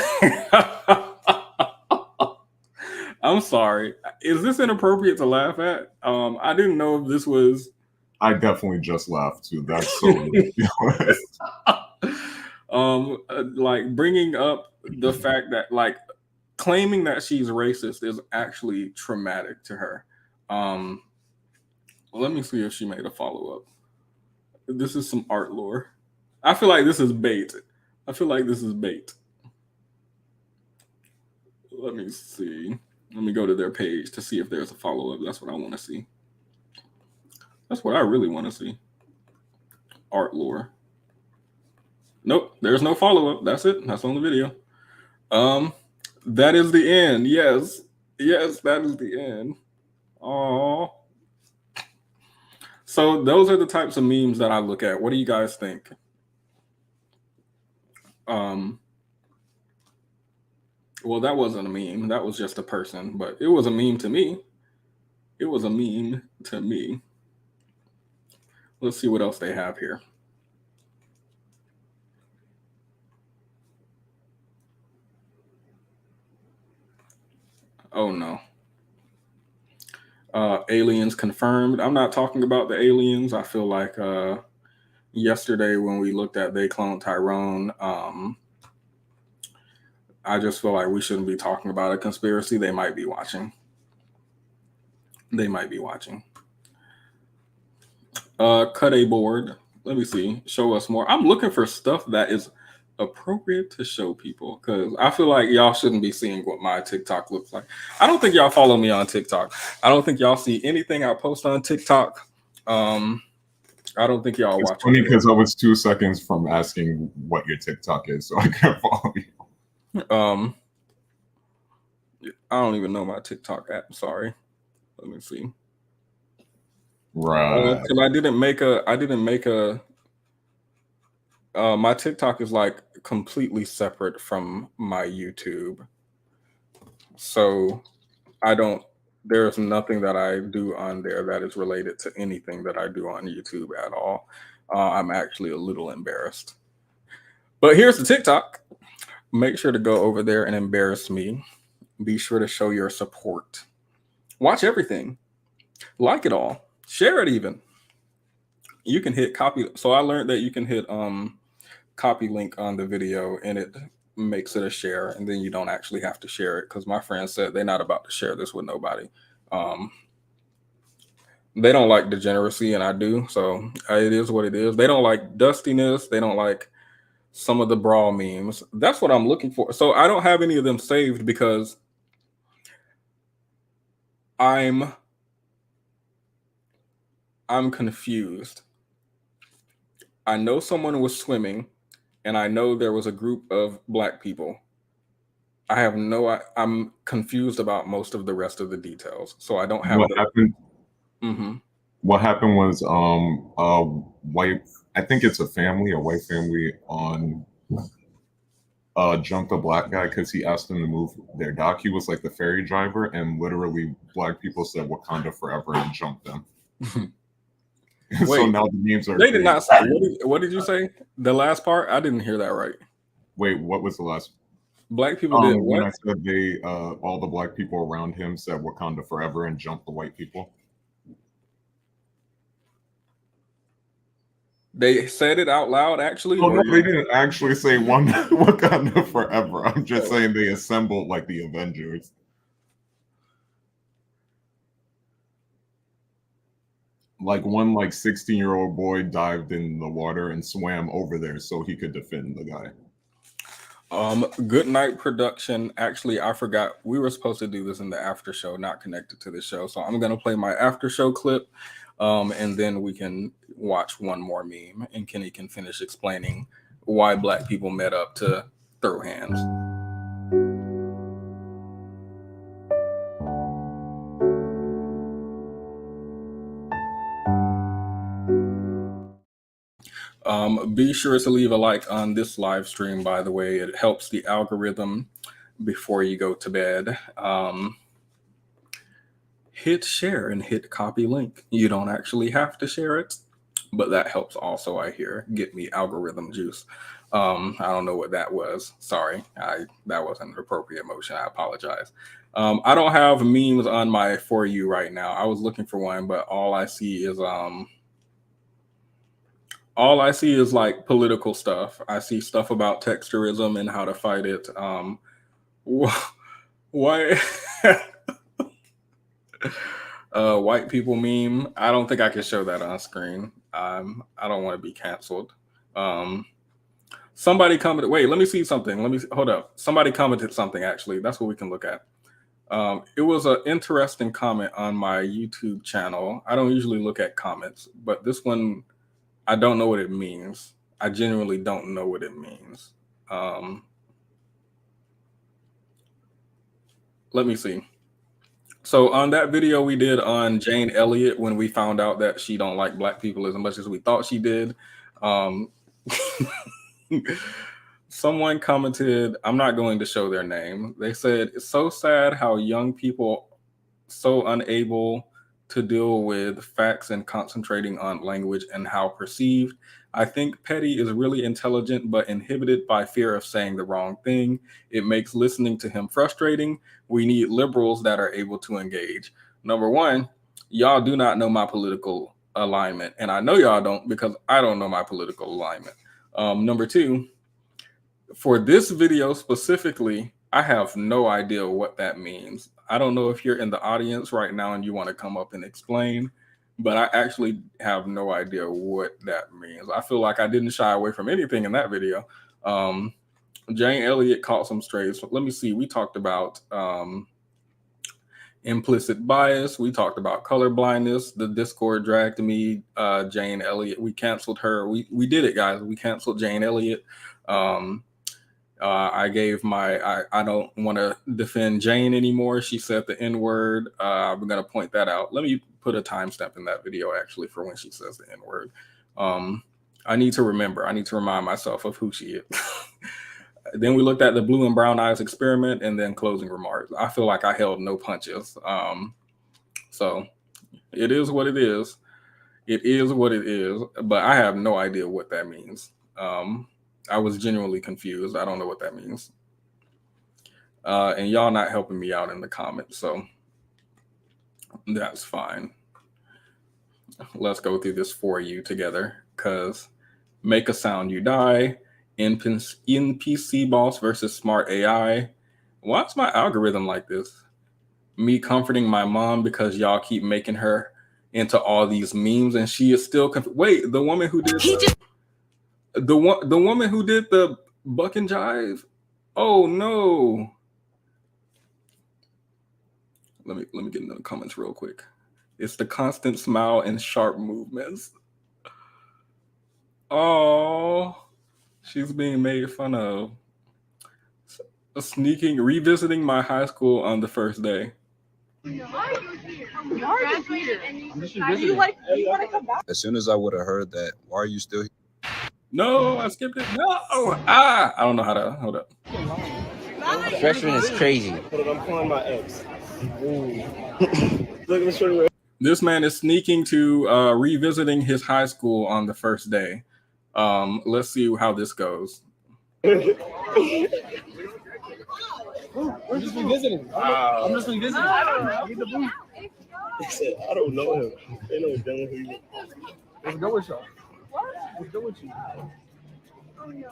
I'm sorry. Is this inappropriate to laugh at? I didn't know if this was... I definitely just laughed too. That's so ridiculous. Like, bringing up the fact that, like, claiming that she's racist is actually traumatic to her. Let me see if she made a follow-up. This is some art lore. I feel like this is bait. Let me see. Let me go to their page to see if there's a follow-up. That's what I want to see. That's what I really want to see. Art lore. Nope, there's no follow-up. That's it. That's on the video. That is the end. Yes. Yes, that is the end. Oh. So those are the types of memes that I look at. What do you guys think? Well, that wasn't a meme. That was just a person, but it was a meme to me. It was a meme to me. Let's see what else they have here. Oh no. Aliens confirmed. I'm not talking about the aliens. I feel like yesterday when we looked at They Cloned Tyrone, I just feel like we shouldn't be talking about a conspiracy. They might be watching. They might be watching. Cut a board. Let me see. Show us more. I'm looking for stuff that is appropriate to show people because I feel like y'all shouldn't be seeing what my TikTok looks like. I don't think y'all follow me on TikTok. I don't think y'all see anything I post on TikTok. I don't think y'all watch. It's funny because I was 2 seconds from asking what your TikTok is, so I can't follow you. I don't even know my TikTok app. Sorry. Let me see. Right. Because I didn't make a. My TikTok is like completely separate from my YouTube. So there's nothing that I do on there that is related to anything that I do on YouTube at all. I'm actually a little embarrassed. But here's the TikTok. Make sure to go over there and embarrass me. Be sure to show your support. Watch everything. Like it all. Share it even. You can hit copy. So I learned that you can hit copy link on the video and it makes it a share, and then you don't actually have to share it because my friends said they're not about to share this with nobody. They don't like degeneracy and I do, so it is what it is. They don't like dustiness. They don't like some of the brawl memes. That's what I'm looking for. So I don't have any of them saved because I'm confused. I know someone was swimming and I know there was a group of Black people. I'm confused about most of the rest of the details. So I don't have what happened. Mm-hmm. What happened was a white, I think it's a white family on jumped a Black guy because he asked them to move their dock. He was like the ferry driver, and literally Black people said Wakanda forever and jumped them. Wait, so now the memes are. They did not say. What did you say? The last part? I didn't hear that right. Wait, what was the last? Black people did what? When I said they, all the Black people around him said Wakanda forever and jumped the white people. They said it out loud, actually? Oh, no, they didn't actually say Wakanda forever. I'm just saying they assembled like the Avengers. Like one 16-year-old boy dived in the water and swam over there so he could defend the guy. Good night production. Actually, I forgot we were supposed to do this in the after show, not connected to the show. So I'm gonna play my after show clip, and then we can watch one more meme, and Kenny can finish explaining why Black people met up to throw hands. Be sure to leave a like on this live stream, by the way. It helps the algorithm before you go to bed. Hit share and hit copy link. You don't actually have to share it, but that helps also, I hear. Get me algorithm juice. I don't know what that was. Sorry, that wasn't an appropriate motion. I apologize. I don't have memes on my For You right now. I was looking for one, but all I see is like political stuff. I see stuff about texturism and how to fight it. Why? White people meme. I don't think I can show that on screen. I don't want to be canceled. Somebody commented. Wait, let me see something. Hold up. Somebody commented something. Actually, that's what we can look at. It was an interesting comment on my YouTube channel. I don't usually look at comments, but this one, I don't know what it means. I genuinely don't know what it means. Let me see. So on that video we did on Jane Elliott, when we found out that she don't like black people as much as we thought she did, someone commented, I'm not going to show their name. They said, it's so sad how young people so unable to deal with facts and concentrating on language and how perceived. I think Petty is really intelligent, but inhibited by fear of saying the wrong thing. It makes listening to him frustrating. We need liberals that are able to engage. Number one, y'all do not know my political alignment. And I know y'all don't, because I don't know my political alignment. Number two, for this video specifically, I have no idea what that means. I don't know if you're in the audience right now and you want to come up and explain, but I actually have no idea what that means. I feel like I didn't shy away from anything in that video. Jane Elliott caught some strays. Let me see. We talked about implicit bias. We talked about color blindness. The Discord dragged me. Jane Elliott. We canceled her. We did it, guys. We canceled Jane Elliott. I gave my, I don't want to defend Jane anymore. She said the N-word. I'm going to point that out. Let me put a timestamp in that video actually for when she says the N-word. I need to remember. I need to remind myself of who she is. Then we looked at the blue and brown eyes experiment and then closing remarks. I feel like I held no punches. So it is what it is. It is what it is, but I have no idea what that means. I was genuinely confused. I don't know what that means. And y'all not helping me out in the comments, so that's fine. Let's go through this for you together, because make a sound, you die. NPC boss versus smart AI. Why's my algorithm like this? Me comforting my mom because y'all keep making her into all these memes, and she is still wait, the woman who did the woman who did the buck and jive. Oh no. Let me get into the comments real quick. It's the constant smile and sharp movements. Oh, she's being made fun of. Revisiting my high school on the first day. As soon as I would have heard that, why are you still here? No, I skipped it. No. I don't know how to. Hold up. Freshman is crazy. I'm calling my ex. This man is sneaking to revisiting his high school on the first day. Let's see how this goes. I'm just revisiting. I'm just revisiting. He said, I don't know him. They know who he is. Let's go with y'all. Let's go with you. You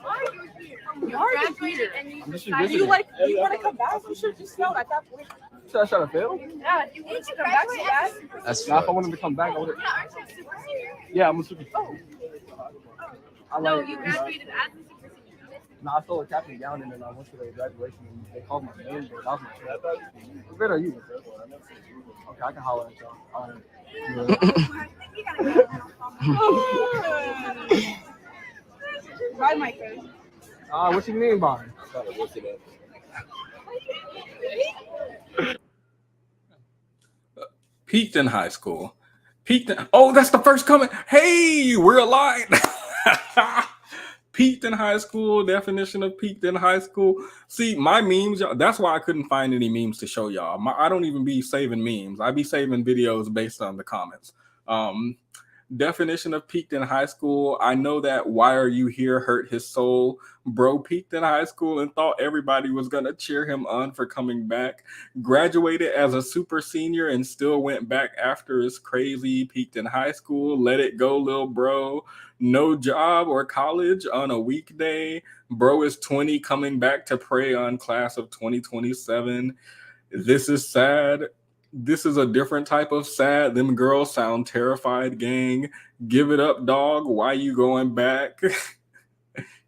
want to come back? You should just fail at that point. Should I try to fail? Yeah, if you want to come back to that. That's not if I wanted to come back. I would have. Yeah, I'm a super. No, you graduated as a super senior. No, I saw a captain gown and then I went to the graduation and they called my name, but that was my friend. What grade are you? Okay, I can holler at y'all. All right. Bye, Micah. What you mean by? Peaked in high school. Oh, that's the first comment. Hey, we're aligned. Peaked in high school. Definition of peaked in high school. See, my memes, that's why I couldn't find any memes to show y'all. I don't even be saving memes. I be saving videos based on the comments. Definition of peaked in high school. I know that Why Are You Here hurt his soul. Bro peaked in high school and thought everybody was going to cheer him on for coming back. Graduated as a super senior and still went back after is crazy. Peaked in high school. Let it go, lil bro. No job or college on a weekday. Bro is 20 coming back to prey on class of 2027. This is sad. This is a different type of sad. Them girls sound terrified, gang. Give it up, dog. Why you going back?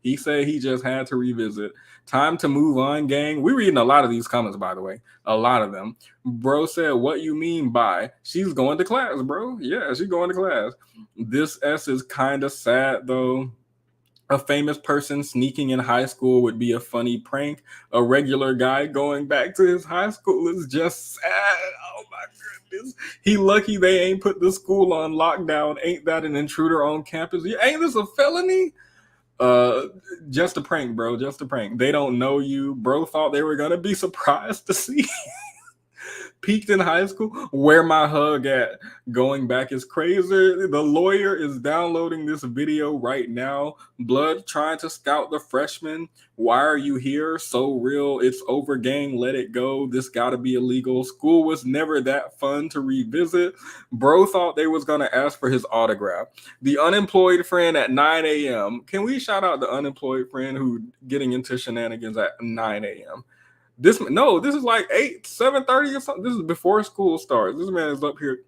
He said he just had to revisit. Time to move on, gang. We're reading a lot of these comments, by the way. A lot of them. Bro said, what you mean by? She's going to class, bro. Yeah, she's going to class. This S is kind of sad, though. A famous person sneaking in high school would be a funny prank. A regular guy going back to his high school is just sad. my goodness. He lucky they ain't put the school on lockdown. Ain't that an intruder on campus? Ain't this a felony? Just a prank, bro. Just a prank. They don't know you. Bro thought they were gonna be surprised to see. Peaked in high school. Where my hug at? Going back is crazy. The lawyer is downloading this video right now. Blood trying to scout the freshman. Why are you here? So real. It's over, gang. Let it go. This gotta be illegal. School was never that fun to revisit. Bro thought they was gonna ask for his autograph. The unemployed friend at 9 a.m. Can we shout out the unemployed friend who getting into shenanigans at 9 a.m.? This is like 7:30 or something. This is before school starts. This man is up here.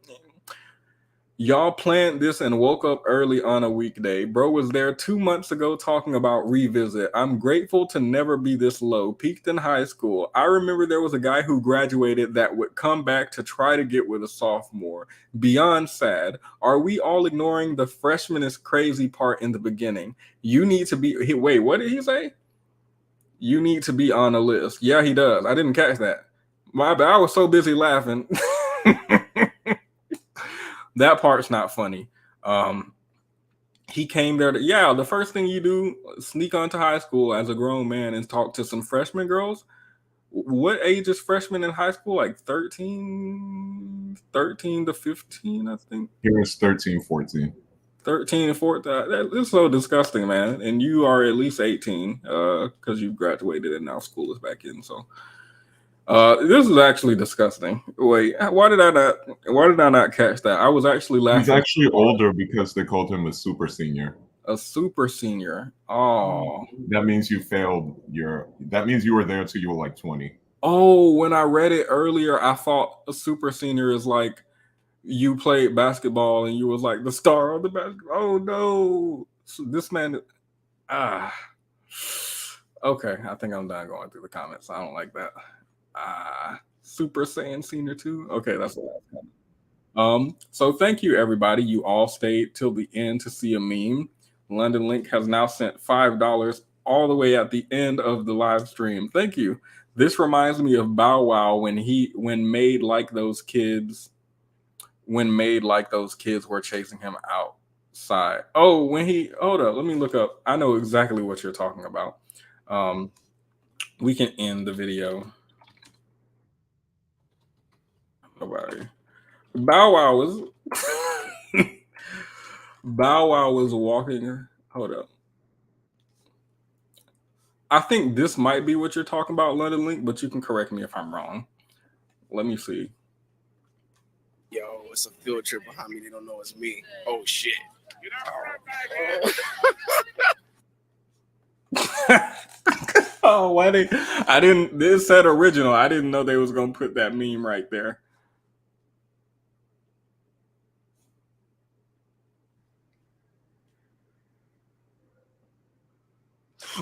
Y'all planned this and woke up early on a weekday. Bro was there 2 months ago talking about revisit. I'm grateful to never be this low. Peaked in high school. I remember there was a guy who graduated that would come back to try to get with a sophomore. Beyond sad. Are we all ignoring the freshman is crazy part in the beginning? You need to be... Wait, what did he say? You need to be on a list. Yeah, he does. I didn't catch that. My bad. I was so busy laughing. That part's not funny. He came there the first thing you do, sneak onto high school as a grown man and talk to some freshman girls. What age is freshman in high school? Like 13 to 15, I think. He was 13, 14. 13 and 14. It's so disgusting, man. And you are at least 18 because you graduated and now school is back in. So this is actually disgusting. Wait, why did I not catch that? I was actually laughing. He's actually older because they called him a super senior. A super senior. Oh. That means you failed that means you were there till you were like 20. Oh, when I read it earlier, I thought a super senior is like you played basketball and you was like the star of the basketball. Oh no. So this man okay, I think I'm done going through the comments. I don't like that. Super Saiyan Senior 2. Okay, that's the last comment. So thank you everybody. You all stayed till the end to see a meme. London Link has now sent $5 all the way at the end of the live stream. Thank you. This reminds me of Bow Wow when made like those kids were chasing him outside. Oh, hold up, let me look up. I know exactly what you're talking about. We can end the video. Nobody. Bow Wow was walking. Hold up. I think this might be what you're talking about, London Link, but you can correct me if I'm wrong. Let me see. Yo, it's a field trip behind me. They don't know it's me. Oh shit. Oh, why this said original. I didn't know they was gonna put that meme right there.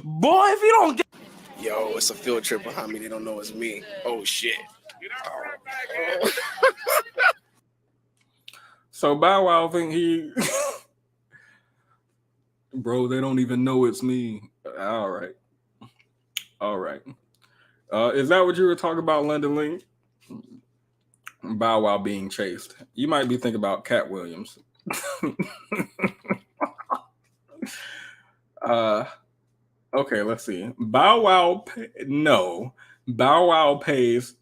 Boy, if you don't get... Yo, it's a field trip behind me. They don't know it's me. Oh shit. So Bow Wow think he bro, they don't even know it's me. All right. Is that what you were talking about, London Link? Bow Wow being chased. You might be thinking about Cat Williams. Okay, let's see. Bow Wow pays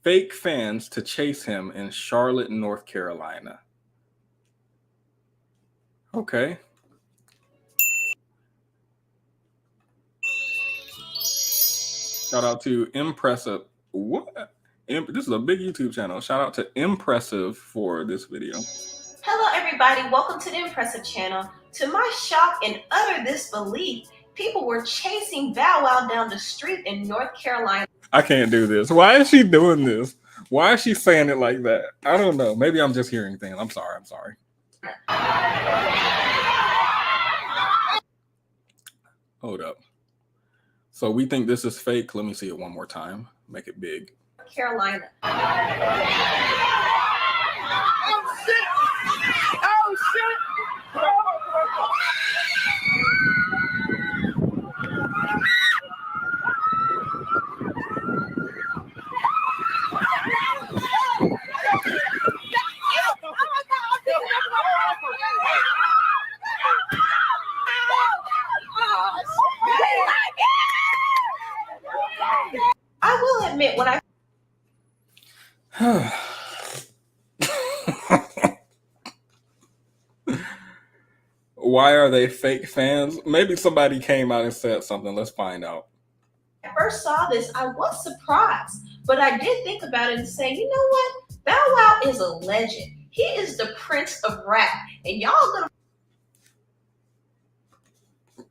fake fans to chase him in Charlotte, North Carolina. Okay. Shout out to Impressive. What? This is a big YouTube channel. Shout out to Impressive for this video. Hello, everybody. Welcome to the Impressive channel. To my shock and utter disbelief, people were chasing Bow Wow down the street in North Carolina. I can't do this. Why is she doing this? Why is she saying it like that? I don't know. Maybe I'm just hearing things. I'm sorry. Hold up. So we think this is fake. Let me see it one more time. Make it big. Carolina. Oh shit! Oh shit! Why are they fake fans? Maybe somebody came out and said something. Let's find out. I first saw this, I was surprised, but I did think about it and say, you know what? Bow Wow is a legend. He is the prince of rap, and y'all gonna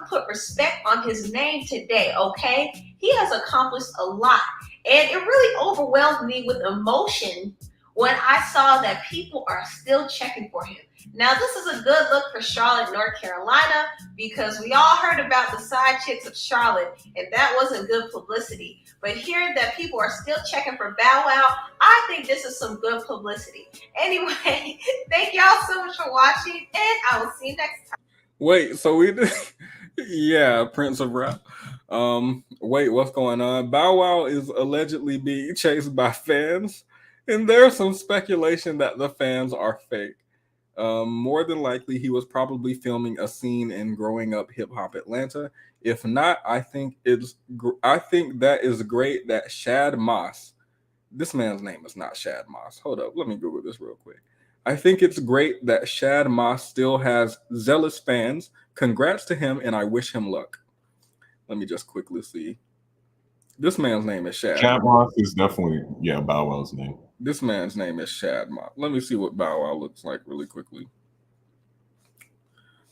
put respect on his name today, okay? He has accomplished a lot, and it really overwhelmed me with emotion when I saw that people are still checking for him. Now, this is a good look for Charlotte, North Carolina, because we all heard about the side chicks of Charlotte, and that wasn't good publicity. But hearing that people are still checking for Bow Wow, I think this is some good publicity. Anyway, thank y'all so much for watching, and I will see you next time. Wait, so we yeah, Prince of Rap. Wait, what's going on? Bow Wow is allegedly being chased by fans, and there's some speculation that the fans are fake. More than likely, he was probably filming a scene in Growing Up Hip Hop Atlanta. If not, I think that is great that Shad Moss. This man's name is not Shad Moss. Hold up, let me Google this real quick. I think it's great that Shad Moss still has zealous fans. Congrats to him, and I wish him luck. Let me just quickly see. This man's name is Shad. Shad Moss is definitely, yeah, Bow Wow's name. This man's name is Shad Moss. Let me see what Bow Wow looks like really quickly.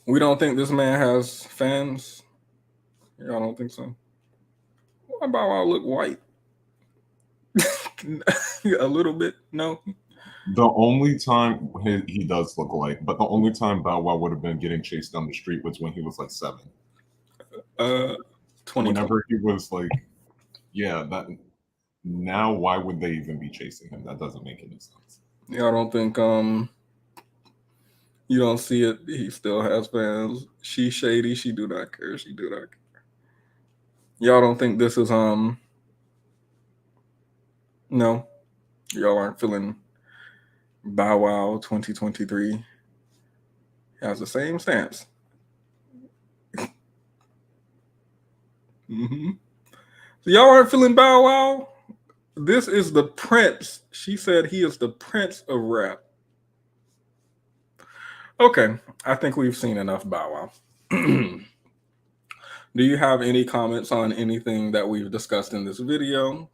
We don't think this man has fans? Y'all don't think so? Why Bow Wow look white? A little bit, no? The only time he does look like, but the only time Bow Wow would have been getting chased down the street was when he was like 7. 20. Whenever he was like, yeah, that. Now, why would they even be chasing him? That doesn't make any sense. Y'all don't think you don't see it? He still has fans. She shady. She do not care. She do not care. Y'all don't think this is no? Y'all aren't feeling Bow Wow 2023 has the same stance. So y'all aren't feeling Bow Wow? This is the prince. She said he is the prince of rap. Okay, I think we've seen enough Bow Wow. Do you have any comments on anything that we've discussed in this video?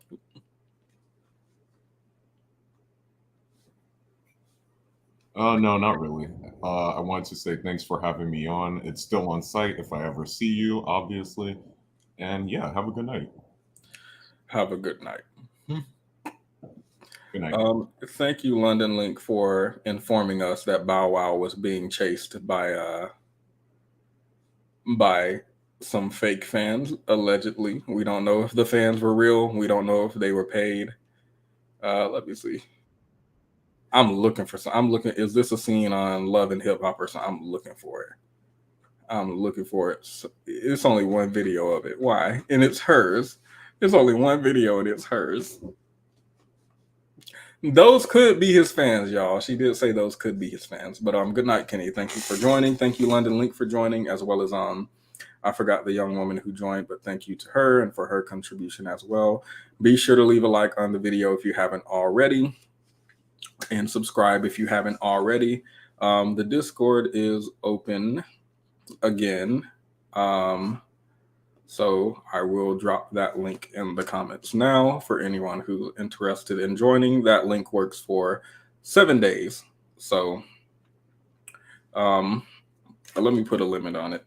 No, not really. I wanted to say thanks for having me on. It's still on site if I ever see you, obviously. And yeah, have a good night. Have a good night. Good night. Thank you, London Link, for informing us that Bow Wow was being chased by some fake fans, allegedly. We don't know if the fans were real. We don't know if they were paid. Let me see. I'm looking for some. Is this a scene on Love and Hip Hop or something? I'm looking for it. It's only one video of it. Why? And it's hers. It's only one video and it's hers. Those could be his fans, y'all. She did say those could be his fans. But good night, Kenny. Thank you for joining. Thank you, London Link, for joining, as well as I forgot the young woman who joined, but thank you to her and for her contribution as well. Be sure to leave a like on the video if you haven't already, and subscribe if you haven't already. The Discord is open again. So I will drop that link in the comments now for anyone who's interested in joining. That link works for 7 days. So let me put a limit on it.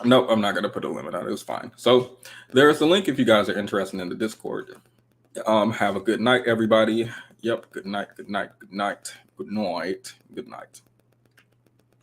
Nope, I'm not going to put a limit on it. It's fine. So there's the link if you guys are interested in the Discord. Have a good night, everybody. Yep, good night, good night, good night, good night, good night.